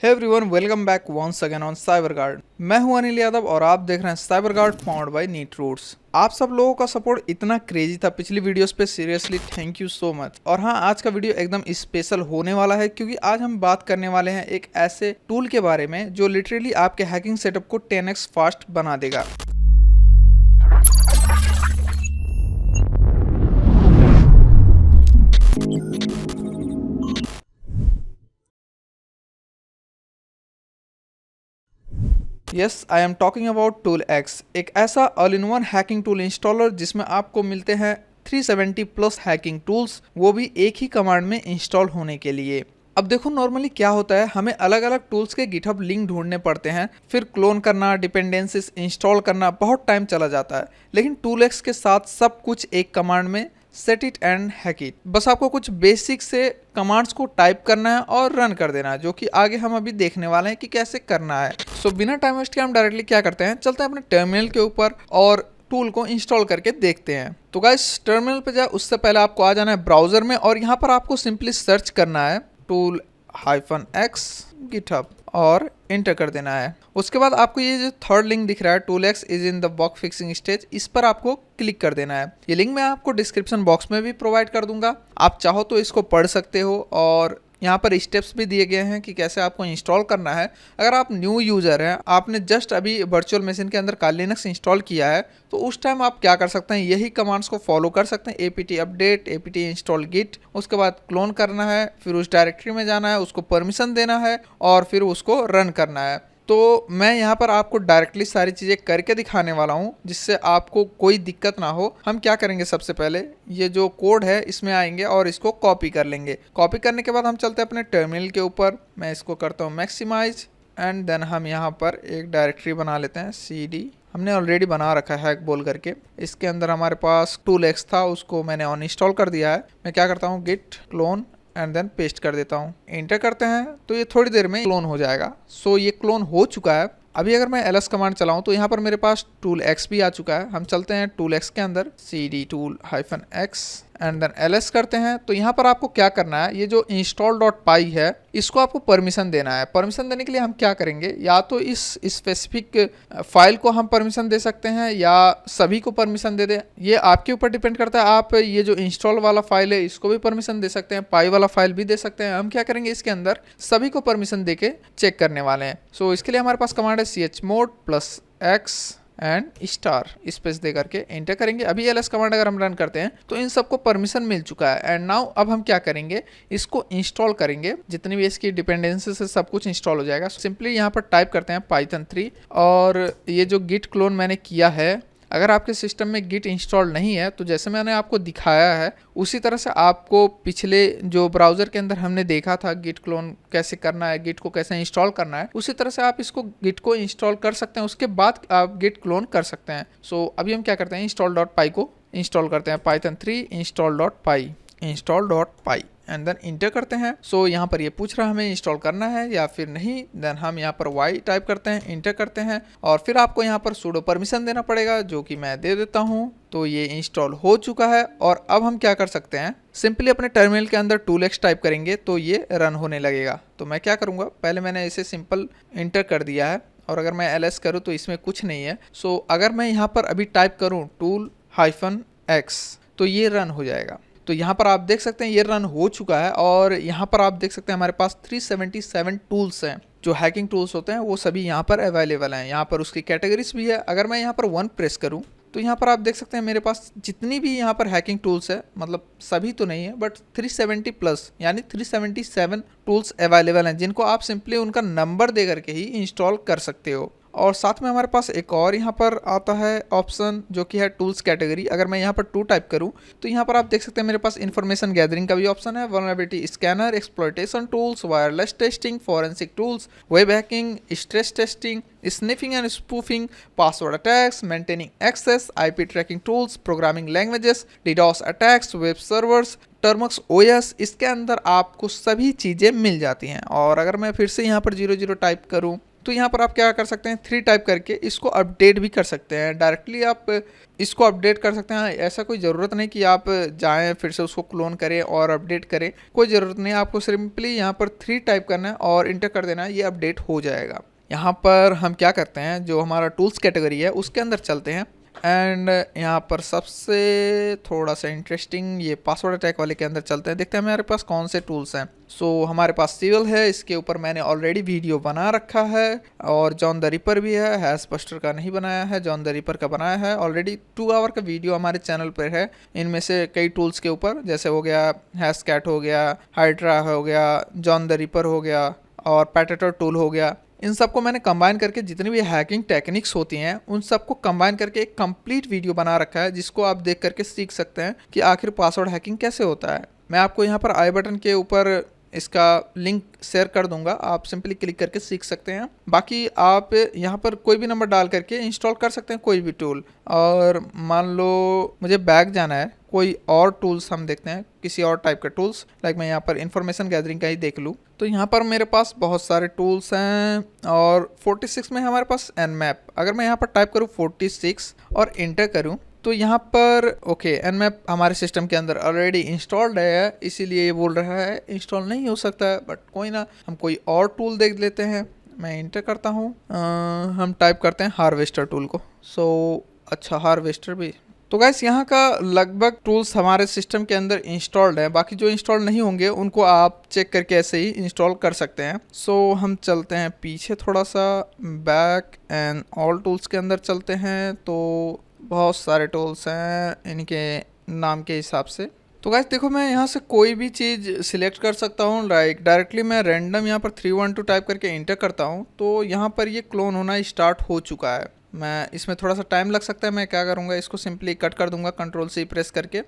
Hey everyone, welcome back once again on cyber guard. मैं हूं अनिल यादव और आप देख रहे हैं cyber guard powered by neat roots. आप सब लोगों का सपोर्ट इतना क्रेजी था पिछली वीडियोस पे, seriously thank you so much. और हाँ, आज का वीडियो एकदम स्पेशल होने वाला है क्योंकि आज हम बात करने वाले हैं एक ऐसे टूल के बारे में जो लिटरली आपके हैकिंग सेटअप को 10x फास्ट बना देगा। Yes, I am talking about tool x, एक ऐसा all in one hacking tool installer जिसमें आपको मिलते हैं 370 प्लस हैकिंग टूल्स, वो भी एक ही कमांड में इंस्टॉल होने के लिए। अब देखो, नॉर्मली क्या होता है, हमें अलग अलग टूल्स के गिटहब लिंक ढूंढने पड़ते हैं, फिर क्लोन करना, डिपेंडेंसीज इंस्टॉल करना, बहुत टाइम चला जाता है। लेकिन टूल एक्स के साथ सब कुछ एक कमांड में, set it and hack it. बस आपको कुछ बेसिक से कमांड्स को टाइप करना है और रन कर देना है, जो कि आगे हम अभी देखने वाले हैं कि कैसे करना है। सो बिना टाइम वेस्ट के हम डायरेक्टली क्या करते हैं, चलते हैं अपने टर्मिनल के ऊपर और टूल को इंस्टॉल करके देखते हैं। तो गाइस, टर्मिनल पे जाए उससे पहले आपको आ जाना है ब्राउजर में और यहाँ पर आपको सिंपली सर्च करना है tool-x गिटहब और इंटर कर देना है। उसके बाद आपको ये जो थर्ड लिंक दिख रहा है, tool x is in the bug fixing stage, इस पर आपको क्लिक कर देना है। ये लिंक मैं आपको डिस्क्रिप्शन बॉक्स में भी प्रोवाइड कर दूंगा, आप चाहो तो इसको पढ़ सकते हो और यहाँ पर स्टेप्स भी दिए गए हैं कि कैसे आपको इंस्टॉल करना है। अगर आप न्यू यूज़र हैं, आपने जस्ट अभी वर्चुअल मशीन के अंदर काली लिनक्स इंस्टॉल किया है, तो उस टाइम आप क्या कर सकते हैं, यही कमांड्स को फॉलो कर सकते हैं। apt update, apt install git, उसके बाद क्लोन करना है, फिर उस डायरेक्टरी में जाना है, उसको परमिशन देना है और फिर उसको रन करना है। तो मैं यहाँ पर आपको डायरेक्टली सारी चीज़ें करके दिखाने वाला हूँ जिससे आपको कोई दिक्कत ना हो। हम क्या करेंगे, सबसे पहले ये जो कोड है इसमें आएंगे और इसको कॉपी कर लेंगे। कॉपी करने के बाद हम चलते हैं अपने टर्मिनल के ऊपर। मैं इसको करता हूँ मैक्सिमाइज एंड देन हम यहाँ पर एक डायरेक्टरी बना लेते हैं cd। हमने ऑलरेडी बना रखा है हैक बोल करके। इसके अंदर हमारे पास टूल एक्स था, उसको मैंने ऑन इंस्टॉल कर दिया है। मैं क्या करता हूँ, git clone and then paste कर देता हूँ, इंटर करते हैं तो ये थोड़ी देर में क्लोन हो जाएगा। सो ये क्लोन हो चुका है। अभी अगर मैं ls कमांड चलाऊं तो यहाँ पर मेरे पास टूल एक्स भी आ चुका है। हम चलते हैं टूल एक्स के अंदर, cd tool-x and then ls करते हैं। तो यहाँ पर आपको क्या करना है, ये जो install.py है इसको आपको परमिशन देना है। परमिशन देने के लिए हम क्या करेंगे, या तो इस स्पेसिफिक फाइल को हम परमिशन दे सकते हैं या सभी को परमिशन दे दें, ये आपके ऊपर डिपेंड करता है। आप ये जो इंस्टॉल वाला फाइल है इसको भी परमिशन दे सकते हैं, पाई वाला फाइल भी दे सकते हैं। हम क्या करेंगे, इसके अंदर सभी को परमिशन दे के चेक करने वाले हैं। सो इसके लिए हमारे पास कमांड है chmod +x and star space दे करके एंटर करेंगे। अभी ls कमांड अगर हम रन करते हैं तो इन सबको परमिशन मिल चुका है। एंड नाउ अब हम क्या करेंगे, इसको इंस्टॉल करेंगे। जितनी भी इसकी डिपेंडेंसीज है सब कुछ इंस्टॉल हो जाएगा। सिंपली यहाँ पर टाइप करते हैं python 3 और ये जो गिट क्लोन मैंने किया है, अगर आपके सिस्टम में गिट इंस्टॉल नहीं है तो जैसे मैंने आपको दिखाया है उसी तरह से आपको पिछले जो ब्राउज़र के अंदर हमने देखा था गिट क्लोन कैसे करना है, गिट को कैसे इंस्टॉल करना है, उसी तरह से आप इसको गिट को इंस्टॉल कर सकते हैं। उसके बाद आप गिट क्लोन कर सकते हैं। सो अभी हम क्या करते हैं, install.py को इंस्टॉल करते हैं, python 3 install.py and then inter करते हैं। सो यहाँ पर ये पूछ रहा है हमें इंस्टॉल करना है या फिर नहीं। देन हम यहाँ पर y टाइप करते हैं, इंटर करते हैं और फिर आपको यहाँ पर sudo परमिशन देना पड़ेगा, जो कि मैं दे देता हूँ। तो ये इंस्टॉल हो चुका है और अब हम क्या कर सकते हैं, सिंपली अपने टर्मिनल के अंदर टूल एक्स टाइप करेंगे तो ये रन होने लगेगा। तो मैं क्या करूँगा, पहले मैंने इसे सिंपल इंटर कर दिया है और अगर मैं ls करूँ तो इसमें कुछ नहीं है। सो अगर मैं यहाँ पर अभी टाइप करूँ tool-x तो ये रन हो जाएगा। तो यहाँ पर आप देख सकते हैं ये रन हो चुका है और यहाँ पर आप देख सकते हैं हमारे पास 377 टूल्स हैं। जो हैकिंग टूल्स होते हैं वो सभी यहाँ पर अवेलेबल हैं। यहाँ पर उसकी कैटेगरीज भी है। अगर मैं यहाँ पर 1 प्रेस करूँ तो यहाँ पर आप देख सकते हैं मेरे पास जितनी भी यहाँ पर हैकिंग टूल्स है, मतलब सभी तो नहीं है बट 370 प्लस यानी 377 टूल्स अवेलेबल हैं, जिनको आप सिंपली उनका नंबर दे करके ही इंस्टॉल कर सकते हो। और साथ में हमारे पास एक और यहाँ पर आता है ऑप्शन जो कि है टूल्स कैटेगरी। अगर मैं यहाँ पर 2 टाइप करूँ तो यहाँ पर आप देख सकते हैं मेरे पास इन्फॉर्मेशन गैदरिंग का भी ऑप्शन है, vulnerability scanner, exploitation tools, wireless testing, forensic tools, web hacking, stress testing, sniffing and spoofing, password attacks, maintaining access, IP tracking tools, programming languages, DDoS attacks, web servers, Termux OS. इसके अंदर आपको सभी चीज़ें मिल जाती हैं। और अगर मैं फिर से यहाँ पर 00 टाइप करूँ तो यहाँ पर आप क्या कर सकते हैं, 3 टाइप करके इसको अपडेट भी कर सकते हैं। डायरेक्टली आप इसको अपडेट कर सकते हैं, ऐसा कोई ज़रूरत नहीं कि आप जाएं फिर से उसको क्लोन करें और अपडेट करें, कोई ज़रूरत नहीं। आपको सिंपली यहाँ पर 3 टाइप करना है और इंटर कर देना है, ये अपडेट हो जाएगा। यहाँ पर हम क्या करते हैं, जो हमारा टूल्स कैटेगरी है उसके अंदर चलते हैं एंड यहाँ पर सबसे थोड़ा सा इंटरेस्टिंग ये पासवर्ड अटैक वाले के अंदर चलते हैं, देखते हैं हमारे पास कौन से टूल्स हैं। सो हमारे पास सिविल है, इसके ऊपर मैंने ऑलरेडी वीडियो बना रखा है, और जॉन द रिपर भी है, हैश बस्टर का नहीं बनाया है, जॉन द रिपर का बनाया है। ऑलरेडी 2 आवर का वीडियो हमारे चैनल पर है इनमें से कई टूल्स के ऊपर, जैसे हो गया हैश कैट हो गया, हाइड्रा हो गया, जॉन द रिपर हो गया और पैटेटर टूल हो गया। इन सबको मैंने कंबाइन करके जितनी भी हैकिंग टेक्निक्स होती हैं उन सबको कंबाइन करके एक कंप्लीट वीडियो बना रखा है, जिसको आप देख करके सीख सकते हैं कि आखिर पासवर्ड हैकिंग कैसे होता है। मैं आपको यहाँ पर आई बटन के ऊपर इसका लिंक शेयर कर दूंगा, आप सिंपली क्लिक करके सीख सकते हैं। बाकी आप यहाँ पर कोई भी नंबर डाल करके इंस्टॉल कर सकते हैं कोई भी टूल। और मान लो मुझे बैक जाना है, कोई और टूल्स हम देखते हैं, किसी और टाइप के टूल्स, लाइक मैं यहाँ पर इंफॉर्मेशन गैदरिंग का ही देख लूँ। तो यहाँ पर मेरे पास बहुत सारे टूल्स हैं और 46 में हमारे पास nmap। अगर मैं यहाँ पर टाइप करूँ 46 और इंटर करूँ तो यहाँ पर ओके nmap हमारे सिस्टम के अंदर ऑलरेडी इंस्टॉल्ड है, इसीलिए ये बोल रहा है इंस्टॉल नहीं हो सकता है, बट कोई ना, हम कोई और टूल देख लेते हैं। मैं इंटर करता हूँ, हम टाइप करते हैं हार्वेस्टर टूल को। अच्छा हार्वेस्टर भी। तो गाइस यहाँ का लगभग टूल्स हमारे सिस्टम के अंदर इंस्टॉल्ड है, बाकी जो इंस्टॉल नहीं होंगे उनको आप चेक करके ऐसे ही इंस्टॉल कर सकते हैं। हम चलते हैं पीछे थोड़ा सा, बैक एंड ऑल टूल्स के अंदर चलते हैं। तो बहुत सारे टूल्स हैं इनके नाम के हिसाब से। तो गाइस देखो, मैं यहाँ से कोई भी चीज़ सिलेक्ट कर सकता हूँ, लाइक डायरेक्टली मैं रैंडम यहाँ पर 312 टाइप करके इंटर करता हूँ तो यहाँ पर ये क्लोन होना स्टार्ट हो चुका है। मैं इसमें थोड़ा सा टाइम लग सकता है, मैं क्या करूँगा, इसको सिंपली कट कर दूंगा कंट्रोल सी प्रेस करके।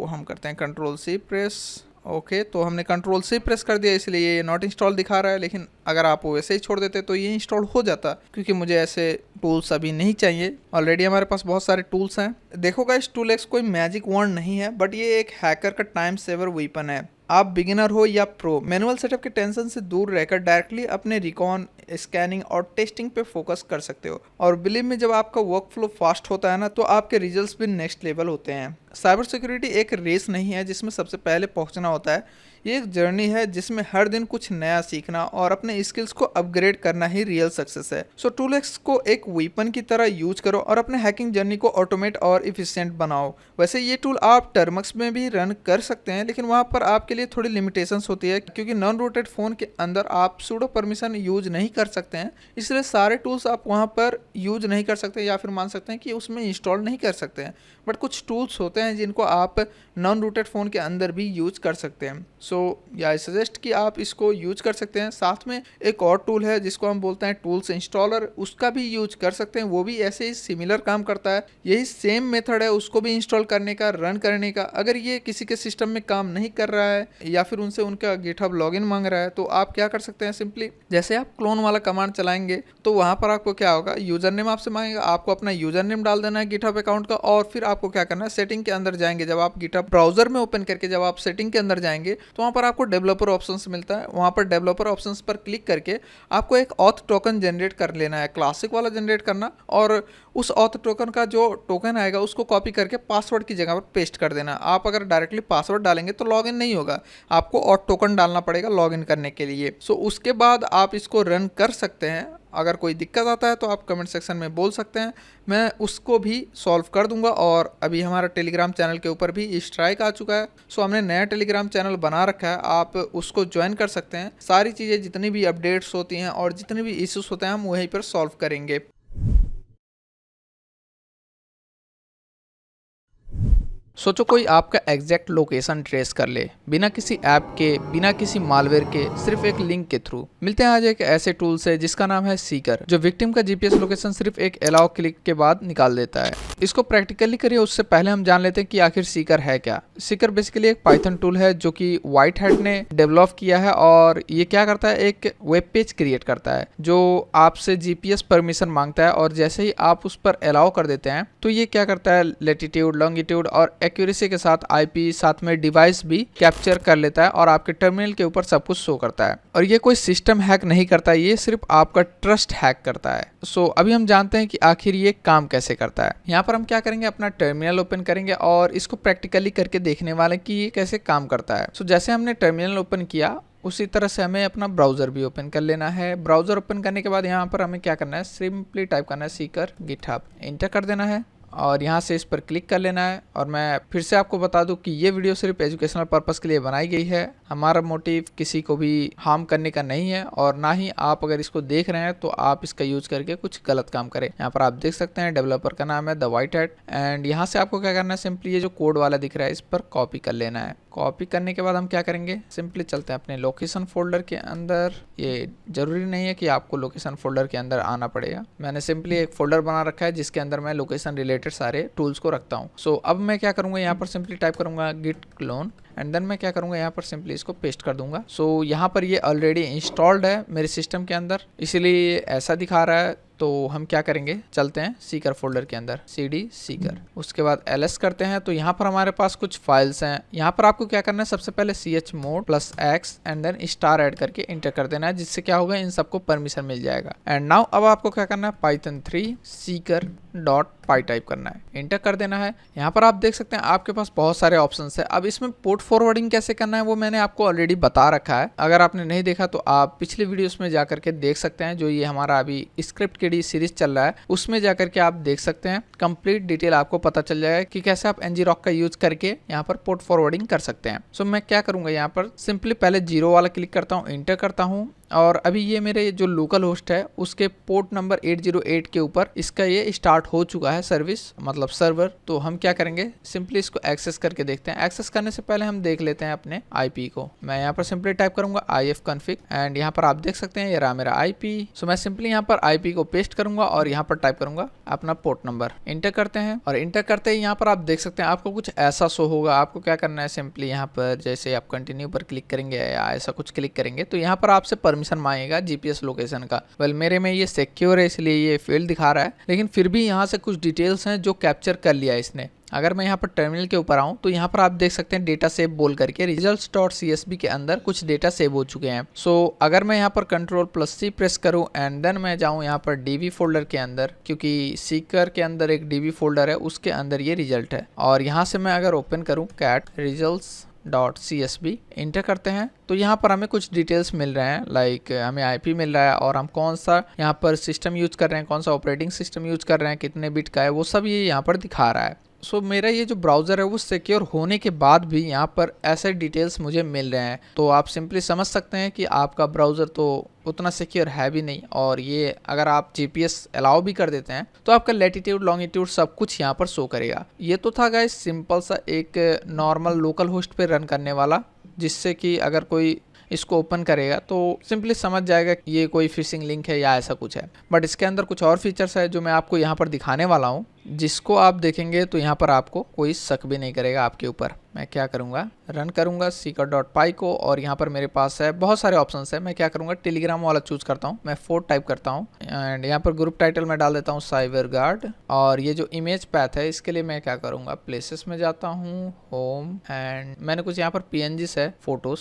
हम करते हैं कंट्रोल सी प्रेस। ओके, तो हमने कंट्रोल से प्रेस कर दिया, इसलिए ये नॉट इंस्टॉल दिखा रहा है, लेकिन अगर आप वैसे ही छोड़ देते तो ये इंस्टॉल हो जाता, क्योंकि मुझे ऐसे टूल्स अभी नहीं चाहिए। ऑलरेडी हमारे पास बहुत सारे टूल्स हैं। देखो गाइस, टूल कोई मैजिक वर्ड नहीं है, बट ये एक हैकर का टाइम सेवर वेपन है। आप बिगिनर हो या प्रो, मैनुअल सेटअप के टेंशन से दूर रहकर डायरेक्टली अपने रिकॉन, स्कैनिंग और टेस्टिंग पे फोकस कर सकते हो। और बिलीव में, जब आपका वर्क फ्लो फास्ट होता है ना, तो आपके रिजल्ट्स भी नेक्स्ट लेवल होते हैं। साइबर सिक्योरिटी एक रेस नहीं है जिसमें सबसे पहले पहुंचना होता है, ये एक जर्नी है जिसमें हर दिन कुछ नया सीखना और अपने स्किल्स को अपग्रेड करना ही रियल सक्सेस है। टूलएक्स को एक वेपन की तरह यूज करो और अपने हैकिंग जर्नी को ऑटोमेट और इफिशिएंट बनाओ। वैसे ये टूल आप टर्मक्स में भी रन कर सकते हैं, लेकिन वहाँ पर आपके लिए थोड़ी लिमिटेशंस होती है, क्योंकि नॉन रूटेड फोन के अंदर आप सूडो परमिशन यूज नहीं कर सकते हैं, इसलिए सारे टूल्स आप वहाँ पर यूज नहीं कर सकते, या फिर मान सकते हैं कि उसमें इंस्टॉल नहीं कर सकते हैं। बट कुछ टूल्स होते हैं जिनको आप नॉन रूटेड फ़ोन के अंदर भी यूज कर सकते हैं। आई सजेस्ट कि आप इसको यूज कर सकते हैं। साथ में एक और टूल है जिसको हम बोलते हैं टूल्स इंस्टॉलर, उसका भी यूज कर सकते हैं, वो भी ऐसे ही सिमिलर काम करता है। यही सेम मेथड है उसको भी इंस्टॉल करने का, रन करने का। अगर ये किसी के सिस्टम में काम नहीं कर रहा है या फिर उनसे उनका गिटहब लॉगिन मांग रहा है, तो आप क्या कर सकते हैं, सिंपली जैसे आप क्लोन वाला कमांड चलाएंगे तो वहां पर आपको क्या होगा, यूजर नेम आपसे मांगेगा, आपको अपना यूजर नेम डाल देना है गिटहब अकाउंट का, और फिर आपको क्या करना है, सेटिंग के अंदर जाएंगे। जब आप गिटहब ब्राउजर में ओपन करके जब आप सेटिंग के अंदर जाएंगे तो वहां पर आपको डेवलपर ऑप्शंस मिलता है। वहां पर डेवलपर ऑप्शंस पर क्लिक करके आपको एक ऑथ टोकन जनरेट कर लेना है, क्लासिक वाला जनरेट करना, और उस ऑथ टोकन का जो टोकन आएगा उसको कॉपी करके पासवर्ड की जगह पर पेस्ट कर देना। आप अगर डायरेक्टली पासवर्ड डालेंगे तो लॉगिन नहीं होगा, आपको ऑथ टोकन डालना पड़ेगा लॉगिन करने के लिए। उसके बाद आप इसको रन कर सकते हैं। अगर कोई दिक्कत आता है तो आप कमेंट सेक्शन में बोल सकते हैं, मैं उसको भी सॉल्व कर दूंगा। और अभी हमारा टेलीग्राम चैनल के ऊपर भी स्ट्राइक आ चुका है, हमने नया टेलीग्राम चैनल बना रखा है, आप उसको ज्वाइन कर सकते हैं। सारी चीज़ें जितनी भी अपडेट्स होती हैं और जितने भी इश्यूज होते हैं हम वहीं पर सॉल्व करेंगे। सोचो कोई आपका एग्जैक्ट लोकेशन ट्रेस कर ले, बिना किसी ऐप के, बिना किसी मालवेयर के, सिर्फ एक लिंक के थ्रू। मिलते हैं आज एक ऐसे टूल से जिसका नाम है सीकर, जो विक्टिम का जीपीएस लोकेशन सिर्फ एक अलाउ क्लिक के बाद निकाल देता है। इसको प्रैक्टिकली करिए, उससे पहले हम जान लेते हैं कि आखिर सीकर है क्या। सीकर बेसिकली एक पाइथन टूल है जो कि व्हाइट हैट ने डेवलप किया है, और ये क्या करता है, एक वेब पेज क्रिएट करता है जो आपसे जीपीएस परमिशन मांगता है, और जैसे ही आप उस पर अलाउ कर देते हैं तो ये क्या करता है, लेटीट्यूड, लॉन्गिट्यूड और एक्यूरेसी के साथ आईपी साथ में डिवाइस भी कैप्चर कर लेता है और आपके टर्मिनल के ऊपर सब कुछ शो करता है। और ये कोई सिस्टम हैक नहीं करता, ये सिर्फ आपका ट्रस्ट हैक करता है। सो अभी हम जानते हैं कि आखिर ये काम कैसे करता है। यहाँ पर हम क्या करेंगे, अपना टर्मिनल ओपन करेंगे और इसको प्रैक्टिकली करके देखने वाले कि ये कैसे काम करता है। सो जैसे हमने टर्मिनल ओपन किया उसी तरह से हमें अपना ब्राउजर भी ओपन कर लेना है। ब्राउजर ओपन करने के बाद यहाँ पर हमें क्या करना है, सिंपली टाइप करना है सीकर गिटहब, इंटर कर देना है और यहाँ से इस पर क्लिक कर लेना है। और मैं फिर से आपको बता दूं कि ये वीडियो सिर्फ एजुकेशनल पर्पस के लिए बनाई गई है। हमारा मोटिव किसी को भी हार्म करने का नहीं है और ना ही आप अगर इसको देख रहे हैं तो आप इसका यूज करके कुछ गलत काम करें। यहाँ पर आप देख सकते हैं डेवलपर का नाम है द वाइट हैट एंड यहाँ से आपको क्या करना है, सिंपली ये जो कोड वाला दिख रहा है इस पर कॉपी कर लेना है। कॉपी करने के बाद हम क्या करेंगे, सिंपली चलते हैं अपने लोकेशन फोल्डर के अंदर। ये जरूरी नहीं है कि आपको लोकेशन फोल्डर के अंदर आना पड़ेगा, मैंने सिंपली एक फोल्डर बना रखा है जिसके अंदर मैं लोकेशन रिलेटेड सारे टूल्स को रखता हूँ। सो अब मैं क्या करूँगा, यहाँ पर सिंपली टाइप करूँगा गिट क्लोन एंड देन मैं क्या करूँगा, यहाँ पर सिंपली इसको पेस्ट कर दूंगा। सो यहाँ पर ये ऑलरेडी इंस्टॉल्ड है मेरे सिस्टम के अंदर, इसीलिए ऐसा दिखा रहा है। तो हम क्या करेंगे, चलते हैं सीकर फोल्डर के अंदर, cd सीकर, उसके बाद ls करते हैं। तो यहाँ पर हमारे पास कुछ फाइल्स हैं। यहाँ पर आपको क्या करना है, सबसे पहले chmod +x and then star add करके इंटर कर देना है, जिससे क्या होगा, इन सबको परमिशन मिल जाएगा। एंड नाउ अब आपको क्या करना है, python3 seeker.py टाइप करना है, इंटर कर देना है। यहाँ पर आप देख सकते हैं आपके पास बहुत सारे ऑप्शंस है। अब इसमें पोर्ट फॉरवर्डिंग कैसे करना है वो मैंने आपको ऑलरेडी बता रखा है। अगर आपने नहीं देखा तो आप पिछले वीडियोस में जाकर के देख सकते हैं। जो ये हमारा अभी स्क्रिप्ट किडी सीरीज चल रहा है उसमें जाकर के आप देख सकते हैं, कंप्लीट डिटेल आपको पता चल जाएगा कि कैसे आप ngrok का यूज करके यहाँ पर पोर्ट फॉरवर्डिंग कर सकते हैं। सो मैं क्या करूंगा, यहाँ पर सिंपली पहले 0 वाला क्लिक करता हूँ, इंटर करता हूँ और अभी ये मेरे जो लोकल होस्ट है उसके पोर्ट नंबर 808 के ऊपर इसका ये स्टार्ट हो चुका है सर्विस, मतलब सर्वर। तो हम क्या करेंगे, सिंपली इसको एक्सेस करके देखते हैं। एक्सेस करने से पहले हम देख लेते हैं अपने आईपी को। मैं यहाँ पर सिंपली टाइप करूंगा ifconfig एंड यहाँ पर आप देख सकते हैं ये रहा मेरा आईपी। सो मैं सिंपली यहाँ पर आईपी को पेस्ट करूंगा और यहाँ पर टाइप करूंगा अपना पोर्ट नंबर, इंटर करते हैं। और इंटर करते ही यहाँ पर आप देख सकते हैं आपको कुछ ऐसा शो होगा। आपको क्या करना है, सिंपली यहाँ पर जैसे आप कंटिन्यू पर क्लिक करेंगे या ऐसा कुछ क्लिक करेंगे तो यहाँ पर आपसे परमिशन मांगेगा जीपीएस लोकेशन का। वेल मेरे में ये सिक्योर है इसलिए ये फेल दिखा रहा है, लेकिन फिर भी यहाँ से कुछ डिटेल्स हैं जो कैप्चर कर लिया है इसने। अगर मैं यहाँ पर टर्मिनल के ऊपर आऊँ तो यहाँ पर आप देख सकते हैं डेटा सेव बोल करके results.csv के अंदर कुछ डेटा सेव हो चुके हैं। सो अगर मैं यहाँ पर Ctrl+C प्रेस करूँ एंड देन मैं जाऊँ यहाँ पर db फोल्डर के अंदर, क्योंकि सीकर के अंदर एक db फोल्डर है उसके अंदर ये रिजल्ट है। और यहाँ से मैं अगर ओपन करूँ cat results.csv, इंटर करते हैं तो यहाँ पर हमें कुछ डिटेल्स मिल रहे हैं, लाइक हमें आईपी मिल रहा है और हम कौन सा यहाँ पर सिस्टम यूज कर रहे हैं, कौन सा ऑपरेटिंग सिस्टम यूज कर रहे हैं, कितने बिट का है, वो सब ये यहाँ पर दिखा रहा है। सो मेरा ये जो ब्राउज़र है वो सिक्योर होने के बाद भी यहाँ पर ऐसे डिटेल्स मुझे मिल रहे हैं। तो आप सिंपली समझ सकते हैं कि आपका ब्राउज़र तो उतना सिक्योर है भी नहीं। और ये अगर आप जीपीएस अलाउ भी कर देते हैं तो आपका लैटिट्यूड लॉन्गिट्यूड सब कुछ यहाँ पर शो करेगा। ये तो था गाइस सिंपल सा एक नॉर्मल लोकल होस्ट पे रन करने वाला, जिससे कि अगर कोई इसको ओपन करेगा तो सिंपली समझ जाएगा कि ये कोई फिशिंग लिंक है या ऐसा कुछ है। बट इसके अंदर कुछ और फीचर्स है जो मैं आपको यहाँ पर दिखाने वाला हूँ, जिसको आप देखेंगे तो यहाँ पर आपको कोई शक भी नहीं करेगा आपके ऊपर। मैं क्या करूँगा, रन करूँगा seeker.py को और यहाँ पर मेरे पास है बहुत सारे ऑप्शंस है। मैं क्या करूँगा, टेलीग्राम वाला चूज करता हूँ, मैं 4 टाइप करता हूँ एंड यहाँ पर ग्रुप टाइटल में डाल देता हूँ साइबर गार्ड। और ये जो इमेज पैथ है इसके लिए मैं क्या करूँगा, प्लेसेस में जाता हूँ, होम एंड मैंने कुछ यहाँ पर PNGs है फोटोज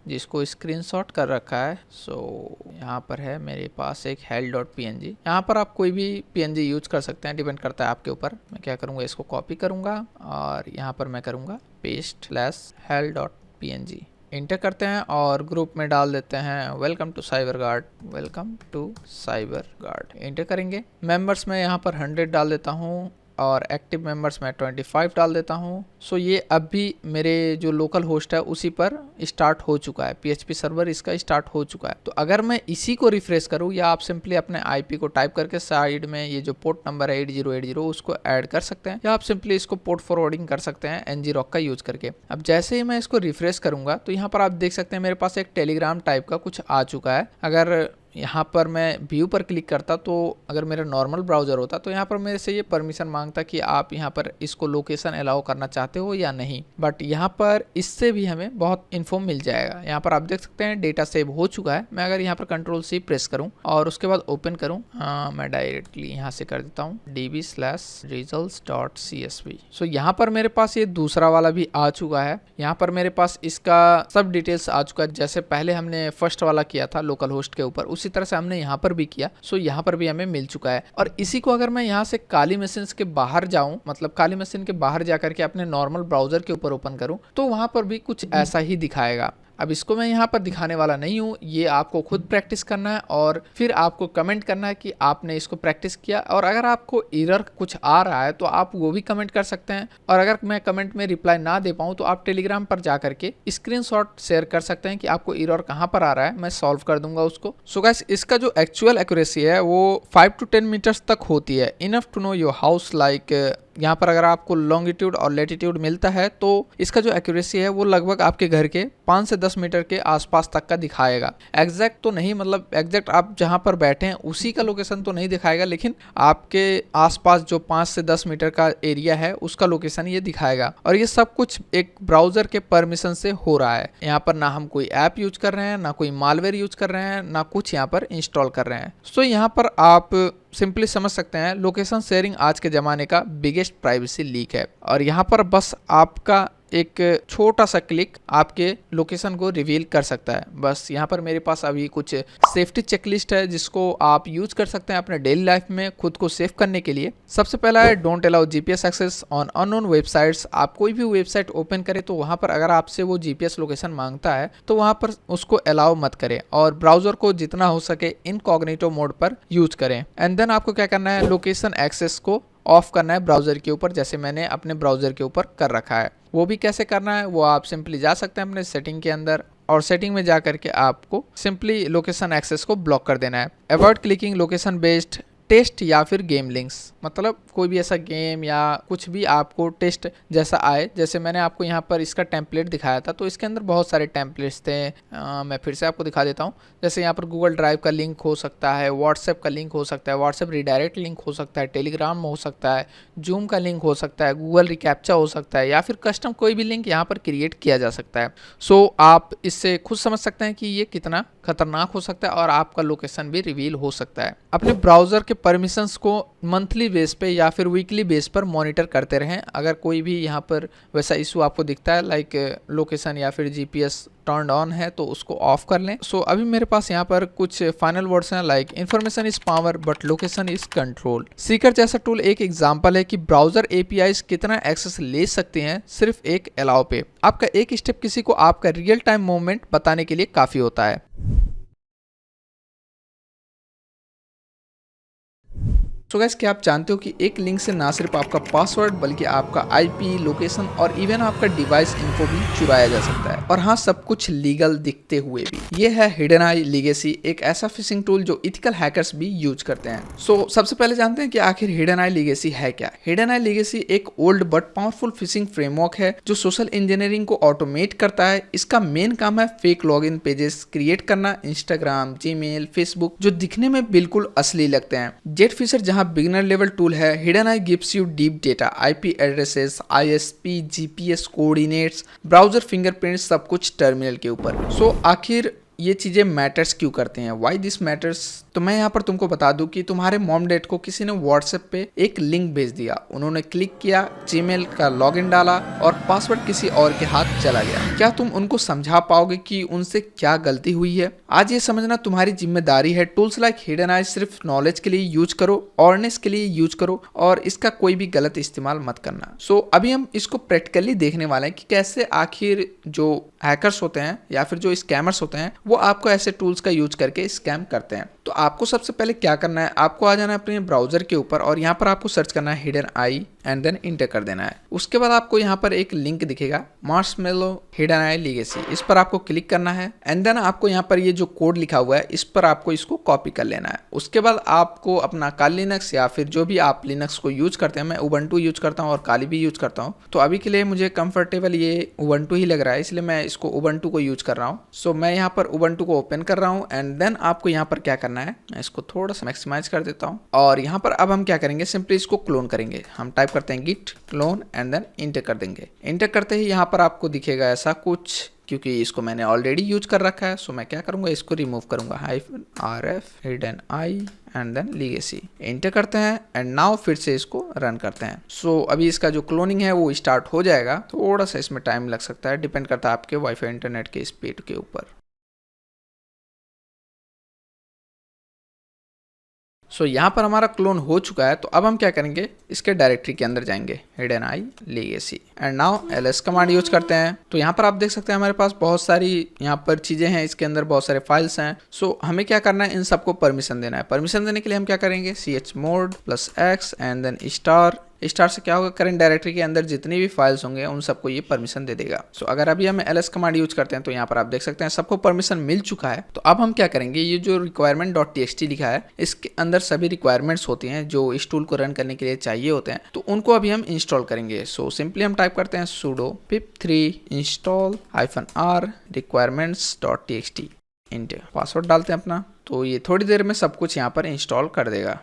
जिसको स्क्रीनशॉट कर रखा है। सो यहाँ पर है मेरे पास एक hell.png, यहाँ पर आप कोई भी PNG यूज कर सकते हैं, डिपेंड करता है आपके ऊपर। मैं क्या करूँगा, इसको कॉपी करूँगा और यहाँ पर मैं करूँगा paste/hell.png, इंटर करते हैं और ग्रुप में डाल देते हैं welcome to cyber guard, welcome to cyber guard, enter करेंगे। मेंबर्स में यहाँ पर 100 डाल देता हूँ और एक्टिव मेंबर्स में 25 डाल देता हूँ। सो ये अब भी मेरे जो लोकल होस्ट है उसी पर स्टार्ट हो चुका है, PHP सर्वर इसका स्टार्ट हो चुका है। तो अगर मैं इसी को रिफ्रेश करूँ या आप सिंपली अपने आईपी को टाइप करके साइड में ये जो पोर्ट नंबर है 8080 उसको ऐड कर सकते हैं, या आप सिंपली इसको पोर्ट फॉरवर्डिंग कर सकते हैं ngrok का यूज करके। अब जैसे ही मैं इसको रिफ्रेश करूंगा तो यहाँ पर आप देख सकते हैं मेरे पास एक टेलीग्राम टाइप का कुछ आ चुका है। अगर यहाँ पर मैं व्यू पर क्लिक करता तो अगर मेरा नॉर्मल ब्राउज़र होता तो यहाँ पर मेरे से ये परमिशन मांगता कि आप यहाँ पर इसको लोकेशन अलाउ करना चाहते हो या नहीं, बट यहाँ पर इससे भी हमें बहुत इन्फो मिल जाएगा। यहाँ पर आप देख सकते हैं डेटा सेव हो चुका है। मैं अगर यहाँ पर Ctrl+C प्रेस करूँ और उसके बाद ओपन करूँ, मैं डायरेक्टली यहाँ से कर देता हूँ db/results.csv। सो यहाँ पर मेरे पास ये दूसरा वाला भी आ चुका है। यहाँ पर मेरे पास इसका सब डिटेल्स आ चुका है। जैसे पहले हमने फर्स्ट वाला किया था लोकल होस्ट के ऊपर, उसी तरह से हमने यहाँ पर भी किया। सो यहाँ पर भी हमें मिल चुका है। और इसी को अगर मैं यहाँ से काली मशीन के बाहर जाऊँ, मतलब काली मशीन के बाहर जाकर के अपने नॉर्मल ब्राउजर के ऊपर ओपन करूँ, तो वहाँ पर भी कुछ ऐसा ही दिखाएगा। अब इसको मैं यहाँ पर दिखाने वाला नहीं हूँ, ये आपको खुद प्रैक्टिस करना है और फिर आपको कमेंट करना है कि आपने इसको प्रैक्टिस किया। और अगर आपको एरर कुछ आ रहा है तो आप वो भी कमेंट कर सकते हैं। और अगर मैं कमेंट में रिप्लाई ना दे पाऊँ तो आप टेलीग्राम पर जा करके स्क्रीनशॉट शेयर कर सकते हैं कि आपको एरर कहाँ पर आ रहा है, मैं सॉल्व कर दूंगा उसको। सो गाइस, इसका जो एक्चुअल एक्यूरेसी है वो 5 to 10 मीटर्स तक होती है। Enough to know your house, like यहाँ पर अगर आपको लॉन्गिट्यूड और लेटीट्यूड मिलता है तो इसका जो एक्यूरेसी है वो लगभग आपके घर के 5 से 10 मीटर के आसपास तक का दिखाएगा। एग्जैक्ट तो नहीं, मतलब एग्जैक्ट आप जहाँ पर बैठे हैं उसी का लोकेशन तो नहीं दिखाएगा, लेकिन आपके आसपास जो 5 से 10 मीटर का एरिया है उसका लोकेशन ये दिखाएगा। और ये सब कुछ एक ब्राउजर के परमिशन से हो रहा है। यहाँ पर ना हम कोई ऐप यूज कर रहे हैं, ना कोई मालवेयर यूज कर रहे हैं, ना कुछ यहाँ पर इंस्टॉल कर रहे हैं। सो यहाँ पर आप सिंपली समझ सकते हैं लोकेशन शेयरिंग आज के ज़माने का बिगेस्ट प्राइवेसी लीक है। और यहाँ पर बस आपका एक छोटा सा क्लिक आपके लोकेशन को रिवील कर सकता है। बस यहाँ पर मेरे पास अभी कुछ सेफ्टी चेकलिस्ट है जिसको आप यूज कर सकते हैं अपने डेली लाइफ में खुद को सेफ करने के लिए। सबसे पहला है don't allow GPS access on unknown websites. आप कोई भी वेबसाइट ओपन करें तो वहाँ पर अगर आपसे वो जीपीएस लोकेशन मांगता है तो वहाँ पर उसको अलाउ मत करें और ब्राउजर को जितना हो सके इनकॉग्निटो मोड पर यूज करें। एंड देन आपको क्या करना है, लोकेशन एक्सेस को ऑफ करना है ब्राउजर के ऊपर, जैसे मैंने अपने ब्राउजर के ऊपर कर रखा है। वो भी कैसे करना है वो आप सिंपली जा सकते हैं अपने सेटिंग के अंदर और सेटिंग में जा करके आपको सिंपली लोकेशन एक्सेस को ब्लॉक कर देना है। Avoid clicking location based test या फिर गेम लिंक्स, मतलब कोई भी ऐसा गेम या कुछ भी आपको टेस्ट जैसा आए। जैसे मैंने आपको यहाँ पर इसका टेम्पलेट दिखाया था तो इसके अंदर बहुत सारे टेम्पलेट्स थे। मैं फिर से आपको दिखा देता हूँ। जैसे यहाँ पर गूगल ड्राइव का लिंक हो सकता है, व्हाट्सएप का लिंक हो सकता है, व्हाट्सएप रिडायरेक्ट लिंक हो सकता है, टेलीग्राम हो सकता है, जूम का लिंक हो सकता है, गूगल रिकैप्चा हो सकता है, या फिर कस्टम कोई भी लिंक यहाँ पर क्रिएट किया जा सकता है। सो आप इससे खुद समझ सकते हैं कि ये कितना खतरनाक हो सकता है और आपका लोकेशन भी रिवील हो सकता है। अपने ब्राउजर के परमिशंस को मंथली बेस पे या फिर वीकली बेस पर मॉनिटर करते रहें। अगर कोई भी यहाँ पर वैसा इशू आपको दिखता है लाइक लोकेशन या फिर जीपीएस टर्न ऑन है तो उसको ऑफ कर लें। सो अभी मेरे पास यहाँ पर कुछ फाइनल वर्ड्स हैं like information is power but location is control. Sikar जैसा टूल एक एग्जांपल है कि ब्राउजर एपीआईज कितना एक्सेस ले सकते हैं सिर्फ एक अलाउ पे। आपका एक स्टेप किसी को आपका रियल टाइम मूवमेंट बताने के लिए काफी होता है। सो गाइस, क्या आप जानते हो कि एक लिंक से ना सिर्फ आपका पासवर्ड बल्कि आपका आईपी, लोकेशन और इवन आपका डिवाइस इन्फो भी चुराया जा सकता है, और हाँ, सब कुछ लीगल दिखते हुए भी। ये है हिडन आई लीगेसी, एक ऐसा फिशिंग टूल जो इथिकल हैकर्स भी यूज करते हैं। सो सबसे पहले जानते हैं कि आखिर हिडन आई लीगेसी है क्या। हिडन आई लीगेसी एक old but powerful fishing framework है जो सोशल इंजीनियरिंग को ऑटोमेट करता है। इसका मेन काम है फेक लॉगिन पेजेस क्रिएट करना, इंस्टाग्राम, जीमेल, फेसबुक, जो दिखने में बिल्कुल असली लगते हैं। जेट फिशर जहां बिगिनर लेवल टूल है, hidden I gives you deep data, IP addresses, ISP, GPS coordinates, browser fingerprints, सब कुछ टर्मिनल के ऊपर। सो आखिर ये चीजें मैटर्स क्यों करते हैं, व्हाई दिस मैटर्स, तो मैं यहाँ पर तुमको बता दूं कि तुम्हारे मॉम डैड को किसी ने व्हाट्सएप पे एक लिंक भेज दिया, उन्होंने क्लिक किया, जीमेल का लॉगिन डाला और पासवर्ड किसी और के हाथ चला गया। क्या तुम उनको समझा पाओगे कि उनसे क्या गलती हुई है? आज ये समझना तुम्हारी जिम्मेदारी है। टूल्स लाइक हिडन आई सिर्फ नॉलेज के लिए यूज करो, अवेयरनेस के लिए यूज करो और इसका कोई भी गलत इस्तेमाल मत करना। सो अभी हम इसको प्रैक्टिकली देखने वाले हैं कि कैसे आखिर जो हैकर्स होते हैं या फिर जो स्कैमर्स होते हैं वो आपको ऐसे टूल्स का यूज करके स्कैम करते हैं। तो आपको सबसे पहले क्या करना है, आपको आ जाना है अपने ब्राउजर के ऊपर और यहाँ पर आपको सर्च करना है hidden eye and then enter कर देना है। उसके बाद आपको यहाँ पर एक लिंक दिखेगा मार्शमेलो हिडन आई लीगेसी, इस पर आपको क्लिक करना है एंड देन आपको यहाँ पर ये जो कोड लिखा हुआ है इस पर आपको इसको कॉपी कर लेना है। उसके बाद आपको अपना काली लिनक्स या फिर जो भी आप लिनक्स को यूज करते हैं, मैं उबंटू यूज करता हूँ और काली भी यूज करता हूँ, तो अभी के लिए मुझे कंफर्टेबल ये उबंटू ही लग रहा है, इसलिए मैं इसको उबंटू को यूज कर रहा हूँ। सो मैं यहाँ पर उबंटू को ओपन कर रहा हूँ एंड देन आपको यहाँ पर क्या करना है, मैं इसको थोड़ा सा मैक्सिमाइज कर देता हूँ और यहाँ पर अब हम क्या करेंगे, सिंपली इसको क्लोन करेंगे। हम टाइप करते हैं git clone and then enter कर देंगे। इंटर करते ही यहाँ पर आपको दिखेगा ऐसा कुछ, क्योंकि इसको मैंने ऑलरेडी यूज कर रखा है। सो मैं क्या करूंगा, इसको रिमूव करूंगा, -rf hidden eye and then legacy, enter करते हैं एंड नाउ फिर से इसको रन करते हैं। सो अभी इसका जो क्लोनिंग है वो स्टार्ट हो जाएगा, थोड़ा सा इसमें टाइम लग सकता है, डिपेंड करता है आपके वाईफाई इंटरनेट के स्पीड के ऊपर। सो यहाँ पर हमारा क्लोन हो चुका है, तो अब हम क्या करेंगे, इसके डायरेक्टरी के अंदर जाएंगे, hidden I legacy and now ls command use करते हैं। तो यहाँ पर आप देख सकते हैं हमारे पास बहुत सारी यहाँ पर चीजें हैं, इसके अंदर बहुत सारे फाइल्स हैं। सो हमें क्या करना है, इन सबको परमिशन देना है। परमिशन देने के लिए हम क्या करेंगे, chmod +x and then star से क्या होगा, करंट डायरेक्टरी के अंदर जितनी भी फाइल्स होंगे उन सबको ये परमिशन दे देगा। सो अगर अभी हम ls कमांड यूज करते हैं तो यहाँ पर आप देख सकते हैं सबको परमिशन मिल चुका है। तो अब हम क्या करेंगे, ये जो requirement.txt लिखा है इसके अंदर सभी रिक्वायरमेंट्स होती हैं जो इस टूल को रन करने के लिए चाहिए होते हैं, तो उनको अभी हम इंस्टॉल करेंगे। सो सिंपली हम टाइप करते हैं sudo pip3 install -r requirements.txt, inter, password डालते हैं अपना। तो ये थोड़ी देर में सब कुछ यहाँ पर इंस्टॉल कर देगा।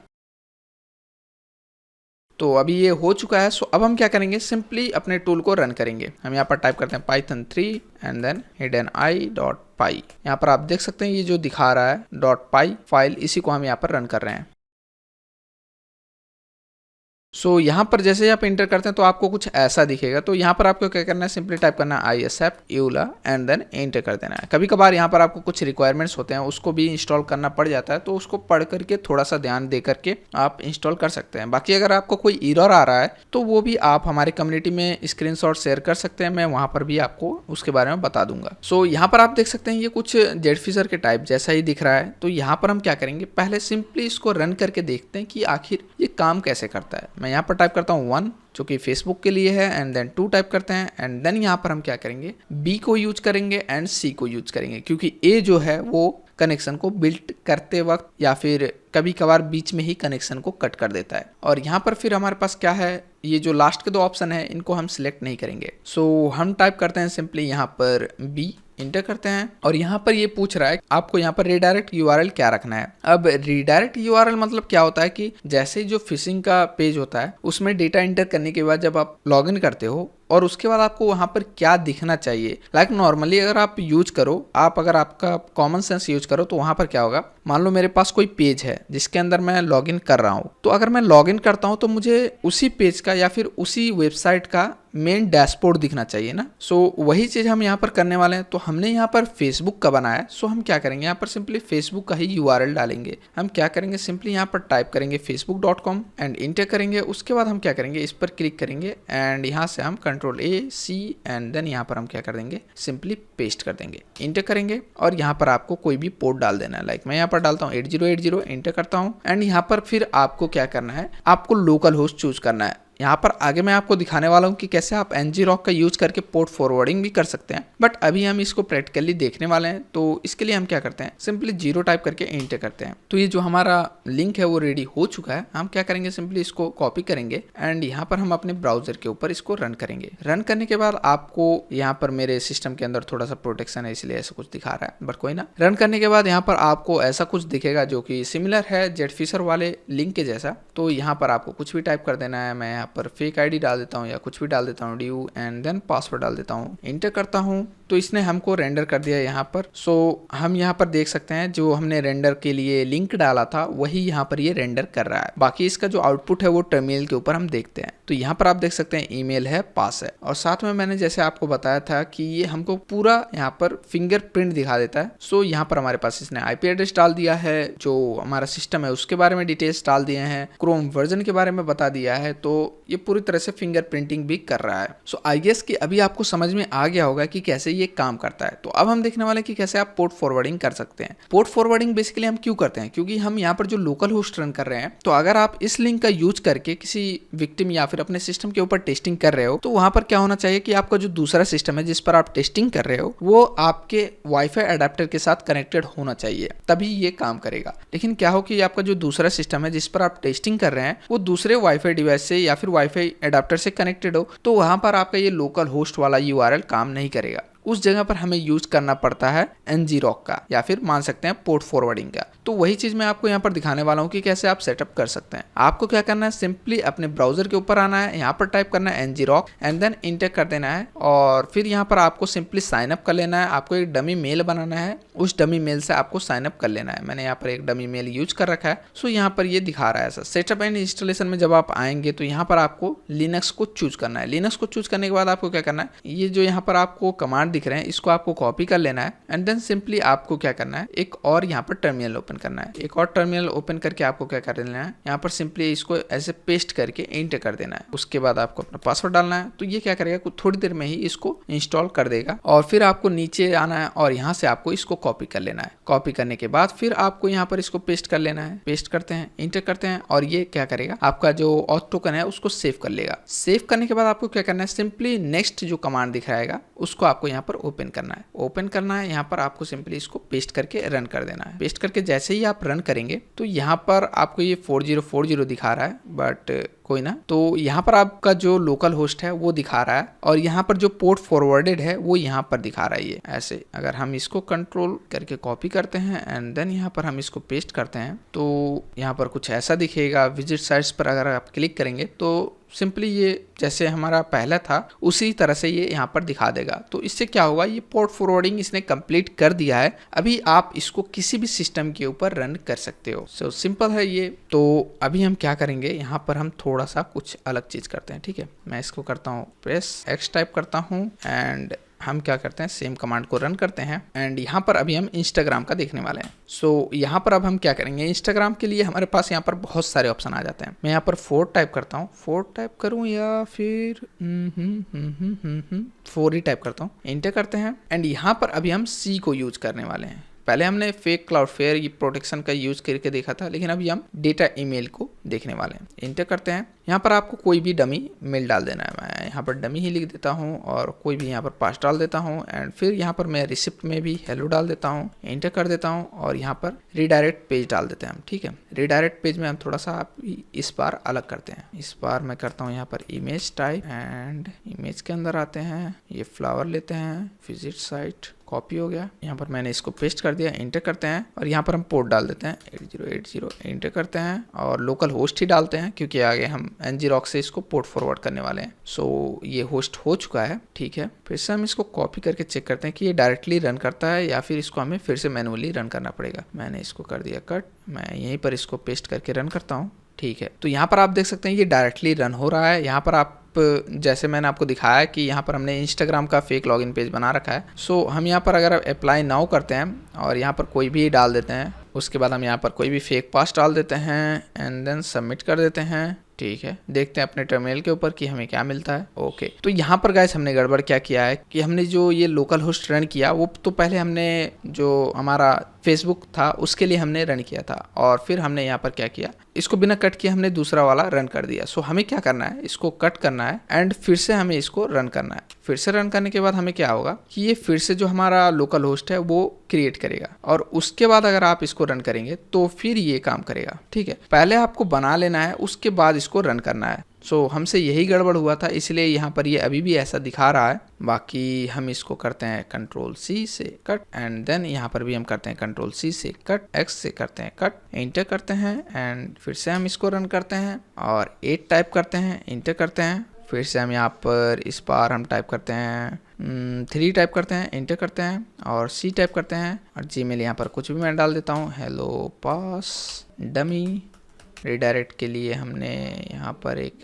तो अभी ये हो चुका है। सो अब हम क्या करेंगे, सिंपली अपने टूल को रन करेंगे। हम यहाँ पर टाइप करते हैं python3 एंड देन हिडन आई.py। यहाँ पर आप देख सकते हैं ये जो दिखा रहा है .py फाइल, इसी को हम यहाँ पर रन कर रहे हैं। सो यहाँ पर जैसे ही आप इंटर करते हैं तो आपको कुछ ऐसा दिखेगा। तो यहाँ पर आपको क्या करना है, सिंपली टाइप करना है ISF EULA and then enter कर देना है। कभी कभार यहाँ पर आपको कुछ रिक्वायरमेंट्स होते हैं उसको भी इंस्टॉल करना पड़ जाता है, तो उसको पढ़ करके थोड़ा सा ध्यान दे करके आप इंस्टॉल कर सकते हैं। बाकी अगर आपको कोई एरर आ रहा है तो वो भी आप हमारे कम्युनिटी में स्क्रीनशॉट शेयर कर सकते हैं, मैं वहाँ पर भी आपको उसके बारे में बता दूंगा। सो यहाँ पर आप देख सकते हैं ये कुछ जेडफिशर के टाइप जैसा ही दिख रहा है। तो यहाँ पर हम क्या करेंगे, पहले सिंपली इसको रन करके देखते हैं कि आखिर ये काम कैसे करता है। मैं यहाँ पर टाइप करता हूँ 1 जो कि फेसबुक के लिए है एंड देन 2 टाइप करते हैं एंड देन यहाँ पर हम क्या करेंगे, B को यूज करेंगे एंड C को यूज करेंगे, क्योंकि A जो है वो कनेक्शन को बिल्ड करते वक्त या फिर कभी कभार बीच में ही कनेक्शन को कट कर देता है। और यहाँ पर फिर हमारे पास क्या है, ये जो लास्ट के 2 ऑप्शन है इनको हम सिलेक्ट नहीं करेंगे। सो हम टाइप करते हैं सिंपली यहाँ पर B, इंटर करते हैं और यहाँ पर ये पूछ रहा है आपको यहाँ पर रीडायरेक्ट यूआरएल क्या रखना है। अब रीडायरेक्ट यूआरएल मतलब क्या होता है कि जैसे जो फिशिंग का पेज होता है उसमें डेटा इंटर करने के बाद जब आप लॉगिन करते हो और उसके बाद आपको वहाँ पर क्या दिखना चाहिए, लाइक नॉर्मली अगर आप यूज करो, आप अगर आपका कॉमन सेंस यूज करो तो वहाँ पर क्या होगा, मान लो मेरे पास कोई पेज है जिसके अंदर मैं लॉगिन कर रहा हूँ, तो अगर मैं लॉगिन करता हूँ तो मुझे उसी पेज का या फिर उसी वेबसाइट का मेन डैशबोर्ड दिखना चाहिए ना। सो वही चीज़ हम यहाँ पर करने वाले हैं। तो हमने यहाँ पर फेसबुक का बनाया है, सो हम क्या करेंगे, यहाँ पर सिंपली फेसबुक का ही यूआरएल डालेंगे। हम क्या करेंगे, सिंपली यहाँ पर टाइप करेंगे facebook.com एंड इंटर करेंगे। उसके बाद हम क्या करेंगे, इस पर क्लिक करेंगे एंड यहाँ से हम Ctrl+A+C एंड देन यहाँ पर हम क्या कर देंगे, सिंपली पेस्ट कर देंगे, इंटर करेंगे और यहाँ पर आपको कोई भी पोर्ट डाल देना है। लाइक मैं यहाँ पर डालता हूँ 8080, इंटर करता हूँ एंड यहाँ पर फिर आपको क्या करना है, आपको लोकल होस्ट चूज करना है। यहाँ पर आगे मैं आपको दिखाने वाला हूँ कि कैसे आप ngrok का यूज करके पोर्ट फॉरवर्डिंग भी कर सकते हैं, बट अभी हम इसको प्रैक्टिकली देखने वाले हैं। तो इसके लिए हम क्या करते हैं, सिंपली 0 टाइप करके एंटर करते हैं। तो ये जो हमारा लिंक है वो रेडी हो चुका है। हम क्या करेंगे, सिंपली इसको कॉपी करेंगे एंड यहाँ पर हम अपने ब्राउजर के ऊपर इसको रन करेंगे। रन करने के बाद आपको यहाँ पर मेरे सिस्टम के अंदर थोड़ा सा प्रोटेक्शन है इसलिए ऐसा कुछ दिखा रहा है, बट कोई ना। रन करने के बाद यहाँ पर आपको ऐसा कुछ दिखेगा जो कि सिमिलर है जेडफिशर वाले लिंक के जैसा। तो यहाँ पर आपको कुछ भी टाइप कर देना है। मैं यहाँ पर फेक आईडी डाल देता हूँ या कुछ भी डाल देता हूँ, ड्यू एंड देन पासवर्ड डाल देता हूँ, इंटर करता हूँ। तो इसने हमको रेंडर कर दिया यहाँ पर। सो हम यहाँ पर देख सकते हैं जो हमने रेंडर के लिए लिंक डाला था वही यहाँ पर ये रेंडर कर रहा है। बाकी इसका जो आउटपुट है वो टर्मिनल के ऊपर हम देखते हैं। तो यहाँ पर आप देख सकते हैं ईमेल है, पास है, और साथ में मैंने जैसे आपको बताया था कि ये हमको पूरा यहाँ पर फिंगरप्रिंट दिखा देता है। सो यहाँ पर हमारे पास इसने आईपी एड्रेस डाल दिया है, जो हमारा सिस्टम है उसके बारे में डिटेल्स डाल दिए हैं, क्रोम वर्जन के बारे में बता दिया है। तो ये पूरी तरह से फिंगरप्रिंटिंग भी कर रहा है। सो आई गेस कि अभी आपको समझ में आ गया होगा कि कैसे ये काम करता है। तो अब हम देखने वाले हैं कि कैसे आप पोर्ट फॉरवर्डिंग कर सकते हैं। पोर्ट फॉरवर्डिंग बेसिकली हम क्यों करते हैं, क्योंकि हम यहाँ पर जो लोकल होस्ट रन कर रहे हैं, तो अगर आप इस लिंक का यूज करके किसी विक्टिम या फिर अपने सिस्टम के ऊपर टेस्टिंग कर रहे हो, तो वहां पर क्या होना चाहिए कि आपका जो दूसरा सिस्टम है जिस पर आप टेस्टिंग कर रहे हो वो आपके वाईफाई अडेप्टर के साथ कनेक्टेड होना चाहिए, तभी ये काम करेगा। लेकिन क्या हो कि आपका जो दूसरा सिस्टम है जिस पर आप टेस्टिंग कर रहे हैं वो दूसरे वाईफाई डिवाइस से या फिर वाईफाई अडेप्टर से कनेक्टेड हो, तो वहां पर आपका ये लोकल होस्ट वाला यूआरएल काम नहीं करेगा। उस जगह पर हमें यूज करना पड़ता है ngrok का, या फिर मान सकते हैं पोर्ट फॉरवर्डिंग का। तो वही चीज मैं आपको यहाँ पर दिखाने वाला हूँ कि कैसे आप सेटअप कर सकते हैं। आपको क्या करना है, सिंपली अपने ब्राउजर के ऊपर आना है, यहाँ पर टाइप करना है ngrok एंड देन इंटर कर देना है, और फिर यहाँ पर आपको सिंपली साइन अप कर लेना है। आपको एक डमी मेल बनाना है, उस डमी मेल से आपको साइन अप कर लेना है। मैंने यहाँ पर एक डमी मेल यूज कर रखा है। सो यहाँ पर ये दिखा रहा है ऐसा। सेटअप एंड इंस्टॉलेशन में जब आप आएंगे तो यहाँ पर आपको लिनक्स को चूज करना है। लिनक्स को चूज करने के बाद आपको क्या करना है, ये जो यहाँ पर आपको कमांड दिख रहे हैं इसको आपको कॉपी कर लेना है एंड देन सिंपली आपको क्या करना है, एक और यहाँ पर टर्मिनल ओपन करना है। एक और टर्मिनल ओपन करके आपको क्या कर देना है, यहाँ पर सिंपली इसको ऐसे पेस्ट करके एंटर कर देना है। उसके बाद आपको अपना पासवर्ड डालना है। तो ये क्या करेगा, कुछ थोड़ी देर में ही इसको इंस्टॉल कर देगा, और फिर आपको नीचे आना है और यहाँ से आपको इसको कॉपी कर लेना है। कॉपी करने के बाद फिर आपको यहाँ पर इसको पेस्ट कर लेना है। पेस्ट करते हैं, इंटर करते हैं, और ये क्या करेगा, आपका जो ऑथ टोकन है उसको सेव कर लेगा। सेव करने के बाद आपको क्या करना है, सिंपली नेक्स्ट जो कमांड दिख रहेगा उसको आपको यहाँ पर ओपन करना है। ओपन करना है, यहाँ पर आपको सिंपली इसको पेस्ट करके रन कर देना है। पेस्ट करके जैसे ही आप रन करेंगे तो यहाँ पर आपको ये 4040 दिखा रहा है, बट कोई ना। तो यहाँ पर आपका जो लोकल होस्ट है वो दिखा रहा है, और यहाँ पर जो पोर्ट फॉरवर्डेड है वो यहाँ पर दिखा रहा है। ये ऐसे अगर हम इसको कंट्रोल करके कॉपी करते हैं एंड देन यहाँ पर हम इसको पेस्ट करते हैं तो यहाँ पर कुछ ऐसा दिखेगा। विजिट साइट्स पर अगर आप क्लिक करेंगे तो सिंपली ये जैसे हमारा पहला था उसी तरह से ये यहाँ पर दिखा देगा। तो इससे क्या होगा, ये पोर्ट फॉरवर्डिंग इसने कंप्लीट कर दिया है। अभी आप इसको किसी भी सिस्टम के ऊपर रन कर सकते हो। सो सिंपल है ये। तो अभी हम क्या करेंगे, यहाँ पर हम थोड़ा सा कुछ अलग चीज करते हैं। ठीक है, मैं इसको करता हूँ प्रेस एक्स टाइप करता हूँ एंड हम क्या करते हैं, सेम कमांड को रन करते हैं एंड यहाँ पर अभी हम इंस्टाग्राम का देखने वाले हैं। सो यहाँ पर अब हम क्या करेंगे, इंस्टाग्राम के लिए हमारे पास यहाँ पर बहुत सारे ऑप्शन आ जाते हैं। मैं यहाँ पर 4 टाइप करता हूँ, 4 टाइप करूँ या फिर 4 ही टाइप करता हूँ। इंटर करते हैं एंड यहाँ पर अभी हम सी को यूज करने वाले हैं। पहले हमने फेक क्लाउडफेयर ये प्रोटेक्शन का यूज करके देखा था, लेकिन अभी हम डेटा ईमेल को देखने वाले हैं। इंटर करते हैं। यहाँ पर आपको कोई भी डमी मेल डाल देना है। मैं यहाँ पर डमी ही लिख देता हूँ और कोई भी यहाँ पर पास डाल देता हूँ एंड फिर यहाँ पर मैं रिसिप्ट में भी हेलो डाल देता हूँ। इंटर कर देता हूँ और यहाँ पर रिडायरेक्ट पेज डाल देते हैं हम। ठीक है, रिडायरेक्ट पेज में हम थोड़ा सा इस बार अलग करते हैं। इस बार मैं करता हूँ यहाँ पर इमेज टाइप एंड इमेज के अंदर आते हैं, ये फ्लावर लेते हैं, विजिट साइट कॉपी हो गया। यहाँ पर मैंने इसको पेस्ट कर दिया। इंटर करते हैं और यहाँ पर हम पोर्ट डाल देते हैं 8080। इंटर करते हैं और लोकल होस्ट ही डालते हैं क्योंकि आगे हम ngrok से इसको पोर्ट फॉरवर्ड करने वाले हैं। सो ये होस्ट हो चुका है। ठीक है, फिर से हम इसको कॉपी करके चेक करते हैं कि ये डायरेक्टली रन करता है या फिर इसको हमें फिर से मैनुअली रन करना पड़ेगा। मैंने इसको कर दिया कट। मैं यहीं पर इसको पेस्ट करके रन करता हूँ। ठीक है, तो यहाँ पर आप देख सकते हैं ये डायरेक्टली रन हो रहा है। यहाँ पर आप जैसे मैंने आपको दिखाया कि यहाँ पर हमने इंस्टाग्राम का फेक लॉगिन पेज बना रखा है। सो हम यहाँ पर अगर अप्लाई नाउ करते हैं और यहाँ पर कोई भी डाल देते हैं, उसके बाद हम यहाँ पर कोई भी फेक पास डाल देते हैं एंड देन सबमिट कर देते हैं। ठीक है, देखते हैं अपने टर्मिनल के ऊपर कि हमें क्या मिलता है। ओके, तो यहाँ पर गाइस हमने गड़बड़ क्या किया है कि हमने जो ये लोकल होस्ट रन किया वो तो पहले हमने जो हमारा फेसबुक था उसके लिए हमने रन किया था और फिर हमने यहाँ पर क्या किया, इसको बिना कट किए हमने दूसरा वाला रन कर दिया। सो हमें क्या करना है, इसको कट करना है एंड फिर से हमें इसको रन करना है। फिर से रन करने के बाद हमें क्या होगा कि ये फिर से जो हमारा लोकल होस्ट है वो क्रिएट करेगा और उसके बाद अगर आप इसको रन करेंगे तो फिर ये काम करेगा। ठीक है, पहले आपको बना लेना है, उसके बाद इसको रन करना है। सो हमसे यही गड़बड़ हुआ था, इसलिए यहाँ पर ये अभी भी ऐसा दिखा रहा है। बाकी हम इसको करते हैं कंट्रोल सी से कट एंड देन यहाँ पर भी हम करते हैं कंट्रोल सी से कट, एक्स से करते हैं कट, इंटर करते हैं एंड फिर से हम इसको रन करते हैं और 8 टाइप करते हैं, इंटर करते हैं। फिर से हम यहाँ पर इस बार हम टाइप करते हैं 3 टाइप करते हैं, इंटर करते हैं और सी टाइप करते हैं और जीमेल यहाँ पर कुछ भी मैं डाल देता हूँ, हेलो पास डमी। रिडायरेक्ट के लिए हमने यहाँ पर एक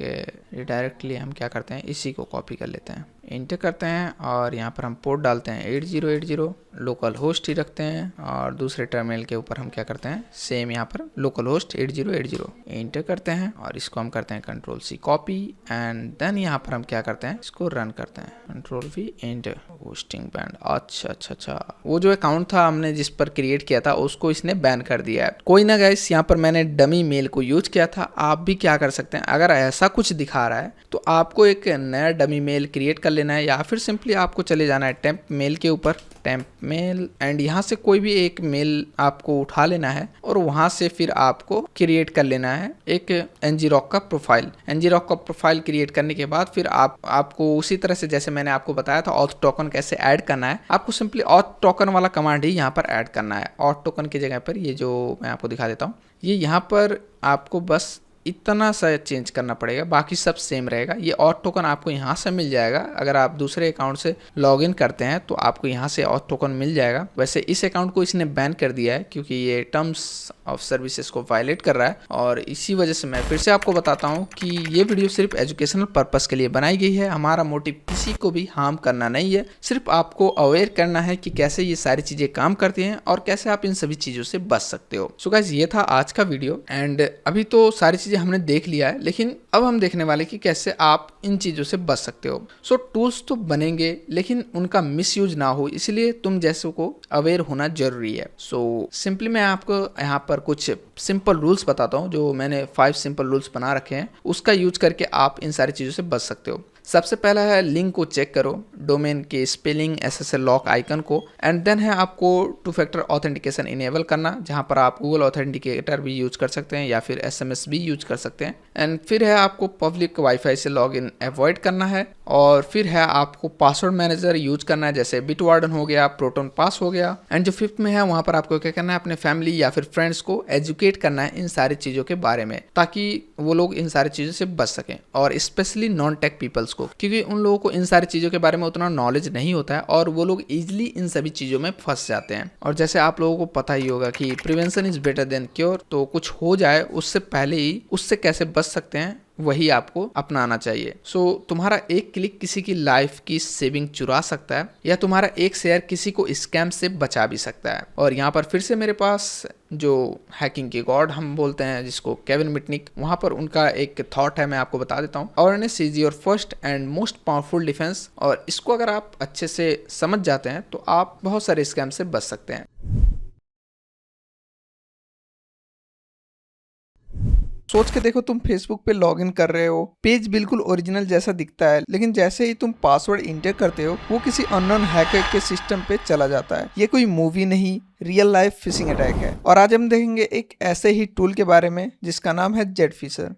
रिडायरेक्ट के लिए हम क्या करते हैं, इसी को कॉपी कर लेते हैं। इंटर करते हैं और यहाँ पर हम पोर्ट डालते हैं 8080, लोकल होस्ट ही रखते हैं और दूसरे टर्मिनल के ऊपर हम क्या करते हैं सेम यहाँ पर लोकल होस्ट 8080 इंटर करते हैं और इसको हम करते हैं control C copy and then यहाँ पर हम क्या करते हैं इसको रन करते हैं control we enter hosting band. अच्छा, वो जो अकाउंट था हमने जिस पर क्रिएट किया था उसको इसने बैन कर दिया है। कोई ना गाइस, यहाँ पर मैंने डमी मेल को यूज किया था, आप भी क्या कर सकते हैं अगर ऐसा कुछ दिखा रहा है तो आपको एक नया डमी मेल क्रिएट कर लेना है या फिर सिंपली आपको चले जाना है टेम्प मेल के ऊपर, टेम्प मेल, एंड यहाँ से कोई भी एक मेल आपको उठा लेना है और वहाँ से फिर आपको क्रिएट कर लेना है एक ngrok का प्रोफाइल। ngrok का प्रोफाइल क्रिएट करने के बाद फिर आपको उसी तरह से जैसे मैंने आपको बताया था ऑथ टोकन कैसे ऐड करना है, आपको सिंपली ऑथ टोकन वाला कमांड ही यहाँ पर ऐड करना है। ऑथ टोकन की जगह पर ये जो मैं आपको दिखा देता हूँ, ये यहाँ पर आपको बस इतना सा चेंज करना पड़ेगा, बाकी सब सेम रहेगा। ये ऑथ टोकन आपको यहाँ से मिल जाएगा, अगर आप दूसरे अकाउंट से लॉगिन करते हैं तो आपको यहाँ से ऑथ टोकन मिल जाएगा। वैसे इस अकाउंट को इसने बैन कर दिया है क्योंकि ये टर्म्स ऑफ सर्विसेज को वायलेट कर रहा है और इसी वजह से मैं फिर से आपको बताता हूँ कि ये वीडियो सिर्फ एजुकेशनल पर्पस के लिए बनाई गई है। हमारा मोटिव किसी को भी हार्म करना नहीं है, सिर्फ आपको अवेयर करना है कि कैसे ये सारी चीजें काम करती हैं और कैसे आप इन सभी चीजों से बच सकते हो। सो गाइस, ये था आज का वीडियो एंड अभी तो सारी चीजें हमने देख लिया है, लेकिन अब हम देखने वाले कि कैसे आप इन चीजों से बच सकते हो। सो टूल्स तो बनेंगे लेकिन उनका मिसयूज ना हो, इसलिए तुम जैसों को अवेयर होना जरूरी है। सो सिंपली मैं आपको यहाँ पर कुछ सिंपल रूल्स बताता हूँ जो मैंने 5 सिंपल रूल्स बना रखे हैं, उसका यूज करके आप इन सारी चीजों से बच सकते हो। सबसे पहला है लिंक को चेक करो, डोमेन के स्पेलिंग SSL लॉक आइकन को, एंड देन है आपको 2 फैक्टर ऑथेंटिकेशन इनेबल करना, जहां पर आप गूगल ऑथेंटिकेटर भी यूज कर सकते हैं या फिर SMS भी यूज कर सकते हैं। एंड फिर है आपको पब्लिक वाईफाई से लॉगिन अवॉइड करना है और फिर है आपको पासवर्ड मैनेजर यूज करना है, जैसे बिटवार्डन हो गया, प्रोटोन पास हो गया। एंड जो 5th में है वहां पर आपको क्या करना है, अपने फैमिली या फिर फ्रेंड्स को एजुकेट करना है इन सारी चीजों के बारे में, ताकि वो लोग इन सारी चीजों से बच सकें, और स्पेशली नॉन टेक पीपल्स को, क्योंकि उन लोगों को इन सारी चीजों के बारे में उतना नॉलेज नहीं होता है और वो लोग इजीली इन सभी चीजों में फंस जाते हैं। और जैसे आप लोगों को पता ही होगा कि prevention is better than cure, तो कुछ हो जाए उससे पहले ही उससे कैसे बच सकते हैं वही आपको अपनाना चाहिए। सो तुम्हारा एक क्लिक किसी की लाइफ की सेविंग चुरा सकता है या तुम्हारा एक शेयर किसी को स्कैम से बचा भी सकता है। और यहाँ पर फिर से मेरे पास जो हैकिंग के गॉड हम बोलते हैं जिसको केविन मिटनिक, वहां पर उनका एक थॉट है, मैं आपको बता देता हूँ। Awareness is your first and most powerful defence, और इसको अगर आप अच्छे से समझ जाते हैं तो आप बहुत सारे स्कैम से बच सकते हैं। सोच के देखो, तुम फेसबुक पे लॉगिन कर रहे हो, पेज बिल्कुल ओरिजिनल जैसा दिखता है, लेकिन जैसे ही तुम पासवर्ड इंटर करते हो वो किसी अननोन हैकर के सिस्टम पे चला जाता है। ये कोई मूवी नहीं, रियल लाइफ फिशिंग अटैक है। और आज हम देखेंगे एक ऐसे ही टूल के बारे में जिसका नाम है जेडफिशर।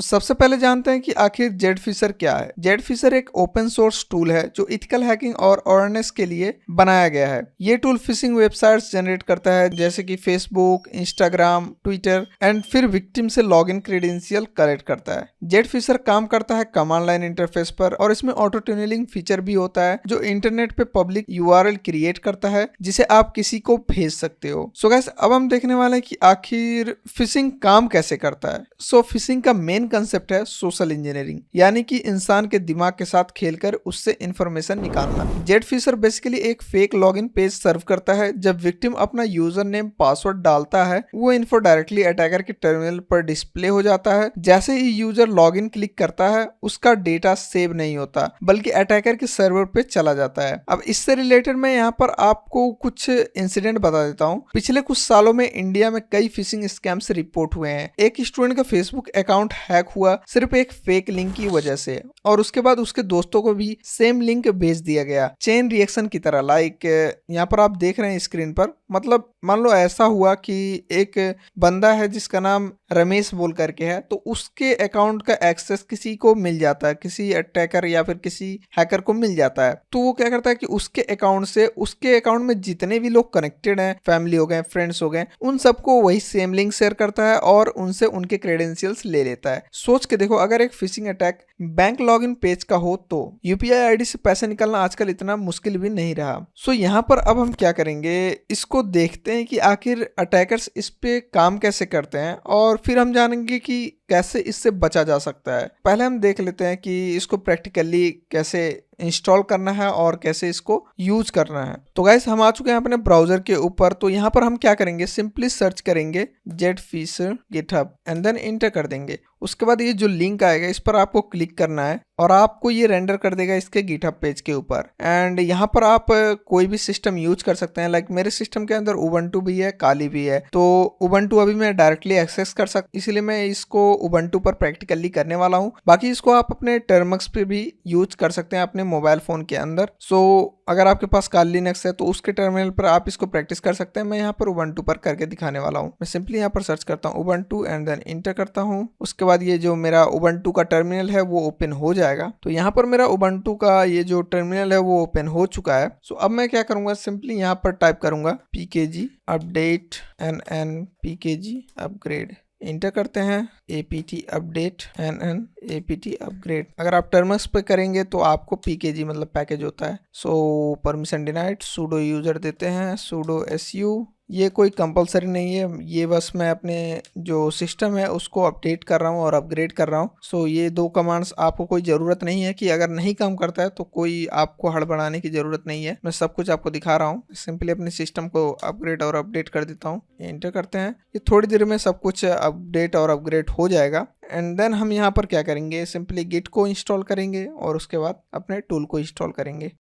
सबसे पहले जानते हैं कि आखिर जेडफिशर क्या है। जेडफिशर एक ओपन सोर्स टूल है जो इथिकल हैकिंग और अवेयरनेस के लिए बनाया गया है। ये टूल फिशिंग वेबसाइट्स जनरेट करता है, जैसे कि फेसबुक, इंस्टाग्राम, ट्विटर, एंड फिर विक्टिम से लॉगिन क्रेडेंशियल कलेक्ट करता है। जेडफिशर काम करता है कमांड लाइन इंटरफेस पर, और इसमें ऑटो ट्यूनिंग फीचर भी होता है जो इंटरनेट पे पब्लिक URL क्रिएट करता है जिसे आप किसी को भेज सकते हो। सो गाइस, अब हम देखने वाले हैं कि आखिर फिशिंग काम कैसे करता है। फिशिंग का मेन कंसेप्ट है सोशल इंजीनियरिंग, यानी कि इंसान के दिमाग के साथ खेलकर उससे इंफॉर्मेशन निकालना। जेडफिशर बेसिकली एक फेक लॉगिन पेज सर्व करता है। जब विक्टिम अपना यूजर नेम पासवर्ड डालता है, वो इन्फो डायरेक्टली अटैकर के टर्मिनल पर डिस्प्ले हो जाता है। जैसे ही यूजर लॉगिन क्लिक करता है, उसका डेटा सेव नहीं होता बल्कि अटैकर के सर्वर पे चला जाता है। अब इससे रिलेटेड मैं यहाँ पर आपको कुछ इंसिडेंट बता देता हूँ। पिछले कुछ सालों में इंडिया में कई फिशिंग स्कैम्स रिपोर्ट हुए हैं। एक स्टूडेंट का फेसबुक अकाउंट हैक हुआ सिर्फ एक फेक लिंक की वजह से, और उसके बाद उसके दोस्तों को भी सेम लिंक भेज दिया गया, चेन रिएक्शन की तरह। लाइक यहाँ पर आप देख रहे हैं स्क्रीन पर, मतलब मान लो ऐसा हुआ कि एक बंदा है जिसका नाम रमेश बोल करके है, तो उसके अकाउंट का एक्सेस किसी को मिल जाता है, किसी अटैकर या फिर किसी हैकर को मिल जाता है। तो वो क्या करता है कि उसके अकाउंट से उसके अकाउंट में जितने भी लोग कनेक्टेड हैं, फैमिली हो गए, फ्रेंड्स हो गए, उन सबको वही सेम लिंक शेयर करता है और उनसे उनके क्रेडेंशियल्स ले लेता है। सोच के देखो, अगर एक phishing attack bank login page का हो तो UPI ID से पैसे निकालना आजकल इतना मुश्किल भी नहीं रहा। यहाँ पर अब हम क्या करेंगे, इसको देखते हैं कि आखिर अटैकर्स इस पे काम कैसे करते हैं, और फिर हम जानेंगे कि कैसे इससे बचा जा सकता है। पहले हम देख लेते हैं कि इसको प्रैक्टिकली कैसे इंस्टॉल करना है और कैसे इसको यूज करना है। तो गाइस हम आ चुके हैं अपने ब्राउजर के ऊपर। तो यहाँ पर हम क्या करेंगे, सिंपली सर्च करेंगे जेटफिशर गिटहब एंड देन इंटर कर देंगे। उसके बाद ये जो लिंक आएगा इस पर आपको क्लिक करना है और आपको ये रेंडर कर देगा इसके गिटहब पेज के ऊपर। एंड यहाँ पर आप कोई भी सिस्टम यूज कर सकते हैं। लाइक मेरे सिस्टम के अंदर उबंटू भी है, काली भी है। तो उबंटू अभी मैं डायरेक्टली एक्सेस कर सकता, इसीलिए मैं इसको उबंटू पर प्रैक्टिकली करने वाला हूँ। बाकी इसको आप अपने टर्मक्स पे भी यूज कर सकते हैं अपने मोबाइल फोन के अंदर। सो अगर आपके पास काली लिनक्स है तो उसके टर्मिनल पर आप इसको प्रैक्टिस कर सकते हैं। मैं यहाँ पर उबंटू पर करके दिखाने वाला हूँ। मैं सिंपली यहाँ पर सर्च करता हूँ उबंटू एंड देन इंटर करता हूँ। उसके बाद ये जो मेरा उबंटू का टर्मिनल है वो ओपन हो जाएगा। तो यहाँ पर मेरा उबंटू का ये जो टर्मिनल है वो ओपन हो चुका है। सो अब मैं क्या करूंगा, सिंपली यहाँ पर टाइप करूंगा pkg update nn pkg upgrade, inter करते हैं apt update nn apt upgrade. अगर आप टर्मक्स पे करेंगे तो आपको pkg मतलब पैकेज होता है। सो परमिशन डिनाइड, sudo यूजर देते हैं, sudo su। ये कोई कंपलसरी नहीं है, ये बस मैं अपने जो सिस्टम है उसको अपडेट कर रहा हूँ और अपग्रेड कर रहा हूँ। सो ये दो कमांड्स आपको कोई ज़रूरत नहीं है कि अगर नहीं काम करता है तो कोई आपको हड़बड़ाने की ज़रूरत नहीं है। मैं सब कुछ आपको दिखा रहा हूँ। सिंपली अपने सिस्टम को अपग्रेड और अपडेट कर देता हूँ, इंटर करते हैं। ये थोड़ी देर में सब कुछ अपडेट और अपग्रेड हो जाएगा। एंड देन हम यहाँ पर क्या करेंगे, सिंपली गिट को इंस्टॉल करेंगे और उसके बाद अपने टूल को इंस्टॉल करेंगे।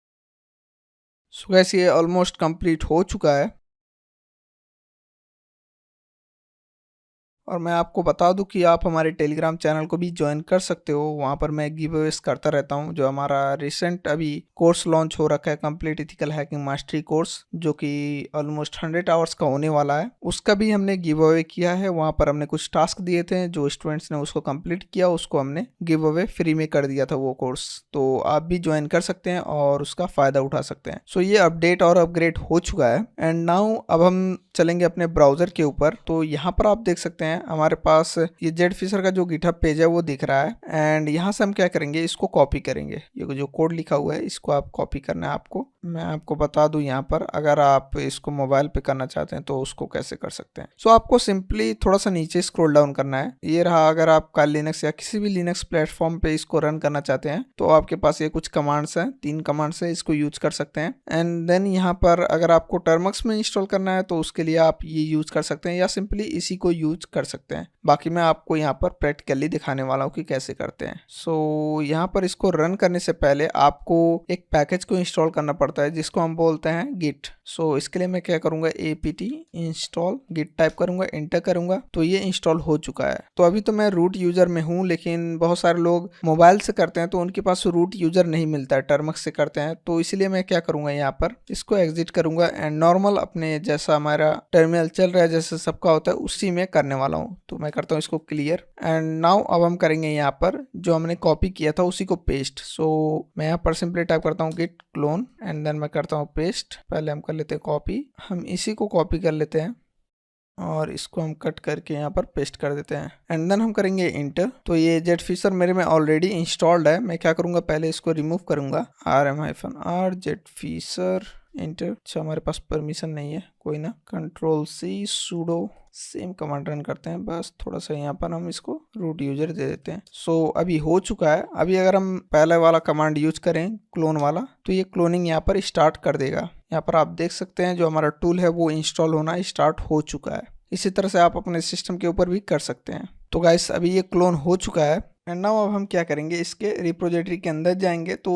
सो गाइस ये ऑलमोस्ट कंप्लीट हो चुका है। और मैं आपको बता दूं कि आप हमारे टेलीग्राम चैनल को भी ज्वाइन कर सकते हो। वहाँ पर मैं गिव अवेज करता रहता हूँ। जो हमारा रिसेंट अभी कोर्स लॉन्च हो रखा है, complete ethical hacking mastery course, जो कि ऑलमोस्ट 100 आवर्स का होने वाला है, उसका भी हमने गिव अवे किया है। वहाँ पर हमने कुछ टास्क दिए थे, जो स्टूडेंट्स ने उसको कंप्लीट किया उसको हमने गिव अवे फ्री में कर दिया था वो कोर्स। तो आप भी ज्वाइन कर सकते हैं और उसका फायदा उठा सकते हैं। सो ये अपडेट और अपग्रेड हो चुका है। एंड नाउ अब हम चलेंगे अपने ब्राउजर के ऊपर। तो यहाँ पर आप देख सकते हैं हमारे पास ये जेटफिशर का जो गिटहब पेज है वो दिख रहा है। एंड यहाँ से हम क्या करेंगे, इसको कॉपी करेंगे। ये जो कोड लिखा हुआ है इसको आप कॉपी करना है आपको। मैं आपको बता दूं यहाँ पर अगर आप इसको मोबाइल पे करना चाहते हैं तो उसको कैसे कर सकते हैं। सो आपको सिंपली थोड़ा सा नीचे स्क्रॉल डाउन करना है। ये रहा, अगर आप का लिनक्स या किसी भी लिनक्स प्लेटफॉर्म पे इसको रन करना चाहते हैं तो आपके पास ये कुछ कमांड्स हैं, 3 कमांड्स है, इसको यूज कर सकते हैं। एंड देन यहाँ पर अगर आपको टर्मक्स में इंस्टॉल करना है तो उसके लिए आप ये यूज कर सकते हैं या सिंपली इसी को यूज कर सकते हैं। बाकी मैं आपको यहाँ पर प्रैक्टिकली दिखाने वाला हूँ कि कैसे करते हैं। सो यहाँ पर इसको रन करने से पहले आपको एक पैकेज को इंस्टॉल करना पड़ता है जिसको हम बोलते हैं गिट। सो इसके लिए मैं क्या करूँगा, apt इंस्टॉल गिट टाइप करूँगा, इंटर करूँगा तो ये इंस्टॉल हो चुका है। तो अभी तो मैं रूट यूजर में हूँ, लेकिन बहुत सारे लोग मोबाइल से करते हैं तो उनके पास रूट यूजर नहीं मिलता है, टर्मक्स से करते हैं। तो इसलिए मैं क्या करूँगा, यहाँ पर इसको एग्जिट करूँगा एंड नॉर्मल अपने जैसा हमारा टर्मिनल चल रहा है जैसे सबका होता है उसी में करने वाला हूँ। तो मैं करता हूँ इसको क्लियर। एंड नाउ अब हम करेंगे यहाँ पर जो हमने कॉपी किया था उसी को पेस्ट। सो मैं यहाँ पर सिंपली टाइप करता हूँ गिट क्लोन एंड देन मैं करता हूँ पेस्ट। पहले हम कर लेते हैं कॉपी, हम इसी को कॉपी कर लेते हैं और इसको हम कट करके यहाँ पर पेस्ट कर देते हैं एंड देन हम करेंगे इंटर। तो ये जेटफिशर मेरे में ऑलरेडी इंस्टॉल्ड है। मैं क्या करूँगा, पहले इसको रिमूव करूँगा, rm-r जेटफिशर इंटर। अच्छा हमारे पास परमिशन नहीं है, कोई ना, Ctrl+C sudo same command run करते हैं। बस थोड़ा सा यहाँ पर हम इसको रूट यूजर दे देते हैं। सो अभी हो चुका है। अभी अगर हम पहले वाला कमांड यूज करें क्लोन वाला तो ये क्लोनिंग यहाँ पर स्टार्ट कर देगा। यहाँ पर आप देख सकते हैं जो हमारा टूल है वो इंस्टॉल होना स्टार्ट हो चुका है। इसी तरह से आप अपने सिस्टम के ऊपर भी कर सकते हैं। तो गाइस अभी ये क्लोन हो चुका है एंड नाउ अब हम क्या करेंगे, इसके रिपोजिटरी के अंदर जाएंगे। तो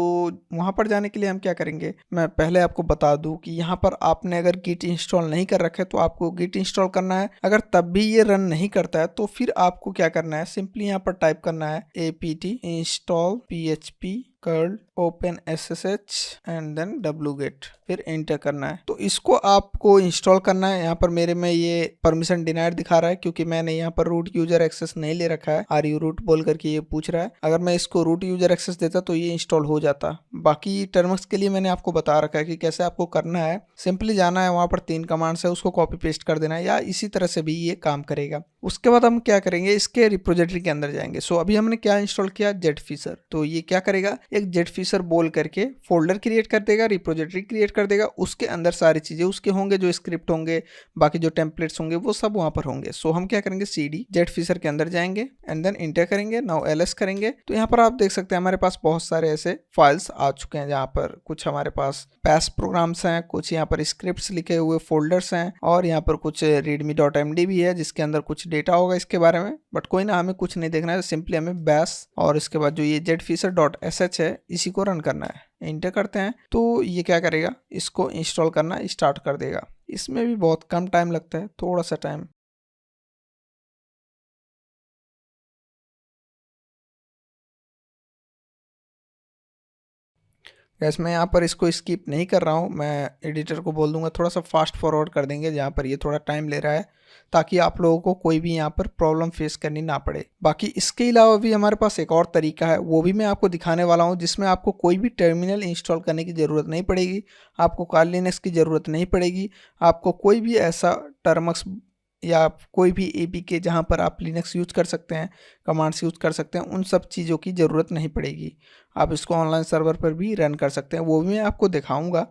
वहां पर जाने के लिए हम क्या करेंगे, मैं पहले आपको बता दूं कि यहाँ पर आपने अगर गिट इंस्टॉल नहीं कर रखा है तो आपको गिट इंस्टॉल करना है। अगर तब भी ये रन नहीं करता है तो फिर आपको क्या करना है, सिंपली यहाँ पर टाइप करना है apt install php curl open ssh and then wget, फिर एंटर करना है। तो इसको आपको इंस्टॉल करना है। यहाँ पर मेरे में ये परमिशन डिनाइड दिखा रहा है क्योंकि मैंने यहाँ पर रूट यूजर एक्सेस नहीं ले रखा है। आर यू रूट बोल करके ये पूछ रहा है। अगर मैं इसको रूट यूजर एक्सेस देता तो ये इंस्टॉल हो जाता। बाकी टर्मक्स के लिए मैंने आपको बता रखा है कि कैसे आपको करना है। सिंपली जाना है, वहाँ पर 3 कमांड्स है, उसको कॉपी पेस्ट कर देना है या इसी तरह से भी ये काम करेगा। उसके बाद हम क्या करेंगे, इसके रिपोजिटरी के अंदर जाएंगे। सो अभी हमने क्या इंस्टॉल किया, जेटफिशर। तो ये क्या करेगा, एक जेटफिशर बोल करके फोल्डर क्रिएट कर देगा, रिपोजिटरी क्रिएट कर देगा, उसके अंदर सारी चीजें उसके होंगे, जो स्क्रिप्ट होंगे, बाकी जो टेम्पलेट्स होंगे वो सब वहां पर होंगे। सो हम क्या करेंगे, cd जेटफिशर के अंदर जाएंगे एंड देन इंटर करेंगे, नाउ ls करेंगे। तो यहाँ पर आप देख सकते हैं हमारे पास बहुत सारे ऐसे फाइल्स आ चुके हैं, जहाँ पर कुछ हमारे पास पैस प्रोग्राम्स हैं, कुछ यहाँ पर स्क्रिप्ट्स लिखे हुए फोल्डर्स हैं, और यहाँ पर कुछ readme.md भी है जिसके अंदर कुछ डेटा होगा इसके बारे में। बट कोई ना, हमें कुछ नहीं देखना है, सिंपली हमें बैश और इसके बाद जो ये jetfisher.sh है इसी को रन करना है। इंटर करते हैं तो ये क्या करेगा, इसको इंस्टॉल करना स्टार्ट कर देगा। इसमें भी बहुत कम टाइम लगता है, थोड़ा सा टाइम। गैस मैं यहाँ पर इसको स्किप नहीं कर रहा हूँ, मैं एडिटर को बोल दूंगा थोड़ा सा फास्ट फॉरवर्ड कर देंगे जहाँ पर ये थोड़ा टाइम ले रहा है, ताकि आप लोगों को कोई भी यहाँ पर प्रॉब्लम फेस करनी ना पड़े। बाकी इसके अलावा भी हमारे पास एक और तरीका है, वो भी मैं आपको दिखाने वाला हूँ, जिसमें आपको कोई भी टर्मिनल इंस्टॉल करने की ज़रूरत नहीं पड़ेगी, आपको काली लिनक्स की ज़रूरत नहीं पड़ेगी, आपको कोई भी ऐसा टर्मक्स या कोई भी एपीके जहाँ पर आप लिनक्स यूज कर सकते हैं, कमांड्स यूज कर सकते हैं, उन सब चीज़ों की ज़रूरत नहीं पड़ेगी। आप इसको ऑनलाइन सर्वर पर भी रन कर सकते हैं, वो भी मैं आपको दिखाऊंगा।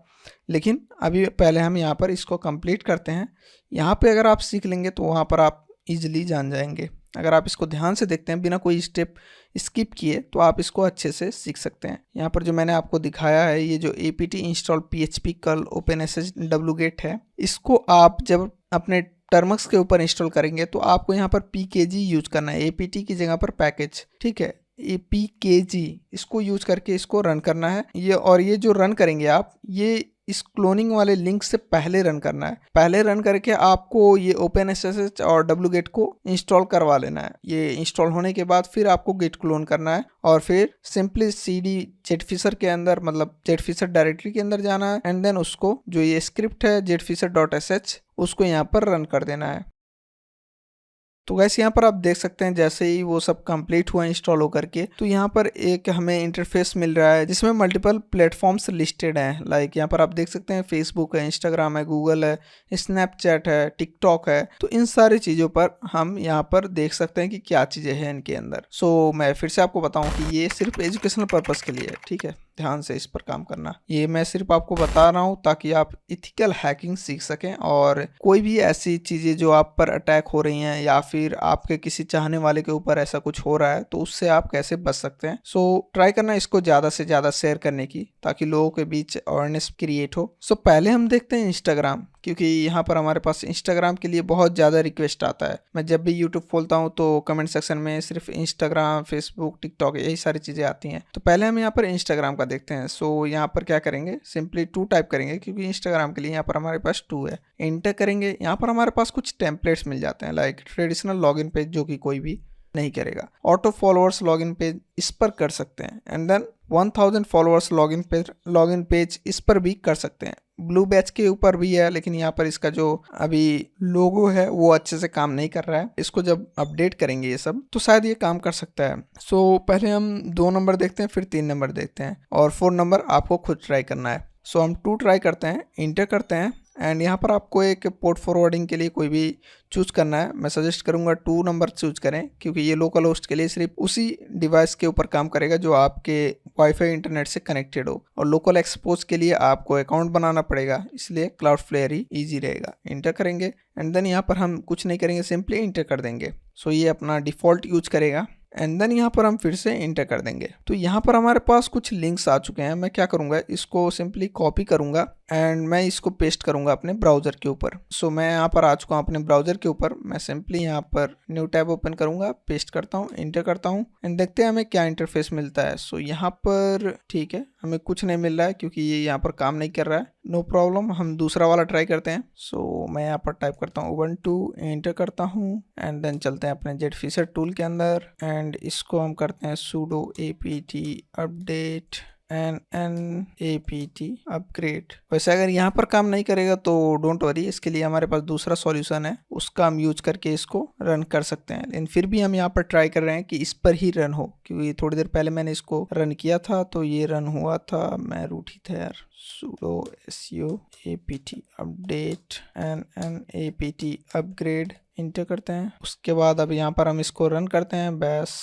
लेकिन अभी पहले हम यहाँ पर इसको कंप्लीट करते हैं। यहाँ पे अगर आप सीख लेंगे तो वहाँ पर आप इजीली जान जाएंगे। अगर आप इसको ध्यान से देखते हैं बिना कोई स्टेप स्किप किए तो आप इसको अच्छे से सीख सकते हैं। यहाँ पर जो मैंने आपको दिखाया है, ये जो apt install php curl opensh wget है, इसको आप जब अपने टर्मक्स के ऊपर इंस्टॉल करेंगे तो आपको यहाँ पर pkg यूज करना है, apt की जगह पर पैकेज, ठीक है, apkg इसको यूज करके इसको रन करना है। ये और ये जो रन करेंगे आप, ये इस क्लोनिंग वाले लिंक से पहले रन करना है। पहले रन करके आपको ये OpenSSH और wget को इंस्टॉल करवा लेना है। ये इंस्टॉल होने के बाद फिर आपको गिट क्लोन करना है और फिर सिंपली cd जेटफिशर के अंदर, मतलब जेटफिशर डायरेक्टरी के अंदर जाना है एंड देन उसको जो ये स्क्रिप्ट है jetfisher.sh उसको यहाँ पर रन कर देना है। तो वैसे यहाँ पर आप देख सकते हैं जैसे ही वो सब कंप्लीट हुआ इंस्टॉल होकर के, तो यहाँ पर एक हमें इंटरफेस मिल रहा है जिसमें मल्टीपल प्लेटफॉर्म्स लिस्टेड हैं। लाइक यहाँ पर आप देख सकते हैं फेसबुक है, इंस्टाग्राम है, गूगल है, स्नैपचैट है, टिकटॉक है। तो इन सारी चीज़ों पर हम यहाँ पर देख सकते हैं कि क्या चीज़ें हैं इनके अंदर। सो मैं फिर से आपको बताऊँ कि ये सिर्फ एजुकेशनल पर्पज़ के लिए है, ठीक है, ध्यान से इस पर काम करना। ये मैं सिर्फ आपको बता रहा हूँ ताकि आप इथिकल हैकिंग सीख सकें, और कोई भी ऐसी चीज़ें जो आप पर अटैक हो रही हैं या फिर आपके किसी चाहने वाले के ऊपर ऐसा कुछ हो रहा है तो उससे आप कैसे बच सकते हैं। सो ट्राई करना इसको ज़्यादा से ज़्यादा शेयर करने की, ताकि लोगों के बीच अवेयरनेस क्रिएट हो। सो पहले हम देखते हैं इंस्टाग्राम, क्योंकि यहाँ पर हमारे पास इंस्टाग्राम के लिए बहुत ज़्यादा रिक्वेस्ट आता है। मैं जब भी यूट्यूब खोलता हूँ तो कमेंट सेक्शन में सिर्फ इंस्टाग्राम, फेसबुक, टिकटॉक यही सारी चीज़ें आती हैं। तो पहले हम यहाँ पर इंस्टाग्राम का देखते हैं। सो यहाँ पर क्या करेंगे, सिंपली 2 टाइप करेंगे, क्योंकि इंस्टाग्राम के लिए यहाँ पर हमारे पास 2 है। इंटर करेंगे, यहाँ पर हमारे पास कुछ टेम्पलेट्स मिल जाते हैं, लाइक ट्रेडिशनल लॉगिन पेज जो कि कोई भी नहीं करेगा, ऑटो फॉलोअर्स लॉगिन पेज इस पर कर सकते हैं, and then 1000 followers login page इस पर भी कर सकते हैं। ब्लू बैच के ऊपर भी है, लेकिन यहाँ पर इसका जो अभी लोगो है वो अच्छे से काम नहीं कर रहा है। इसको जब अपडेट करेंगे ये सब तो शायद ये काम कर सकता है। सो पहले हम 2 नंबर देखते हैं, फिर 3 नंबर देखते हैं, और 4 नंबर आपको खुद ट्राई करना है। सो हम 2 ट्राई करते हैं, इंटर करते हैं, एंड यहाँ पर आपको एक पोर्ट फॉरवर्डिंग के लिए कोई भी चूज करना है। मैं सजेस्ट करूँगा 2 नंबर चूज करें, क्योंकि ये लोकल होस्ट के लिए सिर्फ उसी डिवाइस के ऊपर काम करेगा जो आपके वाईफाई इंटरनेट से कनेक्टेड हो, और लोकल एक्सपोज के लिए आपको अकाउंट बनाना पड़ेगा, इसलिए क्लाउडफ्लेयर ही ईजी रहेगा। इंटर करेंगे एंड देन यहाँ पर हम कुछ नहीं करेंगे, सिंपली इंटर कर देंगे। सो ये अपना डिफ़ॉल्ट यूज करेगा, एंड देन यहाँ पर हम फिर से इंटर कर देंगे। तो यहाँ पर हमारे पास कुछ लिंक्स आ चुके हैं। मैं क्या करूँगा, इसको सिंपली कॉपी करूँगा एंड मैं इसको पेस्ट करूँगा अपने ब्राउज़र के ऊपर। सो मैं यहाँ पर आ चुका हूँ अपने ब्राउज़र के ऊपर। मैं सिंपली यहाँ पर न्यू टैब ओपन करूँगा, पेस्ट करता हूँ, इंटर करता हूँ, एंड देखते हैं हमें क्या इंटरफेस मिलता है। सो यहाँ पर ठीक है, हमें कुछ नहीं मिल रहा है क्योंकि ये यहाँ पर काम नहीं कर रहा है। नो प्रॉब्लम, हम दूसरा वाला ट्राई करते हैं। सो मैं यहाँ पर टाइप करता हूँ ubuntu, एंटर करता हूँ, एंड देन चलते हैं अपने जेटफिशर टूल के अंदर, एंड इसको हम करते हैं sudo apt update apt upgrade. वैसे अगर यहाँ पर काम नहीं करेगा तो डोंट वरी, इसके लिए हमारे पास दूसरा सॉल्यूशन है, उसका हम यूज करके इसको रन कर सकते हैं। लेकिन फिर भी हम यहाँ पर ट्राई कर रहे हैं कि इस पर ही रन हो, क्योंकि थोड़ी देर पहले मैंने इसको रन किया था तो ये रन हुआ था। मैं रूट ही था यार। sudo su apt update apt upgrade, inter करते हैं। उसके बाद अब यहाँ पर हम इसको रन करते हैं, bash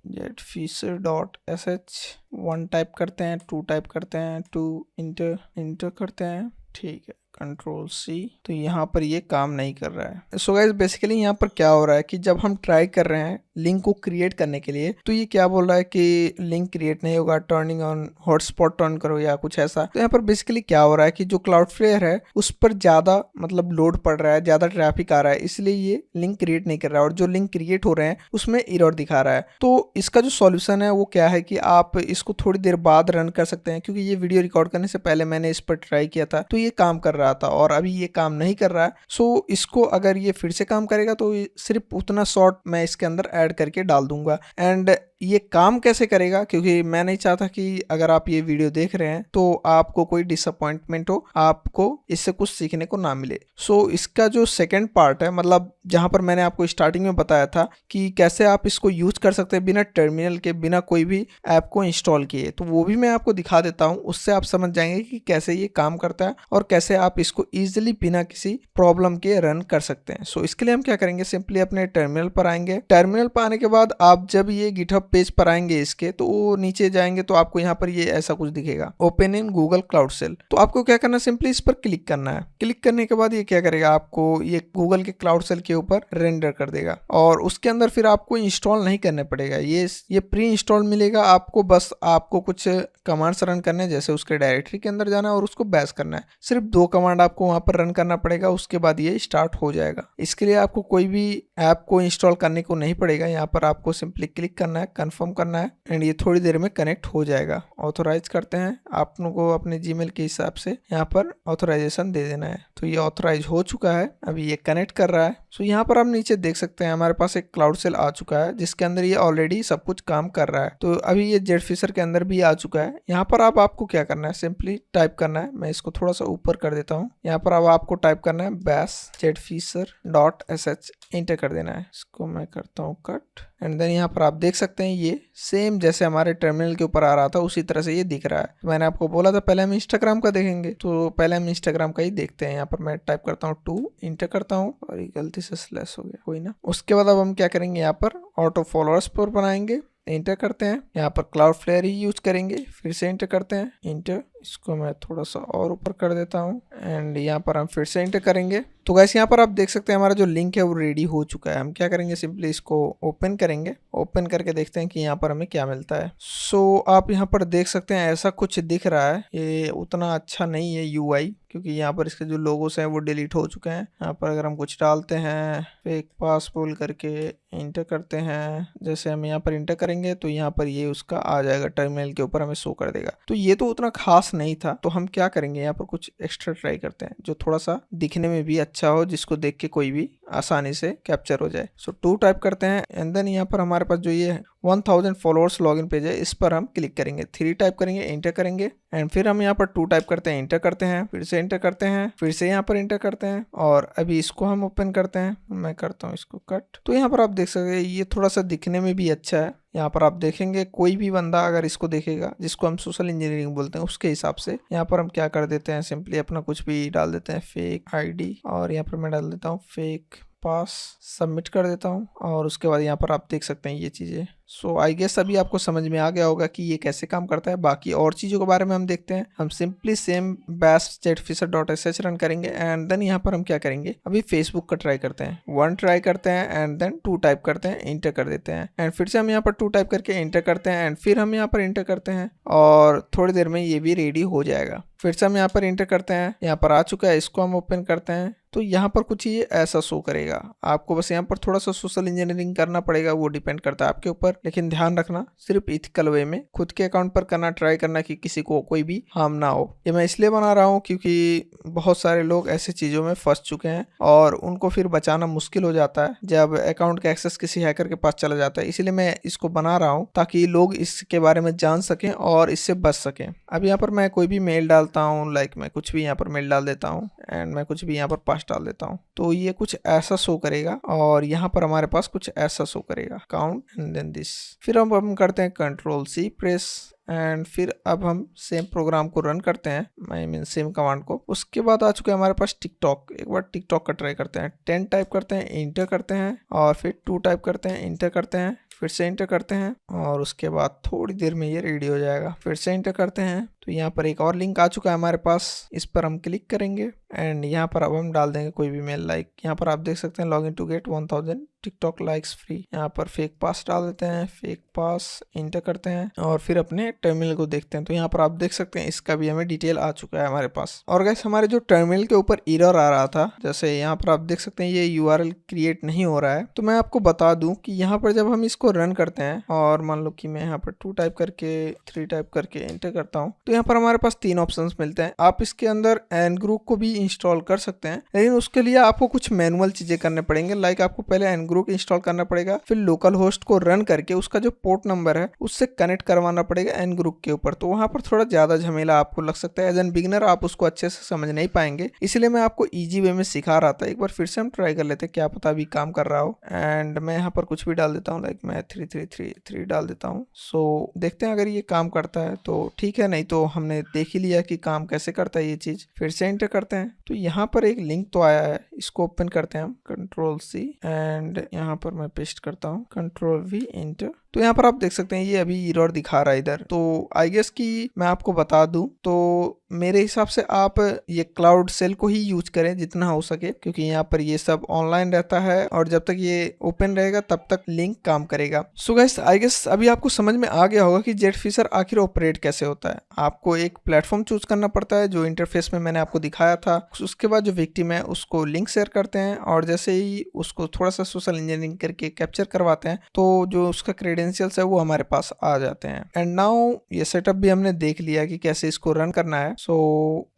jetfisher.sh 1 टाइप करते हैं, 2 टाइप करते हैं, 2 इंटर करते हैं, ठीक है, कंट्रोल सी। तो यहाँ पर ये काम नहीं कर रहा है। सो गाइस बेसिकली यहाँ पर क्या हो रहा है कि जब हम ट्राई कर रहे हैं लिंक को क्रिएट करने के लिए तो ये क्या बोल रहा है कि लिंक क्रिएट नहीं होगा, टर्निंग ऑन हॉटस्पॉट टर्न करो या कुछ ऐसा। तो यहाँ पर बेसिकली क्या हो रहा है कि जो क्लाउडफ्लेयर है उस पर ज्यादा मतलब लोड पड़ रहा है, ज्यादा ट्रैफिक आ रहा है, इसलिए ये लिंक क्रिएट नहीं कर रहा है और जो लिंक क्रिएट हो रहे हैं उसमें एरर दिखा रहा है। तो इसका जो सॉल्यूशन है वो क्या है कि आप इसको थोड़ी देर बाद रन कर सकते हैं, क्योंकि ये वीडियो रिकॉर्ड करने से पहले मैंने इस पर ट्राई किया था तो ये काम कर रहा था और अभी ये काम नहीं कर रहा है। सो इसको अगर ये फिर से काम करेगा तो सिर्फ उतना शॉर्ट मैं इसके अंदर ऐड करके डाल दूंगा। एंड ये काम कैसे करेगा, क्योंकि मैं नहीं चाहता कि अगर आप ये वीडियो देख रहे हैं तो आपको कोई डिसअपॉइंटमेंट हो, आपको इससे कुछ सीखने को ना मिले। सो इसका जो सेकंड पार्ट है, मतलब जहां पर मैंने आपको स्टार्टिंग में बताया था कि कैसे आप इसको यूज कर सकते हैं बिना टर्मिनल के, बिना कोई भी ऐप को इंस्टॉल किए, तो वो भी मैं आपको दिखा देता हूं। उससे आप समझ जाएंगे कि कैसे ये काम करता है और कैसे आप इसको ईजिली बिना किसी प्रॉब्लम के रन कर सकते हैं। सो इसके लिए हम क्या करेंगे, सिंपली अपने टर्मिनल पर आएंगे। टर्मिनल पर आने के बाद आप जब ये गिटहब पेज पर आएंगे इसके, तो वो नीचे जाएंगे तो आपको यहाँ पर ये ऐसा कुछ दिखेगा, open in Google cloud shell. तो आपको क्या करना है, सिंपली इस पर क्लिक करना है। क्लिक करने के बाद ये क्या करेगा, आपको ये गूगल के क्लाउड सेल के ऊपर रेंडर कर देगा और उसके अंदर फिर आपको इंस्टॉल नहीं करने पड़ेगा, ये प्री इंस्टॉल मिलेगा आपको। बस आपको कुछ कमांड्स रन करने, जैसे उसके डायरेक्टरी के अंदर जाना है और उसको बैश करना है। सिर्फ 2 कमांड आपको वहां पर रन करना पड़ेगा, उसके बाद ये स्टार्ट हो जाएगा। इसके लिए आपको कोई भी ऐप को इंस्टॉल करने को नहीं पड़ेगा, यहाँ पर आपको सिंपली क्लिक करना है, कंफर्म करना है एंड ये थोड़ी देर में कनेक्ट हो जाएगा। ऑथोराइज करते हैं, आप लोगों को अपने जीमेल के हिसाब से यहाँ पर ऑथोराइजेशन दे देना है। तो ये ऑथोराइज हो चुका है, अभी ये कनेक्ट कर रहा है। सो यहाँ पर आप नीचे देख सकते हैं हमारे पास एक क्लाउड सेल आ चुका है जिसके अंदर ये ऑलरेडी सब कुछ काम कर रहा है। तो अभी ये जेटफिशर के अंदर भी आ चुका है। यहाँ पर आपको क्या करना है, सिंपली टाइप करना है। मैं इसको थोड़ा सा ऊपर कर देता हूँ। यहाँ पर अब आपको टाइप करना है bash jetfisher.sh, इंटर कर देना है। इसको मैं करता हूँ कट एंड देन यहाँ पर आप देख सकते हैं ये सेम जैसे हमारे टर्मिनल के ऊपर आ रहा था उसी तरह से ये दिख रहा है। तो मैंने आपको बोला था पहले हम इंस्टाग्राम का देखेंगे, तो पहले हम इंस्टाग्राम का ही देखते हैं। यहाँ पर मैं टाइप करता हूँ 2, इंटर करता हूँ और ये गलती से स्लैश हो गया, कोई ना। उसके बाद अब हम क्या करेंगे, यहाँ पर ऑटो फॉलोअर्स पर बनाएंगे, इंटर करते हैं। यहाँ पर क्लाउडफ्लेयर ही यूज करेंगे, फिर से इंटर करते हैं, इंटर। इसको मैं थोड़ा सा और ऊपर कर देता हूँ एंड यहाँ पर हम फिर से इंटर करेंगे। तो गाइस यहाँ पर आप देख सकते हैं हमारा जो लिंक है वो रेडी हो चुका है। हम क्या करेंगे, सिंपली इसको ओपन करेंगे। ओपन करके देखते हैं कि यहाँ पर हमें क्या मिलता है। सो आप यहाँ पर देख सकते हैं ऐसा कुछ दिख रहा है। ये उतना अच्छा नहीं है यूआई, क्योंकि यहाँ पर इसके जो लोगोस हैं वो डिलीट हो चुके हैं। यहाँ पर अगर हम कुछ डालते हैं, फेक पास बोल करके इंटर करते हैं, जैसे हम यहाँ पर इंटर करेंगे तो यहाँ पर ये उसका आ जाएगा, टर्मिनल के ऊपर हमें शो कर देगा। तो ये तो उतना खास नहीं था। तो हम क्या करेंगे, यहाँ पर कुछ एक्स्ट्रा ट्राई करते हैं जो थोड़ा सा दिखने में भी अच्छा हो, जिसको देख के कोई भी आसानी से कैप्चर हो जाए। सो 2 टाइप करते हैं एंड देन यहाँ पर हमारे पास जो ये 1000 फॉलोअर्स लॉगिन पेज है, इस पर हम क्लिक करेंगे। 3 टाइप करेंगे, इंटर करेंगे एंड फिर हम यहाँ पर 2 टाइप करते हैं, इंटर करते हैं, फिर से इंटर करते हैं, फिर से यहाँ पर इंटर करते हैं और अभी इसको हम ओपन करते हैं। मैं करता हूँ इसको कट। तो यहाँ पर आप देख सकते हैं ये थोड़ा सा दिखने में भी अच्छा है। यहाँ पर आप देखेंगे कोई भी बंदा अगर इसको देखेगा, जिसको हम सोशल इंजीनियरिंग बोलते हैं, उसके हिसाब से यहाँ पर हम क्या कर देते हैं, सिंपली अपना कुछ भी डाल देते हैं, फेक आईडी, और यहाँ पर मैं डाल देता हूँ फेक पास, सबमिट कर देता हूँ और उसके बाद यहाँ पर आप देख सकते हैं ये चीज़ें। सो आई गेस अभी आपको समझ में आ गया होगा कि ये कैसे काम करता है। बाकी और चीज़ों के बारे में हम देखते हैं। हम simply same bash jetfisher.sh run करेंगे एंड देन यहाँ पर हम क्या करेंगे, अभी फेसबुक का ट्राई करते हैं। 1 ट्राई करते हैं एंड देन 2 टाइप करते हैं, इंटर कर देते हैं एंड फिर से हम यहाँ पर 2 टाइप करके इंटर करते हैं एंड फिर हम यहाँ पर इंटर करते हैं और थोड़ी देर में ये भी रेडी हो जाएगा। फिर से हम यहाँ पर इंटर करते हैं, यहाँ पर आ चुका है, इसको हम ओपन करते हैं। तो यहाँ पर कुछ ये ऐसा शो करेगा। आपको बस यहाँ पर थोड़ा सा सोशल इंजीनियरिंग करना पड़ेगा, वो डिपेंड करता है आपके ऊपर, लेकिन ध्यान रखना सिर्फ इथिकल वे में खुद के अकाउंट पर करना, ट्राई करना कि किसी को कोई भी हार्म ना हो। ये मैं इसलिए बना रहा हूँ क्योंकि बहुत सारे लोग ऐसी चीज़ों में फंस चुके हैं और उनको फिर बचाना मुश्किल हो जाता है जब अकाउंट का एक्सेस किसी हैकर के पास चला जाता है। इसीलिए मैं इसको बना रहा हूँ ताकि लोग इसके बारे में जान सकें और इससे बच सकें। अब यहाँ पर मैं कोई भी मेल डालता हूँ, लाइक मैं कुछ भी यहाँ पर मेल डाल देता हूँ एंड मैं कुछ भी यहाँ पर पास डाल देता हूँ, तो ये कुछ ऐसा शो करेगा और यहाँ पर हमारे पास कुछ ऐसा शो करेगा, काउंट एंड देन दिस। फिर हम करते हैं कंट्रोल सी प्रेस एंड फिर अब हम सेम प्रोग्राम को रन करते हैं, आई मीन सेम कमांड को। उसके बाद आ चुका है हमारे पास टिकटॉक। एक बार टिकटॉक का ट्राई करते हैं। 10 टाइप करते हैं, इंटर करते हैं, और फिर 2 टाइप करते हैं, इंटर करते हैं, फिर से इंटर करते हैं, और उसके बाद थोड़ी देर में ये रेडी हो जाएगा। फिर से इंटर करते हैं तो यहाँ पर एक और लिंक आ चुका है हमारे पास, इस पर हम क्लिक करेंगे एंड यहाँ पर अब हम डाल देंगे कोई भी मेल। लाइक यहाँ पर आप देख सकते हैं log in to get 1000 TikTok likes free. यहाँ पर फेक पास डाल देते हैं, फेक पास इंटर करते हैं और फिर अपने टर्मिनल को देखते हैं। तो यहाँ पर आप देख सकते हैं इसका भी हमें डिटेल आ चुका है हमारे पास। और गाइस हमारे जो टर्मिनल के ऊपर एरर आ रहा था, जैसे यहाँ पर आप देख सकते हैं ये यूआरएल क्रिएट नहीं हो रहा है, तो मैं आपको बता दूं कि यहाँ पर जब हम इसको रन करते हैं और मान लो कि मैं यहाँ पर 2 टाइप करके 3 टाइप करके एंटर करता हूँ, तो यहाँ पर हमारे पास 3 ऑप्शंस मिलते हैं। आप इसके अंदर ngrok को भी इंस्टॉल कर सकते हैं, लेकिन उसके लिए आपको कुछ मैनुअल चीजें करने पड़ेंगे। लाइक आपको पहले ngrok इंस्टॉल करना पड़ेगा, फिर लोकल होस्ट को रन करके उसका जो पोर्ट नंबर है उससे कनेक्ट करवाना पड़ेगा ngrok के ऊपर। तो वहां पर थोड़ा ज्यादा झमेला आपको लग सकता है। एज एन बिगिनर आप उसको अच्छे से समझ नहीं पाएंगे, इसलिए मैं आपको इजी वे में सिखा रहा था। एक बार फिर से हम ट्राई कर लेते हैं, क्या पता अभी काम कर रहा हो। एंड मैं यहाँ पर कुछ भी डाल देता हूँ, लाइक मैं 3333 डाल देता हूँ। सो देखते हैं अगर ये काम करता है तो ठीक है, नहीं तो हमने देख ही लिया कि काम कैसे करता है ये चीज। फिर से एंटर करते हैं तो यहाँ पर एक लिंक तो आया है, इसको ओपन करते हैं हम, Ctrl+C एंड यहाँ पर मैं पेस्ट करता हूँ, Ctrl+V एंटर। तो यहाँ पर आप देख सकते हैं ये अभी एरर दिखा रहा है इधर। तो आई गेस कि मैं आपको बता दूं तो मेरे हिसाब से आप ये क्लाउड सेल को ही यूज करें जितना हो सके, क्योंकि यहाँ पर ये सब ऑनलाइन रहता है और जब तक ये ओपन रहेगा तब तक लिंक काम करेगा। सो गाइस आई गेस अभी आपको समझ में आ गया होगा कि जेटफिशर आखिर ऑपरेट कैसे होता है। आपको एक प्लेटफॉर्म चूज करना पड़ता है जो इंटरफेस में मैंने आपको दिखाया था। उसके बाद जो विक्टिम है उसको लिंक शेयर करते हैं और जैसे ही उसको थोड़ा सा सोशल इंजीनियरिंग करके कैप्चर करवाते हैं तो जो उसका क्रेडेंशियल्स है वो हमारे पास आ जाते हैं। एंड नाउ ये सेटअप भी हमने देख लिया कि कैसे इसको रन करना है। सो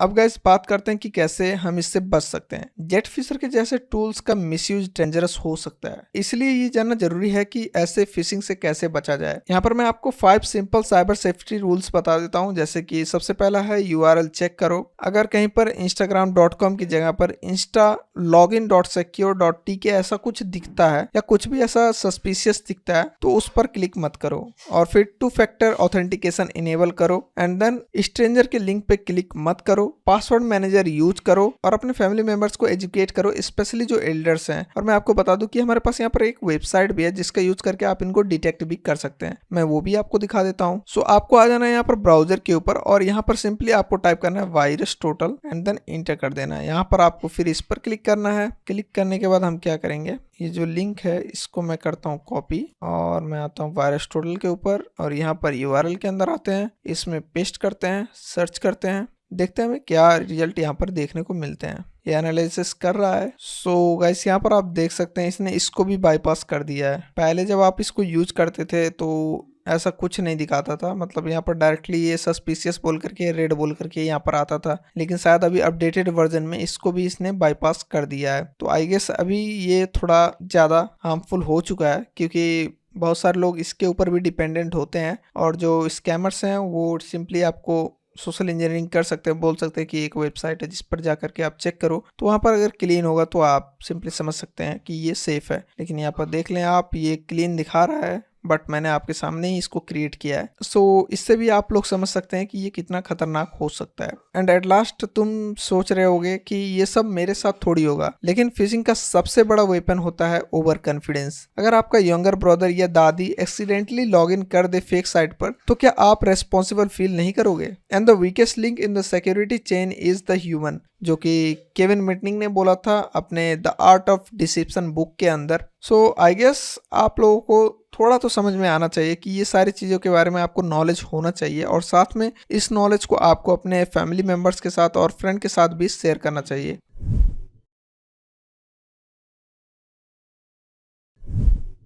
अब गाइस बात करते हैं कि कैसे हम इससे बच सकते हैं। जेटफिशर के जैसे टूल्स का मिसयूज डेंजरस हो सकता है, इसलिए ये जानना जरूरी है कि ऐसे फिशिंग से कैसे बचा जाए। यहाँ पर मैं आपको 5 सिंपल साइबर सेफ्टी रूल्स बता देता हूँ। जैसे कि सबसे पहला है यूआरएल चेक करो। अगर कहीं पर instagram.com की जगह पर instalogin.secure.tk ऐसा कुछ दिखता है या कुछ भी ऐसा सस्पिशियस दिखता है तो उस पर क्लिक मत करो। और फिर 2 फैक्टर ऑथेंटिकेशन इनेबल करो एंड देन स्ट्रेंजर के लिंक पे क्लिक मत करो। पासवर्ड मैनेजर यूज करो और अपने फैमिली मेंबर्स को एजुकेट करो, स्पेशली जो एल्डर्स हैं। और मैं आपको बता दूं कि हमारे पास यहाँ पर एक वेबसाइट भी है जिसका यूज करके आप इनको डिटेक्ट भी कर सकते हैं, मैं वो भी आपको दिखा देता हूँ। सो आपको आ जाना है यहाँ पर ब्राउजर के ऊपर और यहाँ पर सिंपली आपको टाइप करना है virus total and then enter कर देना है। यहाँ पर आपको फिर इस पर क्लिक करना है। क्लिक करने के बाद हम क्या करेंगे, ये जो लिंक है इसको मैं करता हूँ कॉपी और मैं आता हूँ वायरस टोटल के ऊपर और यहाँ पर यूआरएल के अंदर आते हैं, इसमें पेस्ट करते हैं, सर्च करते हैं, देखते हैं हमें क्या रिजल्ट यहाँ पर देखने को मिलते हैं। ये एनालिसिस कर रहा है। सो गाइस यहाँ पर आप देख सकते हैं इसने इसको भी बाईपास कर दिया है। पहले जब आप इसको यूज करते थे तो ऐसा कुछ नहीं दिखाता था, मतलब यहाँ पर डायरेक्टली ये सस्पिशियस बोल करके रेड बोल करके यहाँ पर आता था, लेकिन शायद अभी अपडेटेड वर्जन में इसको भी इसने बाईपास कर दिया है। तो आई गेस अभी ये थोड़ा ज़्यादा हार्मफुल हो चुका है क्योंकि बहुत सारे लोग इसके ऊपर भी डिपेंडेंट होते हैं और जो स्कैमर्स हैं वो सिंपली आपको सोशल इंजीनियरिंग कर सकते हैं, बोल सकते हैं कि एक वेबसाइट है जिस पर जा करके आप चेक करो, तो वहाँ पर अगर क्लीन होगा तो आप सिंपली समझ सकते हैं कि ये सेफ है। लेकिन यहाँ पर देख लें आप, ये क्लीन दिखा रहा है बट मैंने आपके सामने ही इसको क्रिएट किया है। सो इससे भी आप लोग समझ सकते हैं कि ये कितना खतरनाक हो सकता है। एंड एट लास्ट तुम सोच रहे होगे कि ये सब मेरे साथ थोड़ी होगा, लेकिन फिशिंग का सबसे बड़ा वेपन होता है ओवर कॉन्फिडेंस। अगर आपका यंगर ब्रदर या दादी एक्सीडेंटली लॉग इन कर दे फेक साइट पर तो क्या आप रेस्पॉन्सिबल फील नहीं करोगे? And the weakest link in the security chain is the human, जो कि केविन मिटनिंग ने बोला था अपने the art of deception book के अंदर। सो आई गेस आप लोगों को थोड़ा तो समझ में आना चाहिए कि ये सारी चीज़ों के बारे में आपको नॉलेज होना चाहिए और साथ में इस नॉलेज को आपको अपने फैमिली मेम्बर्स के साथ और फ्रेंड के साथ भी शेयर करना चाहिए।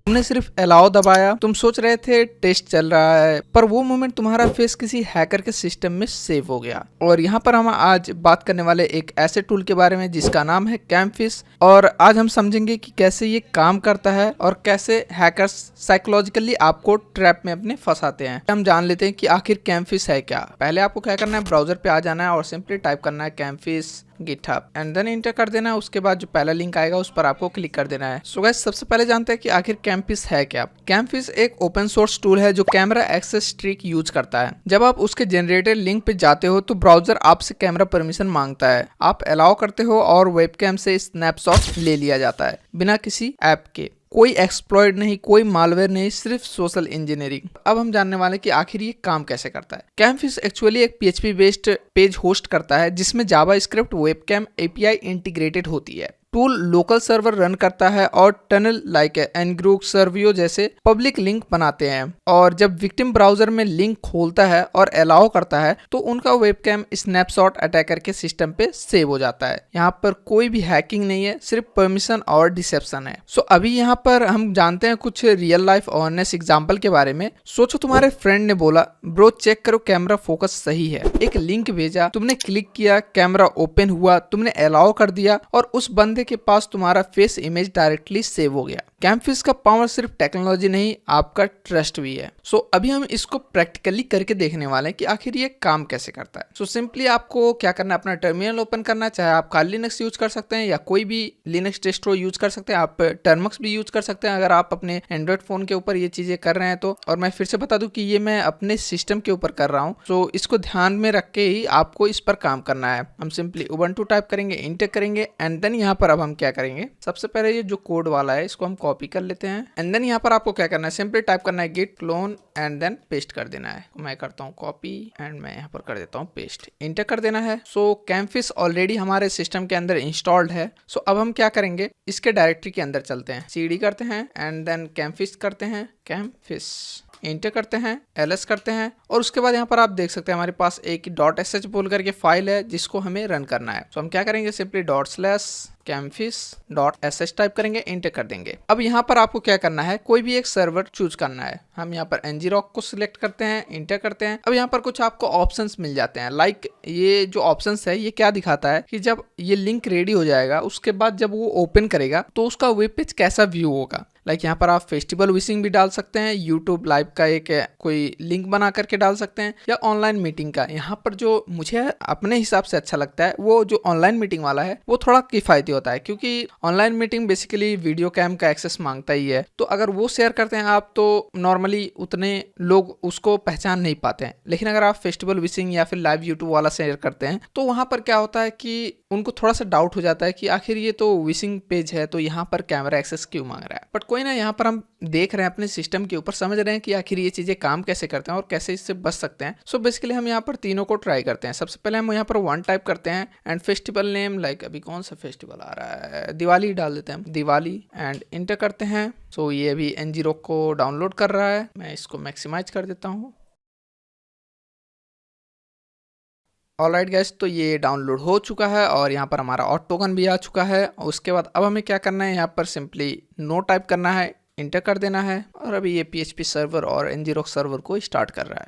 तुमने सिर्फ अलाउ दबाया, तुम सोच रहे थे टेस्ट चल रहा है, पर वो मोमेंट तुम्हारा फेस किसी हैकर के सिस्टम में सेव हो गया। और यहाँ पर हम आज बात करने वाले एक ऐसे टूल के बारे में जिसका नाम है कैम्पफिश, और आज हम समझेंगे कि कैसे ये काम करता है और कैसे हैकर्स साइकोलॉजिकली आपको ट्रैप में अपने फंसाते हैं। हम जान लेते हैं कि आखिर कैम्पफिश है क्या। पहले आपको क्या करना है, ब्राउजर पे आ जाना है और सिंपली टाइप करना है कैम्पफिश गिटहब एंड देन इंटर कर देना है। उसके बाद जो पहला लिंक आएगा उस पर आपको क्लिक कर देना है। सो गाइस सबसे पहले जानते हैं कि आखिर कैमफिश है क्या। कैमफिश एक ओपन सोर्स टूल है जो कैमरा एक्सेस ट्रिक यूज करता है। जब आप उसके जनरेटेड लिंक पे जाते हो तो ब्राउजर आपसे कैमरा परमिशन मांगता है, आप अलाउ करते हो और वेबकैम से स्नैपशॉट ले लिया जाता है बिना किसी ऐप के। कोई एक्सप्लॉइट नहीं, कोई मालवेयर नहीं, सिर्फ सोशल इंजीनियरिंग। अब हम जानने वाले कि आखिर ये काम कैसे करता है। कैमफिश एक्चुअली एक PHP बेस्ड पेज होस्ट करता है जिसमें जावास्क्रिप्ट वेबकैम API इंटीग्रेटेड होती है। टूल लोकल सर्वर रन करता है और टनल लाइक एनग्रुक सर्वियो जैसे पब्लिक लिंक बनाते हैं, और जब विक्टिम ब्राउजर में लिंक खोलता है और अलाउ करता है तो उनका वेबकैम स्नैपशॉट अटैकर के सिस्टम पे सेव हो जाता है। यहाँ पर कोई भी हैकिंग नहीं है, सिर्फ परमिशन और डिसेप्शन है। सो अभी यहाँ पर हम जानते हैं कुछ रियल लाइफ अवेयरनेस एग्जाम्पल के बारे में। सोचो तुम्हारे फ्रेंड ने बोला ब्रो चेक करो कैमरा फोकस सही है, एक लिंक भेजा, तुमने क्लिक किया, कैमरा ओपन हुआ, तुमने अलाउ कर दिया और उस बंदे के पास तुम्हारा फेस इमेज डायरेक्टली सेव हो गया। कैमफिश का पावर सिर्फ टेक्नोलॉजी नहीं, आपका ट्रस्ट भी है। सो अभी हम इसको प्रैक्टिकली करके देखने वाले हैं कि आखिर ये काम कैसे करता है। सो सिंपली आपको क्या करना है, अपना टर्मिनल ओपन करना है। चाहे आप खाली लिनक्स यूज कर सकते हैं या कोई भी लिनक्स डिस्ट्रो यूज कर सकते हैं, आप टर्मक्स भी यूज कर सकते हैं अगर आप अपने एंड्रॉइड फोन के ऊपर ये चीजें कर रहे हैं तो। और मैं फिर से बता दूं कि ये मैं अपने सिस्टम के ऊपर कर रहा हूँ, तो इसको ध्यान में रख के ही आपको इस पर काम करना है। हम सिंपली उबंटू टाइप करेंगे, इंटर करेंगे एंड देन यहाँ पर अब हम क्या करेंगे, सबसे पहले ये जो कोड वाला है इसको हम कॉपी कर लेते हैं एंड देन यहाँ पर आपको क्या करना है, सिंपली टाइप करना है git clone and then paste कर देना है। मैं करता हूँ कॉपी एंड मैं यहाँ पर कर देता हूँ पेस्ट, इंटर कर देना है। सो कैमफिश ऑलरेडी हमारे सिस्टम के अंदर इंस्टॉल्ड है। सो अब हम क्या करेंगे, इसके डायरेक्टरी के अंदर चलते हैं, cd करते हैं एंड देन कैमफिश करते हैं, कैमफिश इंटर करते हैं, ls करते हैं और उसके बाद यहाँ पर आप देख सकते हैं हमारे पास एक .sh बोल करके फाइल है जिसको हमें रन करना है। तो हम क्या करेंगे, सिंपली ./कैमफिश.sh टाइप करेंगे, इंटर कर देंगे। अब यहाँ पर आपको क्या करना है, कोई भी एक सर्वर चूज करना है। हम यहाँ पर ngrok को सिलेक्ट करते हैं, इंटर करते हैं। अब यहाँ पर कुछ आपको ऑप्शंस मिल जाते हैं। लाइक ये जो ऑप्शंस है ये क्या दिखाता है कि जब ये लिंक रेडी हो जाएगा उसके बाद जब वो ओपन करेगा तो उसका वेब पेज कैसा व्यू होगा। लाइक यहाँ पर आप फेस्टिवल विशिंग भी डाल सकते हैं, यूट्यूब लाइव का एक कोई लिंक बना करके डाल सकते हैं या ऑनलाइन मीटिंग का। यहाँ पर जो मुझे अपने हिसाब से अच्छा लगता है वो जो ऑनलाइन मीटिंग वाला है वो थोड़ा किफायती होता है, क्योंकि online meeting basically video cam का एक्सेस मांगता ही है। तो अगर वो शेयर करते हैं आप तो नॉर्मली उतने लोग उसको पहचान नहीं पाते हैं। लेकिन अगर आप फेस्टिवल विशिंग या फिर लाइव यूट्यूब वाला शेयर करते हैं तो वहां पर क्या होता है कि उनको थोड़ा सा डाउट हो जाता है कि आखिर ये तो विशिंग पेज है तो यहाँ पर कैमरा एक्सेस क्यों मांग रहा है। बट कोई ना, यहाँ पर हम देख रहे हैं अपने सिस्टम के ऊपर, समझ रहे हैं कि आखिर ये चीजें काम कैसे करते हैं और कैसे इससे बच सकते हैं। सो बेसिकली हम यहाँ पर तीनों को ट्राई करते हैं। सबसे पहले हम यहाँ पर 1 टाइप करते हैं एंड फेस्टिवल नेम, लाइक अभी कौन सा फेस्टिवल आ रहा है, दिवाली डाल देते हैं हम, दिवाली एंड इंटर करते हैं। सो ये अभी ngrok को डाउनलोड कर रहा है, मैं इसको मैक्सिमाइज कर देता हूँ। ऑलराइट गाइस, तो ये डाउनलोड हो चुका है और यहाँ पर हमारा ऑट टोकन भी आ चुका है। उसके बाद अब हमें क्या करना है, यहाँ पर सिंपली नो टाइप करना है, इंटर कर देना है और अभी ये PHP सर्वर और ngrok सर्वर को स्टार्ट कर रहा है।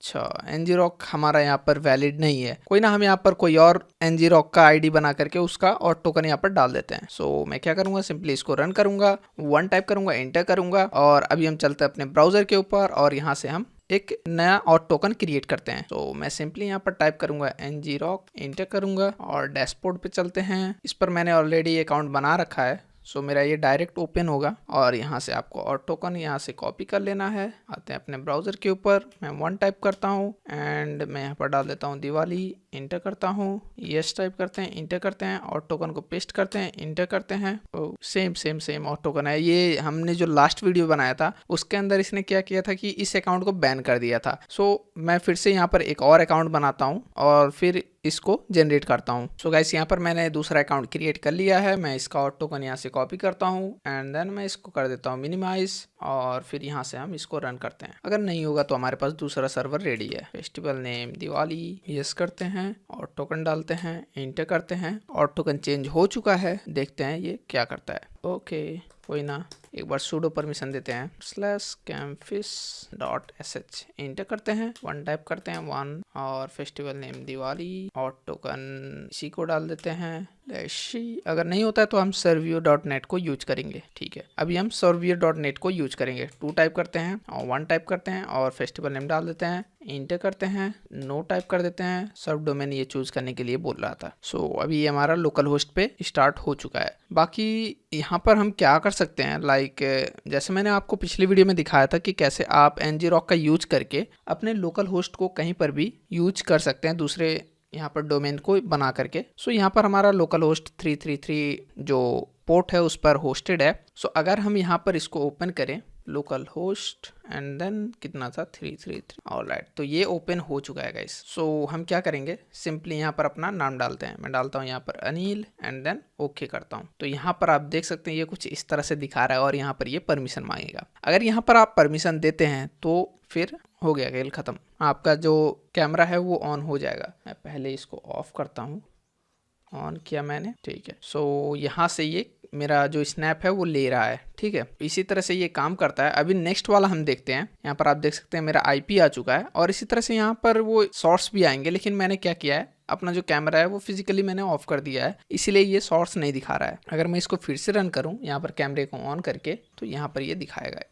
अच्छा, ngrok हमारा यहाँ पर वैलिड नहीं है, कोई ना, हम यहाँ पर कोई और ngrok का आईडी बना करके उसका और टोकन यहाँ पर डाल देते हैं। सो मैं क्या करूँगा, सिंपली इसको रन करूँगा, 1 टाइप करूँगा, इंटर करूँगा और अभी हम चलते हैं अपने ब्राउजर के ऊपर और यहाँ से हम एक नया और टोकन क्रिएट करते हैं। तो मैं सिंपली यहाँ पर टाइप करूंगा ngrok, इंटर करूंगा और डैशबोर्ड पे चलते हैं। इस पर मैंने ऑलरेडी अकाउंट बना रखा है, सो मेरा ये डायरेक्ट ओपन होगा और यहाँ से आपको और टोकन यहाँ से कॉपी कर लेना है। आते हैं अपने ब्राउजर के ऊपर, मैं 1 टाइप करता हूँ एंड मैं यहाँ पर डाल देता हूँ दिवाली, इंटर करता हूँ, यस टाइप करते हैं, इंटर करते हैं और टोकन को पेस्ट करते हैं, इंटर करते हैं। तो सेम और टोकन है। ये हमने जो लास्ट वीडियो बनाया था उसके अंदर इसने क्या किया था कि इस अकाउंट को बैन कर दिया था। सो मैं फिर से यहाँ पर एक और अकाउंट बनाता हूँ और फिर इसको जनरेट करता हूँ। सो गाइस, यहाँ पर मैंने दूसरा अकाउंट क्रिएट कर लिया है। मैं इसका और टोकन यहाँ से कॉपी करता हूँ एंड देन मैं इसको कर देता हूँ मिनिमाइज और फिर यहाँ से हम इसको रन करते हैं। अगर नहीं होगा तो हमारे पास दूसरा सर्वर रेडी है। फेस्टिवल नेम दिवाली, यस करते हैं और टोकन डालते हैं, इंटर करते हैं और टोकन चेंज हो चुका है। देखते हैं ये क्या करता है। ओके, कोई ना, एक बार sudo परमिशन देते हैं, /campfish.sh इंटर करते हैं, 1 टाइप करते हैं 1 और फेस्टिवल नेम दिवाली और टोकन इसी को डाल देते हैं अगर नहीं होता है तो हम servier.net को यूज करेंगे। ठीक है, अभी हम servier.net को यूज करेंगे। 2 टाइप करते हैं और 1 टाइप करते हैं और फेस्टिवल नेम डाल देते हैं, इंटर करते हैं, नो टाइप कर देते हैं। सब डोमेन ये चूज करने के लिए बोल रहा था। सो अभी ये हमारा लोकल होस्ट पे स्टार्ट हो चुका है। बाकी यहाँ पर हम क्या कर सकते हैं, जैसे मैंने आपको पिछली वीडियो में दिखाया था कि कैसे आप ngrok का यूज करके अपने लोकल होस्ट को कहीं पर भी यूज कर सकते हैं दूसरे यहाँ पर डोमेन को बना करके। सो यहाँ पर हमारा लोकल होस्ट 333 जो पोर्ट है उस पर होस्टेड है। सो अगर हम यहाँ पर इसको ओपन करें, लोकल होस्ट एंड देन कितना था 333, ऑलराइट, तो ये ओपन हो चुका है गाइस। सो हम क्या करेंगे, सिंपली यहाँ पर अपना नाम डालते हैं। मैं डालता हूँ यहाँ पर अनिल एंड देन ओके करता हूँ। तो यहाँ पर आप देख सकते हैं ये कुछ इस तरह से दिखा रहा है और यहाँ पर ये परमिशन मांगेगा। अगर यहाँ पर आप परमिशन देते हैं तो फिर हो गया खेल खत्म, आपका जो कैमरा है वो ऑन हो जाएगा। मैं पहले इसको ऑफ करता हूँ, ऑन किया मैंने, ठीक है। सो यहाँ से ये मेरा जो स्नैप है वो ले रहा है। ठीक है, इसी तरह से ये काम करता है। अभी नेक्स्ट वाला हम देखते हैं। यहाँ पर आप देख सकते हैं मेरा आईपी आ चुका है और इसी तरह से यहाँ पर वो शॉर्ट्स भी आएंगे, लेकिन मैंने क्या किया है, अपना जो कैमरा है वो फिजिकली मैंने ऑफ कर दिया है, इसीलिए ये शॉर्ट्स नहीं दिखा रहा है। अगर मैं इसको फिर से रन करूँ यहाँ पर कैमरे को ऑन करके, तो यहाँ पर ये दिखाएगा।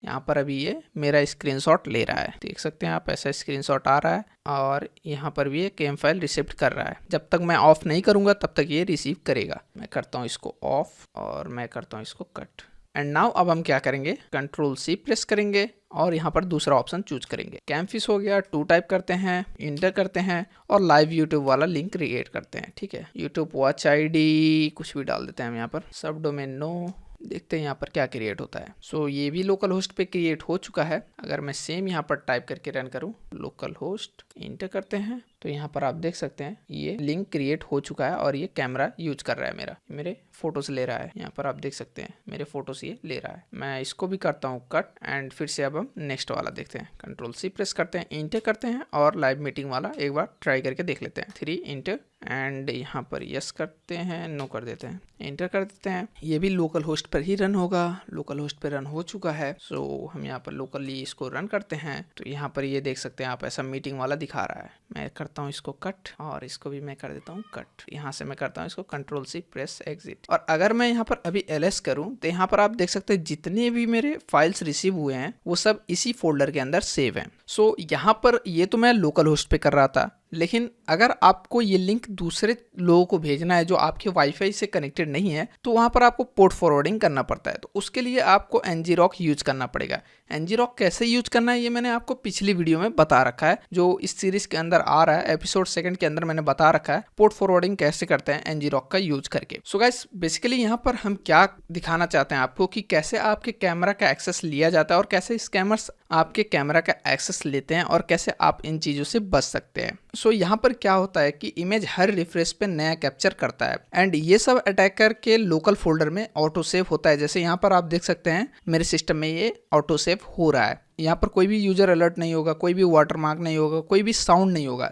यहाँ पर अभी ये मेरा स्क्रीनशॉट ले रहा है, देख सकते हैं आप, ऐसा स्क्रीनशॉट आ रहा है और यहाँ पर भी ये केम फाइल रिसिप्ट कर रहा है। जब तक मैं ऑफ नहीं करूँगा तब तक ये रिसीव करेगा। मैं करता हूँ इसको ऑफ और मैं करता हूँ इसको कट। एंड नाउ अब हम क्या करेंगे, Ctrl+C प्रेस करेंगे और यहाँ पर दूसरा ऑप्शन चूज करेंगे। कैमफिश हो गया, 2 टाइप करते हैं, इंटर करते हैं और लाइव यूट्यूब वाला लिंक क्रिएट करते हैं। ठीक है, यूट्यूब वॉच आईडी कुछ भी डाल देते हैं हम यहाँ पर, सब डोमेन नो, देखते हैं यहाँ पर क्या क्रिएट होता है। सो ये भी लोकल होस्ट पे क्रिएट हो चुका है। अगर मैं सेम यहाँ पर टाइप करके रन करूँ, लोकल होस्ट, इंटर करते हैं, तो यहाँ पर आप देख सकते हैं ये लिंक क्रिएट हो चुका है और ये कैमरा यूज कर रहा है, मेरे फोटोज ले रहा है। यहाँ पर आप देख सकते हैं मेरे फोटोज ये ले रहा है। मैं इसको भी करता हूँ कट एंड फिर से अब हम नेक्स्ट वाला देखते हैं। Ctrl+C प्रेस करते हैं, इंटर करते हैं और लाइव मीटिंग वाला एक बार ट्राई करके देख लेते हैं। 3 इंटर एंड यहाँ पर यस करते हैं, नो कर देते हैं, इंटर कर देते हैं। ये भी लोकल होस्ट पर ही रन होगा, लोकल होस्ट पर रन हो चुका है। सो हम यहाँ पर लोकली इसको रन करते हैं, तो यहाँ पर ये देख सकते हैं आप, ऐसा मीटिंग वाला दिखा रहा है। मैं करता हूँ इसको कट और इसको भी मैं कर देता हूँ कट। यहाँ से मैं करता हूँ इसको Ctrl+C प्रेस एग्जिट। और अगर मैं यहाँ पर अभी ls करूँ तो यहाँ पर आप देख सकते हैं जितने भी मेरे फाइल्स रिसीव हुए हैं वो सब इसी फोल्डर के अंदर सेव हैं। सो यहाँ पर ये तो मैं लोकल होस्ट पे कर रहा था, लेकिन अगर आपको ये लिंक दूसरे लोगों को भेजना है जो आपके वाईफाई से कनेक्टेड नहीं है, तो वहाँ पर आपको पोर्ट फॉरवर्डिंग करना पड़ता है। तो उसके लिए आपको ngrok यूज करना पड़ेगा। ngrok कैसे यूज करना है ये मैंने आपको पिछली वीडियो में बता रखा है, जो इस सीरीज के अंदर आ रहा है, एपिसोड 2 के अंदर मैंने बता रखा है पोर्ट फॉरवर्डिंग कैसे करते हैं ngrok का यूज करके। सो गाइस, बेसिकली यहाँ पर हम क्या दिखाना चाहते हैं आपको कि कैसे आपके कैमरा का एक्सेस लिया जाता है और कैसे स्कैमर्स आपके कैमरा का एक्सेस लेते हैं और कैसे आप इन चीज़ों से बच सकते हैं। सो यहाँ पर क्या होता है कि इमेज हर रिफ्रेश पे नया कैप्चर करता है एंड ये सब अटैकर के लोकल फोल्डर में ऑटो सेव होता है। जैसे यहाँ पर आप देख सकते हैं मेरे सिस्टम में ये ऑटो सेव हो रहा है। यहाँ पर कोई भी यूजर अलर्ट नहीं होगा, कोई भी वाटरमार्क नहीं होगा, कोई भी साउंड नहीं होगा।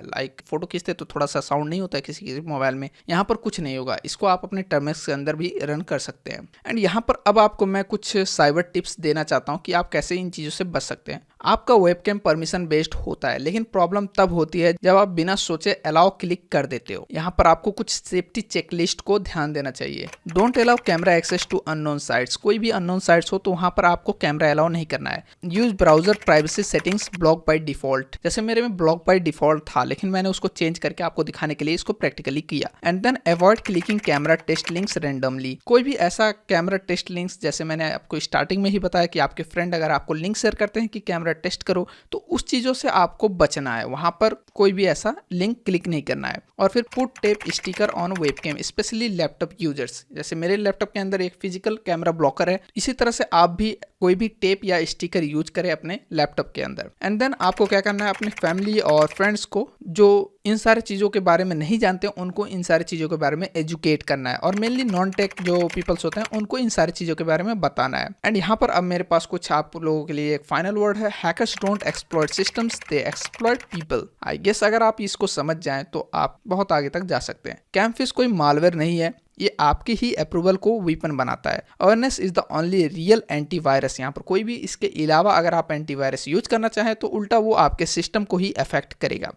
फोटो खींचते तो थोड़ा सा साउंड नहीं होता है किसी किसी मोबाइल में, यहाँ पर कुछ नहीं होगा। इसको आप अपने टर्मिनल्स के अंदर भी रन कर सकते हैं। एंड यहाँ पर अब आपको मैं कुछ साइबर टिप्स देना चाहता हूँ कि आप कैसे इन चीज़ों से बच सकते हैं। आपका वेबकैम परमिशन बेस्ड होता है, लेकिन प्रॉब्लम तब होती है जब आप बिना सोचे अलाउ क्लिक कर देते हो। यहाँ पर आपको कुछ सेफ्टी चेकलिस्ट को ध्यान देना चाहिए। Don't allow camera access to unknown sites. कोई भी अननोन साइट्स हो तो वहाँ पर आपको कैमरा अलाउ नहीं करना है। Use browser privacy settings block by default. जैसे मेरे में ब्लॉक बाय डिफॉल्ट था, लेकिन मैंने उसको चेंज करके आपको दिखाने के लिए इसको प्रैक्टिकली किया। And then avoid clicking camera test links randomly. कोई भी ऐसा कैमरा टेस्ट लिंक्स, जैसे मैंने आपको स्टार्टिंग में ही बताया कि आपके फ्रेंड अगर आपको लिंक शेयर करते हैं कि कैमरा टेस्ट करो, तो उस चीज़ों से आपको बचना है। वहाँ पर कोई भी ऐसा लिंक क्लिक नहीं करना है। और फिर put tape sticker on webcam, specially laptop users. जैसे मेरे लैपटॉप के अंदर एक फिजिकल कैमरा ब्लॉकर है, इसी तरह से आप भी कोई भी टेप या स्टिकर यूज करें अपने लैपटॉप के अंदर। एंड देन आपको क्या करना है, अपने फैमिली और फ्रेंड्स को जो इन सारी चीज़ों के बारे में नहीं जानते उनको इन सारी चीज़ों के बारे में एजुकेट करना है। और मेनली नॉन टेक जो पीपल्स होते हैं उनको इन सारी चीज़ों के बारे में बताना है। एंड यहाँ पर अब मेरे पास कुछ आप लोगों के लिए एक फाइनल वर्ड है, hackers don't exploit systems, they exploit people. I guess अगर आप इसको समझ जाएं तो आप बहुत आगे तक जा सकते हैं। कैमफिश कोई मालवेयर नहीं है, ये आपकी ही अप्रूवल को वीपन बनाता है। Awareness is the only real antivirus. यहाँ पर कोई भी इसके अलावा अगर आप एंटीवायरस यूज करना चाहें तो उल्टा वो आपके सिस्टम को ही अफेक्ट करेगा।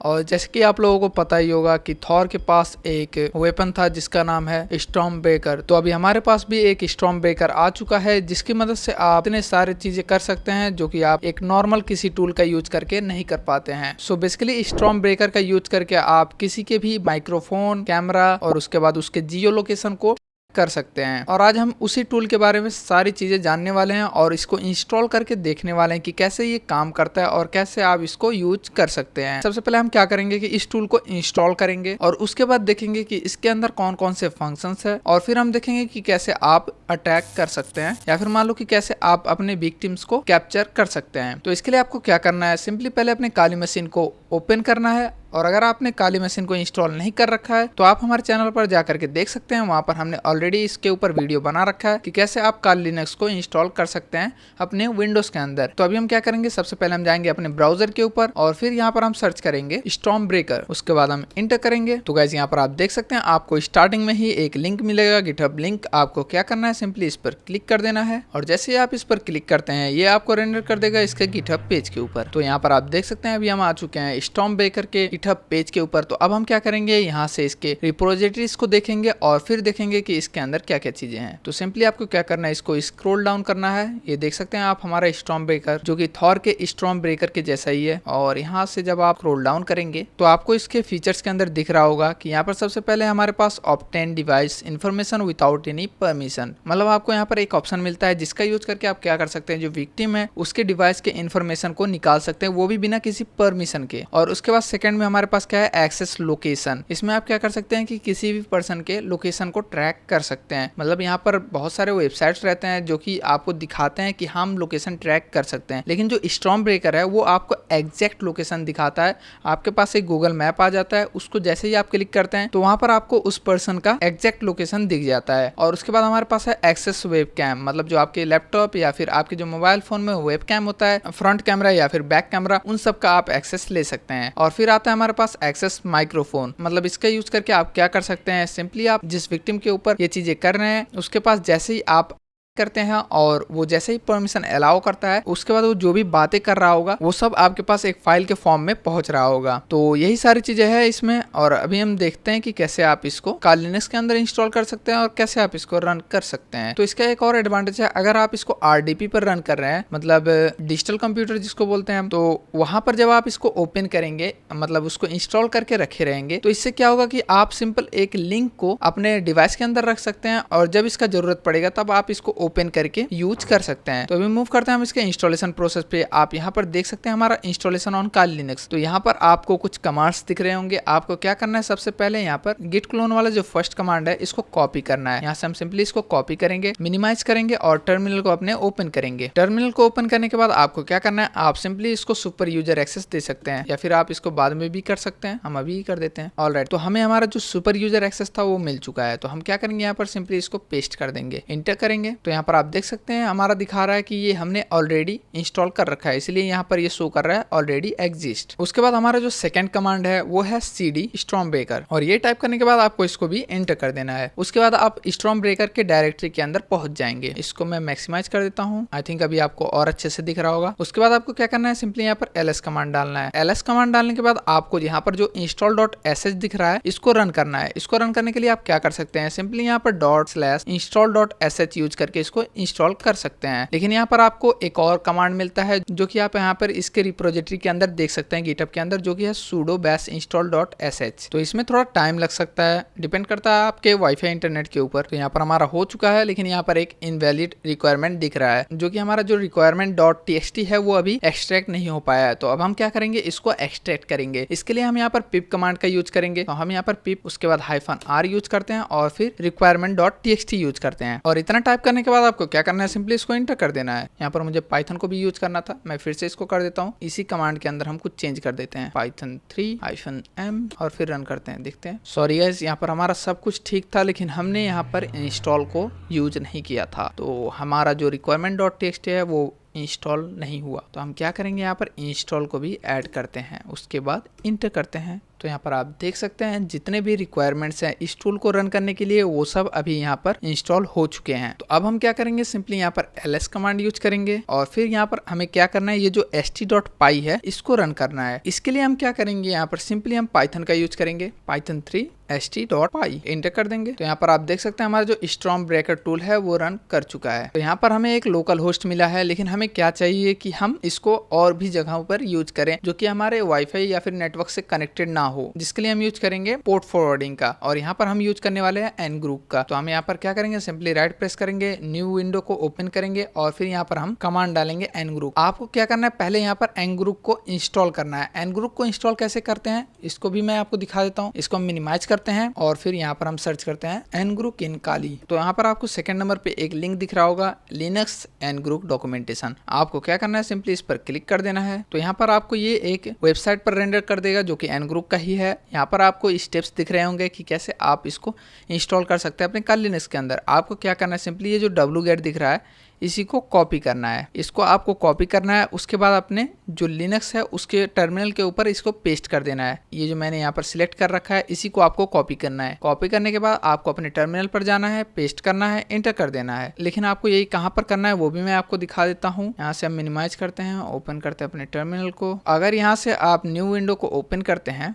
और जैसे कि आप लोगों को पता ही होगा कि थॉर के पास एक वेपन था जिसका नाम है स्टॉर्म ब्रेकर। तो अभी हमारे पास भी एक स्टॉर्म ब्रेकर आ चुका है जिसकी मदद से आप इतने सारे चीजें कर सकते हैं जो कि आप एक नॉर्मल किसी टूल का यूज करके नहीं कर पाते हैं। सो बेसिकली स्टॉर्म ब्रेकर का यूज करके आप किसी के भी माइक्रोफोन, कैमरा और उसके बाद उसके जियो लोकेशन को कर सकते हैं। और आज हम उसी टूल के बारे में सारी चीजें जानने वाले हैं और इसको इंस्टॉल करके देखने वाले हैं कि कैसे ये काम करता है और कैसे आप इसको यूज कर सकते हैं। सबसे पहले हम क्या करेंगे कि इस टूल को इंस्टॉल करेंगे और उसके बाद देखेंगे कि इसके अंदर कौन कौन से फंक्शंस है और फिर हम देखेंगे कि कैसे आप अटैक कर सकते हैं या फिर मान लो कि कैसे आप अपने विक्टिम्स को कैप्चर कर सकते हैं। तो इसके लिए आपको क्या करना है, सिंपली पहले अपने काली मशीन को ओपन करना है और अगर आपने काली मशीन को इंस्टॉल नहीं कर रखा है तो आप हमारे चैनल पर जाकर के देख सकते हैं। वहां पर हमने ऑलरेडी इसके ऊपर वीडियो बना रखा है कि कैसे आप काली लिनक्स को इंस्टॉल कर सकते हैं अपने विंडोज के अंदर। तो अभी हम क्या करेंगे, सबसे पहले हम जाएंगे अपने ब्राउजर के ऊपर और फिर यहाँ पर हम सर्च करेंगे स्टॉर्म ब्रेकर। उसके बाद हम इंटर करेंगे। तो गाइस यहाँ पर आप देख सकते हैं आपको स्टार्टिंग में ही एक लिंक मिलेगा, गिटहब लिंक। आपको क्या करना है, सिंपली इस पर क्लिक कर देना है और जैसे ही आप इस पर क्लिक करते हैं ये आपको रेंडर कर देगा इसके गिटहब पेज के ऊपर। तो यहाँ पर आप देख सकते हैं अभी हम आ चुके हैं स्टॉर्म ब्रेकर के गिटहब पेज के ऊपर। तो अब हम क्या करेंगे, यहाँ से इसके रिपोजिटरीज को देखेंगे और फिर देखेंगे कि इसके अंदर क्या क्या चीजें हैं। तो सिंपली आपको क्या करना है, इसको स्क्रॉल डाउन करना है। ये देख सकते हैं आप हमारा स्टॉर्म ब्रेकर जो कि थॉर के स्टॉर्म ब्रेकर के जैसा ही है। और यहाँ से जब आप स्क्रॉल डाउन करेंगे तो आपको इसके फीचर्स के अंदर दिख रहा होगा कि यहाँ पर सबसे पहले हमारे पास obtain device information without any permission, मतलब आपको यहाँ पर एक ऑप्शन मिलता है जिसका यूज करके आप क्या कर सकते हैं, जो विक्टिम है उसके डिवाइस के इन्फॉर्मेशन को निकाल सकते हैं, वो भी बिना किसी परमिशन के। और उसके बाद सेकंड में हमारे पास क्या है, एक्सेस लोकेशन। इसमें आप क्या कर सकते हैं कि किसी भी पर्सन के लोकेशन को ट्रैक कर सकते हैं। मतलब यहाँ पर बहुत सारे वेबसाइट्स रहते हैं जो कि आपको दिखाते हैं कि हम लोकेशन ट्रैक कर सकते हैं, लेकिन जो स्टॉर्म ब्रेकर है वो आपको एग्जैक्ट लोकेशन दिखाता है। आपके पास एक गूगल मैप आ जाता है, उसको जैसे ही आप क्लिक करते हैं तो वहां पर आपको उस पर्सन का एग्जैक्ट लोकेशन दिख जाता है। और उसके बाद हमारे पास है एक्सेस वेब कैम, मतलब जो आपके लैपटॉप या फिर आपके जो मोबाइल फोन में वेब कैम होता है, फ्रंट कैमरा या फिर बैक कैमरा, उन सब का आप एक्सेस ले सकते हैं। और फिर आता है हमारे पास एक्सेस माइक्रोफोन, मतलब इसका यूज करके आप क्या कर सकते हैं, सिंपली आप जिस विक्टिम के ऊपर ये चीजें कर रहे हैं उसके पास जैसे ही आप करते हैं और वो जैसे ही परमिशन अलाउ करता है उसके बाद वो जो भी बातें कर रहा होगा वो सब आपके पास एक फाइल के फॉर्म में पहुंच रहा होगा। तो यही सारी चीजें हैं इसमें। और अभी हम देखते हैं कि कैसे आप इसको काली लिनक्स के अंदर इंस्टॉल कर सकते हैं और कैसे आप इसको रन कर सकते हैं। तो इसका एक और एडवांटेज है, अगर आप इसको RDP पर रन कर रहे हैं, मतलब डिजिटल कंप्यूटर जिसको बोलते हैं हम, तो वहां पर जब आप इसको ओपन करेंगे, मतलब उसको इंस्टॉल करके रखे रहेंगे, तो इससे क्या होगा कि आप सिंपल एक लिंक को अपने डिवाइस के अंदर रख सकते हैं और जब इसका जरूरत पड़ेगा तब आप इसको ओपन करके यूज कर सकते हैं। तो अभी मूव करते हैं हम इसके इंस्टॉलेशन प्रोसेस पे। आप यहाँ पर देख सकते हैं हमारा इंस्टॉलेशन ऑन काली लिनक्स। तो यहाँ पर आपको कुछ कमांड्स दिख रहे होंगे। आपको क्या करना है, सबसे पहले यहाँ पर गिट क्लोन वाला जो फर्स्ट कमांड है इसको कॉपी करना है। यहाँ से हम सिंपली इसको कॉपी करेंगे, मिनिमाइज करेंगे और टर्मिनल को अपने ओपन करेंगे। टर्मिनल को ओपन करने के बाद आपको क्या करना है, आप सिंपली इसको सुपर यूजर एक्सेस दे सकते हैं या फिर आप इसको बाद में भी कर सकते हैं। हम अभी ही कर देते हैं। ऑलराइट, तो हमें हमारा जो सुपर यूजर एक्सेस था वो मिल चुका है। तो हम क्या करेंगे, यहाँ पर सिंपली इसको पेस्ट कर देंगे, इंटर करेंगे। तो यहाँ पर आप देख सकते हैं हमारा दिखा रहा है कि ये हमने ऑलरेडी इंस्टॉल कर रखा है, इसलिए यहाँ पर ये शो कर रहा है ऑलरेडी एग्जिस्ट। उसके बाद हमारा जो सेकंड कमांड है वो है cd स्टॉर्म ब्रेकर, और ये टाइप करने के बाद आपको इसको भी एंटर कर देना है। उसके बाद आप स्टॉर्म ब्रेकर के डायरेक्टरी के अंदर पहुंच जाएंगे। इसको मैं मैक्सिमाइज कर देता हूँ, आई थिंक अभी आपको और अच्छे से दिख रहा होगा। उसके बाद आपको क्या करना है, सिंपली यहाँ पर ls कमांड डालना है। ls कमांड डालने के बाद आपको यहाँ पर जो install.sh दिख रहा है इसको रन करना है। इसको रन करने के लिए आप क्या कर सकते हैं, सिंपली यहाँ पर ./install.sh यूज करके इसको इंस्टॉल कर सकते हैं। लेकिन यहाँ पर आपको एक और कमांड मिलता है जो कि आप यहाँ पर इसके रिपोजिटरी के अंदर देख सकते हैं, गिटहब के अंदर, जो कि है sudo bash install.sh। तो इसमें थोड़ा टाइम लग सकता है, डिपेंड करता है आपके वाईफाई इंटरनेट के ऊपर। तो यहाँ पर हमारा हो चुका है, लेकिन यहाँ पर एक इनवैलिड रिक्वायरमेंट दिख रहा है, जो कि हमारा जो रिक्वायरमेंट .txt है वो अभी एक्सट्रैक्ट नहीं हो पाया है। तो अब हम क्या करेंगे, इसको एक्सट्रैक्ट करेंगे। इसके लिए हम यहाँ पर pip कमांड का यूज करेंगे। तो हम यहाँ पर pip उसके बाद -r यूज करते हैं और फिर requirement.txt यूज करते हैं। और इतना टाइप करने के बाद आपको क्या करना है, सिंपली इसको इंटर कर देना है। यहाँ पर मुझे पाइथन को भी यूज करना था, मैं फिर से इसको कर देता हूँ। इसी कमांड के अंदर हम कुछ चेंज कर देते हैं, python 3-m, और फिर रन करते हैं, देखते हैं। सॉरी गाइस, यहाँ पर हमारा सब कुछ ठीक था, लेकिन हमने यहाँ पर इंस्टॉल को यूज नहीं किया था, तो हमारा जो requirement.txt है वो इंस्टॉल नहीं हुआ। तो हम क्या करेंगे, यहाँ पर इंस्टॉल को भी ऐड करते हैं। उसके बाद इंटर करते हैं तो यहाँ पर आप देख सकते हैं जितने भी रिक्वायरमेंट्स हैं इस टूल को रन करने के लिए वो सब अभी यहाँ पर इंस्टॉल हो चुके हैं। तो अब हम क्या करेंगे, सिंपली यहाँ पर ls कमांड यूज करेंगे और फिर यहाँ पर हमें क्या करना है, ये जो st.py है इसको रन करना है। इसके लिए हम क्या करेंगे, यहाँ पर सिंपली हम पाइथन का यूज करेंगे, पाइथन 3 st.py एंटर कर देंगे। तो यहाँ पर आप देख सकते हैं हमारा जो स्टॉर्म ब्रेकर टूल है वो रन कर चुका है। तो यहाँ पर हमें एक लोकल होस्ट मिला है, लेकिन हमें क्या चाहिए कि हम इसको और भी जगहों पर यूज करें जो कि हमारे वाईफाई या फिर नेटवर्क से कनेक्टेड ना हो, जिसके लिए हम यूज करेंगे पोर्ट फॉरवर्डिंग का। और यहाँ पर हम यूज करने वाले हैं ngrok का। तो हम यहाँ पर क्या करेंगे, सिंपली राइट प्रेस करेंगे, न्यू विंडो को ओपन करेंगे और फिर यहाँ पर हम कमांड डालेंगे ngrok। आपको क्या करना है, पहले यहाँ पर ngrok को इंस्टॉल करना है। ngrok को इंस्टॉल कैसे करते हैं इसको भी मैं आपको दिखा देता हूँ। इसको हम मिनिमाइज करते हैं और फिर यहाँ पर हम सर्च करते हैं ngrok इन काली। तो यहाँ पर आपको सेकंड नंबर पे एक लिंक दिख रहा होगा, लिनक्स ngrok डॉक्यूमेंटेशन। आपको क्या करना है, सिंपली इस पर क्लिक कर देना है। तो यहाँ पर आपको ये एक वेबसाइट पर रेंडर कर देगा जो कि ngrok का ही है। यहाँ पर आपको स्टेप्स दिख रहे होंगे कि कैसे आप इसको इंस्टॉल कर सकते हैं अपने काली लिनक्स के अंदर। आपको क्या करना है, सिंपली ये जो wget दिख रहा है इसी को कॉपी करना है। इसको आपको कॉपी करना है, उसके बाद अपने जो लिनक्स है उसके टर्मिनल के ऊपर इसको पेस्ट कर देना है। ये जो मैंने यहाँ पर सिलेक्ट कर रखा है इसी को आपको कॉपी करना है। कॉपी करने के बाद आपको अपने टर्मिनल पर जाना है, पेस्ट करना है, एंटर कर देना है। लेकिन आपको यही कहाँ पर करना है वो भी मैं आपको दिखा देता हूँ। यहाँ से हम मिनिमाइज करते हैं, ओपन करते हैं अपने टर्मिनल को। अगर यहाँ से आप न्यू विंडो को ओपन करते हैं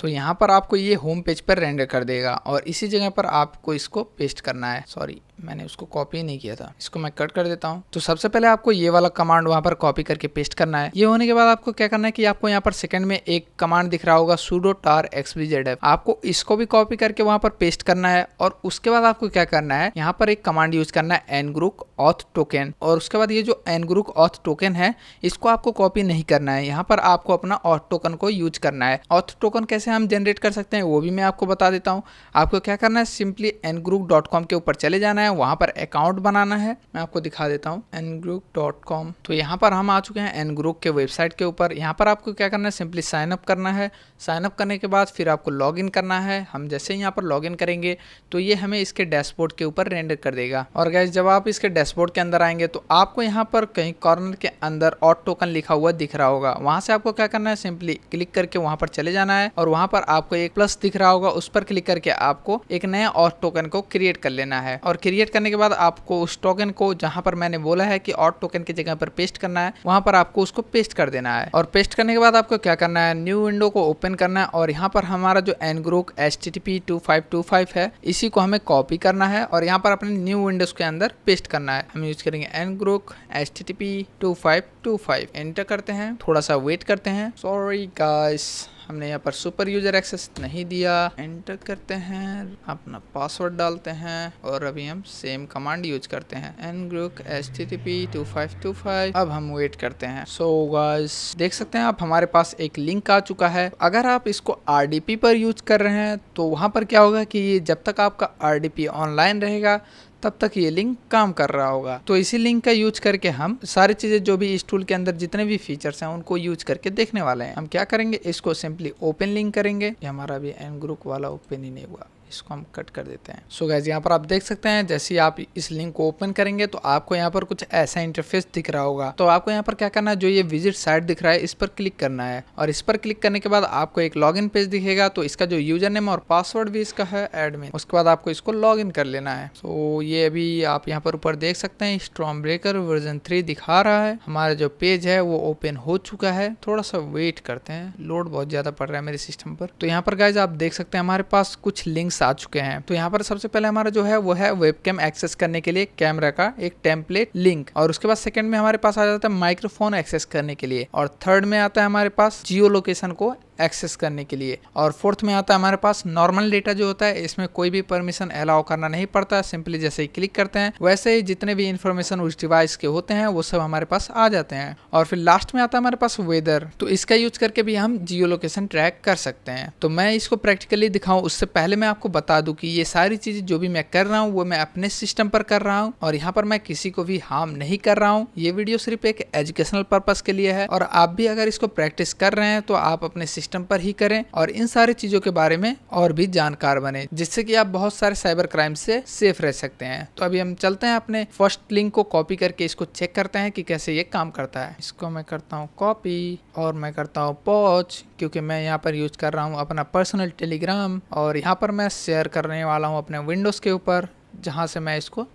तो यहाँ पर आपको ये होम पेज पर रेंडर कर देगा और इसी जगह पर आपको इसको पेस्ट करना है। सॉरी, मैंने उसको कॉपी नहीं किया था, इसको मैं कट कर देता हूँ। तो सबसे पहले आपको ये वाला कमांड वहाँ पर कॉपी करके पेस्ट करना है। ये होने के बाद आपको क्या करना है कि आपको यहाँ पर सेकंड में एक कमांड दिख रहा होगा sudo tar xbzf। आपको इसको भी कॉपी करके वहाँ पर पेस्ट करना है और उसके बाद आपको क्या करना है, यहाँ पर एक कमांड यूज करना है ngrok auth token। और उसके बाद ये जो ngrok auth token है इसको आपको कॉपी नहीं करना है, यहाँ पर आपको अपना auth token को यूज करना है। auth token कैसे हम जनरेट कर सकते हैं वो भी मैं आपको बता देता हूँ। आपको क्या करना है, सिंपली ngrok.com के ऊपर चले जाना है, वहां पर अकाउंट बनाना है। मैं आपको दिखा देता हूँ ngrok.com। तो यहाँ पर हम आ चुके हैं ngrok के वेबसाइट के ऊपर। यहाँ पर आपको क्या करना है, सिंपली साइन अप करना है। साइन अप करने के बाद फिर आपको लॉग इन करना है। हम जैसे ही यहाँ पर लॉग इन करेंगे तो ये हमें इसके डैशबोर्ड के ऊपर रेंडर कर देगा। और गाइस जब आप इसके डैशबोर्ड के अंदर आएंगे तो आपको यहाँ पर कहीं कॉर्नर के अंदर ऑथ टोकन लिखा हुआ दिख रहा होगा। वहां से आपको क्या करना है, सिंपली क्लिक करके वहां पर चले जाना है और वहां पर आपको एक प्लस दिख रहा होगा, उस पर क्लिक करके आपको एक नया ऑथ टोकन को क्रिएट कर लेना है। और क्रिएट करने के बाद आपको उस टोकन को जहां पर मैंने बोला है कि ऑथ टोकन की जगह पर पेस्ट करना है, वहां पर आपको उसको पेस्ट कर देना है। और पेस्ट करने के बाद आपको क्या करना है, न्यू विंडो को ओपन करना है और यहाँ पर हमारा जो ngrok http 2525 है इसी को हमें कॉपी करना है और यहाँ पर अपने न्यू विंडोज के अंदर पेस्ट करना है। हम यूज करेंगे ngrok http 2525। एंटर करते हैं, थोड़ा सा वेट करते हैं। सॉरी गाइस, हमने यहाँ पर सुपर यूजर एक्सेस नहीं दिया। एंटर करते हैं, अपना पासवर्ड डालते हैं और अभी हम सेम कमांड यूज करते हैं ngrok http 2525। अब हम वेट करते हैं। सो गाइस देख सकते हैं आप, हमारे पास एक लिंक आ चुका है। अगर आप इसको RDP पर यूज कर रहे हैं तो वहाँ पर क्या होगा कि ये जब तक आपका RDP ऑनलाइन रहेगा तब तक ये लिंक काम कर रहा होगा। तो इसी लिंक का यूज करके हम सारी चीजें जो भी इस टूल के अंदर जितने भी फीचर्स हैं उनको यूज करके देखने वाले हैं। हम क्या करेंगे, इसको सिंपली ओपन लिंक करेंगे। ये हमारा भी ngrok वाला ओपन ही नहीं हुआ, इसको हम कट कर देते हैं। सो गाइस यहाँ पर आप देख सकते हैं जैसे ही आप इस लिंक को ओपन करेंगे तो आपको यहाँ पर कुछ ऐसा इंटरफेस दिख रहा होगा। तो आपको यहाँ पर क्या करना है, जो ये विजिट साइट दिख रहा है इस पर क्लिक करना है और इस पर क्लिक करने के बाद आपको एक लॉगिन पेज दिखेगा। तो इसका जो यूजर नेम और पासवर्ड भी इसका है एडमिन। उसके बाद आपको इसको लॉग इन कर लेना है। तो ये अभी आप यहाँ पर ऊपर देख सकते हैं स्टॉर्म ब्रेकर वर्जन 3 दिखा रहा है। हमारा जो पेज है वो ओपन हो चुका है। थोड़ा सा वेट करते हैं, लोड बहुत ज्यादा पड़ रहा है मेरे सिस्टम पर। तो यहाँ पर गाइज आप देख सकते हैं हमारे पास कुछ लिंक्स आ चुके हैं। तो यहाँ पर सबसे पहले हमारा जो है वो है वेबकैम एक्सेस करने के लिए कैमरा का एक टेम्पलेट लिंक। और उसके बाद सेकंड में हमारे पास आ जाता है माइक्रोफोन एक्सेस करने के लिए। और थर्ड में आता है हमारे पास जियो लोकेशन को एक्सेस करने के लिए। और फोर्थ में आता है हमारे पास नॉर्मल डेटा जो होता है, इसमें कोई भी परमिशन अलाउ करना नहीं पड़ता। सिंपली जैसे ही क्लिक करते हैं वैसे ही जितने भी इंफॉर्मेशन उस डिवाइस के होते हैं वो सब हमारे पास आ जाते हैं। और फिर लास्ट में आता है हमारे पास वेदर। तो इसका यूज करके भी हम जियो लोकेशन ट्रैक कर सकते हैं। तो मैं इसको प्रैक्टिकली दिखाऊं उससे पहले मैं आपको बता दूं कि ये सारी चीजें जो भी मैं कर रहा हूँ वो मैं अपने सिस्टम पर कर रहा हूँ और यहाँ पर मैं किसी को भी हार्म नहीं कर रहा हूँ। ये वीडियो सिर्फ एक एजुकेशनल पर्पज के लिए है और आप भी अगर इसको प्रैक्टिस कर रहे हैं तो आप अपने सिस्टम सिस्टम पर ही करें और इन सारी चीजों के बारे में और भी जानकार बने, जिससे कि आप बहुत सारे साइबर क्राइम से सेफ रह सकते हैं। तो अभी हम चलते हैं अपने फर्स्ट लिंक को कॉपी करके इसको चेक करते हैं कि कैसे ये काम करता है। इसको मैं करता हूँ कॉपी और मैं करता हूँ पॉज, क्योंकि मैं यहाँ पर यूज कर रहा हूँ अपना पर्सनल टेलीग्राम और यहाँ पर मैं शेयर करने वाला हूँ अपने विंडोज़ के ऊपर, जहाँ से मैं इसको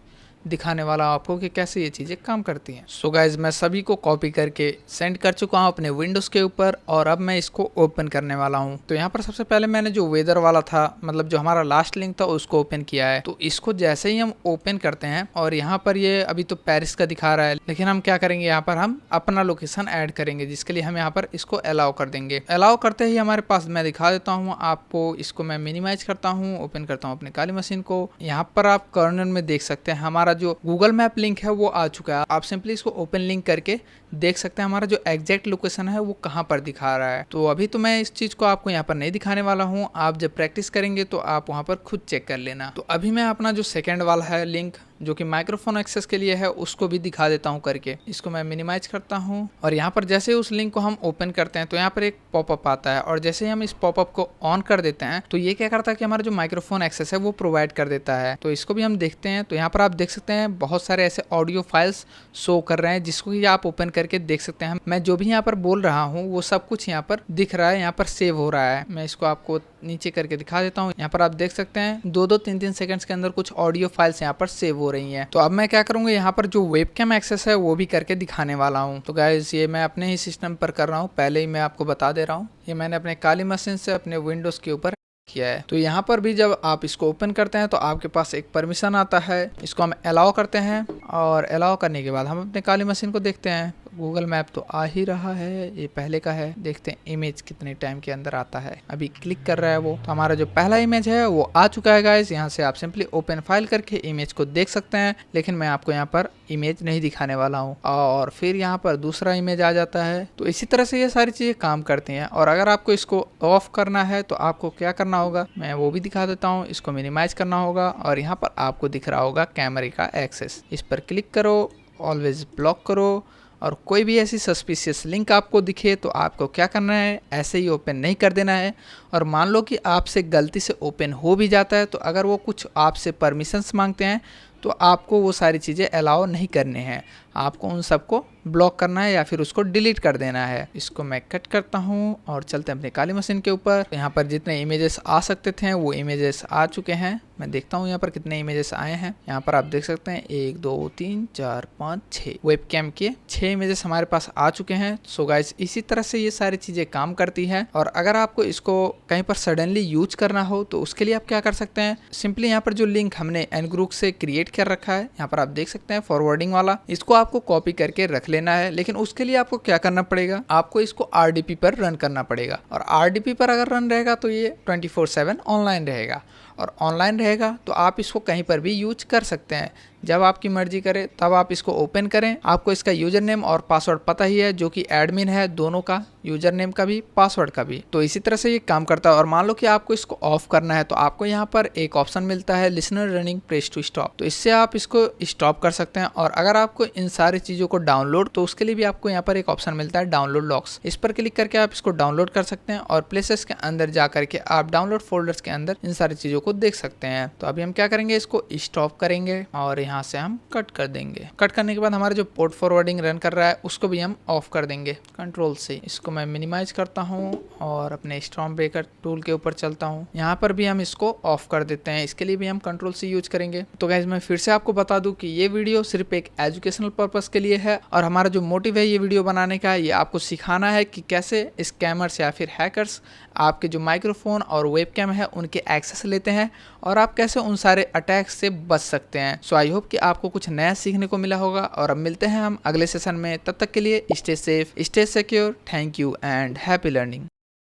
दिखाने वाला हूँ आपको कि कैसे ये चीज़ें काम करती हैं। सो गाइज मैं सभी को कॉपी करके सेंड कर चुका हूँ अपने विंडोज़ के ऊपर और अब मैं इसको ओपन करने वाला हूँ। तो यहाँ पर सबसे पहले मैंने जो वेदर वाला था, मतलब जो हमारा लास्ट लिंक था, उसको ओपन किया है। तो इसको जैसे ही हम ओपन करते हैं और यहाँ पर ये अभी तो पेरिस का दिखा रहा है, लेकिन हम क्या करेंगे, यहाँ पर हम अपना लोकेशन ऐड करेंगे, जिसके लिए हम यहाँ पर इसको अलाउ कर देंगे। अलाउ करते ही हमारे पास, मैं दिखा देता हूँ आपको, इसको मैं मिनिमाइज करता हूँ, ओपन करता हूँ अपनी काली मशीन को। यहाँ पर आप कॉर्नर में देख सकते हैं हमारा जो गूगल मैप लिंक है वो आ चुका है। आप सिंपली इसको ओपन लिंक करके देख सकते हैं हमारा जो एग्जैक्ट लोकेशन है वो कहाँ पर दिखा रहा है। तो अभी तो मैं इस चीज़ को आपको यहाँ पर नहीं दिखाने वाला हूँ, आप जब प्रैक्टिस करेंगे तो आप वहाँ पर खुद चेक कर लेना। तो अभी मैं अपना जो सेकेंड वाला है लिंक, जो कि माइक्रोफोन एक्सेस के लिए है, उसको भी दिखा देता हूँ करके। इसको मैं मिनिमाइज करता हूँ और यहाँ पर जैसे उस लिंक को हम ओपन करते हैं तो यहाँ पर एक पॉपअप आता है और जैसे ही हम इस पॉपअप को ऑन कर देते हैं तो ये क्या करता है कि हमारा जो माइक्रोफोन एक्सेस है वो प्रोवाइड कर देता है। तो इसको भी हम देखते हैं। तो यहाँ पर आप देख सकते हैं बहुत सारे ऐसे ऑडियो फाइल्स शो कर रहे हैं, जिसको कि आप ओपन करके देख सकते हैं। मैं जो भी यहाँ पर बोल रहा हूँ वो सब कुछ यहाँ पर दिख रहा है, यहाँ पर सेव हो रहा है। मैं इसको आपको नीचे करके दिखा देता हूँ। यहाँ पर आप देख सकते हैं 2-2, 3-3 सेकंड्स के अंदर कुछ ऑडियो फाइल्स यहाँ पर सेव हो रही हैं। तो अब मैं क्या करूँगा, यहाँ पर जो वेबकैम एक्सेस है वो भी करके दिखाने वाला हूँ। तो गाइस ये मैं अपने ही सिस्टम पर कर रहा हूँ, पहले ही मैं आपको बता दे रहा हूँ। ये मैंने अपने काली मशीन से अपने विंडोज़ के ऊपर किया है। तो यहाँ पर भी जब आप इसको ओपन करते हैं तो आपके पास एक परमिशन आता है, इसको हम अलाउ करते हैं और अलाउ करने के बाद हम अपने काली मशीन को देखते हैं। गूगल मैप तो आ ही रहा है, ये पहले का है। देखते हैं इमेज कितने टाइम के अंदर आता है। अभी क्लिक कर रहा है वो। तो हमारा जो पहला इमेज है वो आ चुका है गाइस। यहाँ से आप सिंपली ओपन फाइल करके इमेज को देख सकते हैं, लेकिन मैं आपको यहाँ पर इमेज नहीं दिखाने वाला हूँ। और फिर यहाँ पर दूसरा इमेज आ जाता है। तो इसी तरह से ये सारी चीज़ें काम करती हैं। और अगर आपको इसको ऑफ करना है तो आपको क्या करना होगा, मैं वो भी दिखा देता हूँ। इसको मिनिमाइज करना होगा और यहाँ पर आपको दिख रहा होगा कैमरे का एक्सेस। इस पर क्लिक करो, ऑलवेज ब्लॉक करो और कोई भी ऐसी सस्पिशियस लिंक आपको दिखे तो आपको क्या करना है, ऐसे ही ओपन नहीं कर देना है। और मान लो कि आपसे गलती से ओपन हो भी जाता है तो अगर वो कुछ आपसे परमिशंस मांगते हैं तो आपको वो सारी चीज़ें अलाउ नहीं करने हैं, आपको उन सबको ब्लॉक करना है या फिर उसको डिलीट कर देना है। इसको मैं कट करता हूँ और चलते हैं अपने काली मशीन के ऊपर। यहाँ पर जितने इमेजेस आ सकते थे वो इमेजेस आ चुके हैं। मैं देखता हूँ यहाँ पर कितने इमेजेस आए हैं। यहाँ पर आप देख सकते हैं 1 2 3 4 5 6 वेबकैम के 6 इमेजेस हमारे पास आ चुके हैं। सो गाइस इसी तरह से ये सारी चीज़ें काम करती है। और अगर आपको इसको कहीं पर सडनली यूज करना हो तो उसके लिए आप क्या कर सकते हैं, सिंपली यहाँ पर जो लिंक हमने ngrok से क्रिएट कर रखा है, यहाँ पर आप देख सकते हैं फॉरवर्डिंग वाला, इसको आपको कॉपी करके रख लेना है। लेकिन उसके लिए आपको क्या करना पड़ेगा, आपको इसको RDP पर रन करना पड़ेगा। और RDP पर अगर रन रहेगा तो ये 24/7 ऑनलाइन रहेगा। और ऑनलाइन रहेगा तो आप इसको कहीं पर भी यूज कर सकते हैं। जब आपकी मर्जी करे तब आप इसको ओपन करें। आपको इसका यूजर नेम और पासवर्ड पता ही है, जो कि एडमिन है, दोनों का, यूजर नेम का भी पासवर्ड का भी। तो इसी तरह से ये काम करता है। और मान लो कि आपको इसको ऑफ करना है तो आपको यहाँ पर एक ऑप्शन मिलता है listener running press to stop, तो इससे आप इसको स्टॉप कर सकते हैं। और अगर आपको इन सारी चीज़ों को डाउनलोड, तो उसके लिए भी आपको यहाँ पर एक ऑप्शन मिलता है डाउनलोड लॉक्स, इस पर क्लिक करके आप इसको डाउनलोड कर सकते हैं और प्लेसेस के अंदर जा करके आप डाउनलोड फोल्डर्स के अंदर इन सारी चीज़ों को देख सकते हैं। तो अभी हम क्या करेंगे, इसको स्टॉप करेंगे और यहाँ से हम कट कर देंगे। कट करने के बाद हमारा जो पोर्ट फॉरवर्डिंग रन कर रहा है उसको भी हम ऑफ कर देंगे कंट्रोल से। इसको मैं मिनिमाइज करता हूँ और अपने स्टॉर्म ब्रेकर टूल के ऊपर चलता हूँ। यहाँ पर भी हम इसको ऑफ कर देते हैं, इसके लिए भी हम कंट्रोल से यूज करेंगे। तो गाइस मैं फिर से आपको बता दूं कि ये वीडियो सिर्फ एक एजुकेशनल पर्पस के लिए है और हमारा जो मोटिव है ये वीडियो बनाने का, ये आपको सिखाना है कि कैसे स्कैमर्स या फिर हैकर्स आपके जो माइक्रोफोन और वेबकैम है उनके एक्सेस लेते हैं और आप कैसे उन सारे अटैक्स से बच सकते हैं। सो आई होप कि आपको कुछ नया सीखने को मिला होगा और अब मिलते हैं हम अगले सेशन में। तब तक के लिए stay safe, stay secure, thank you and happy learning.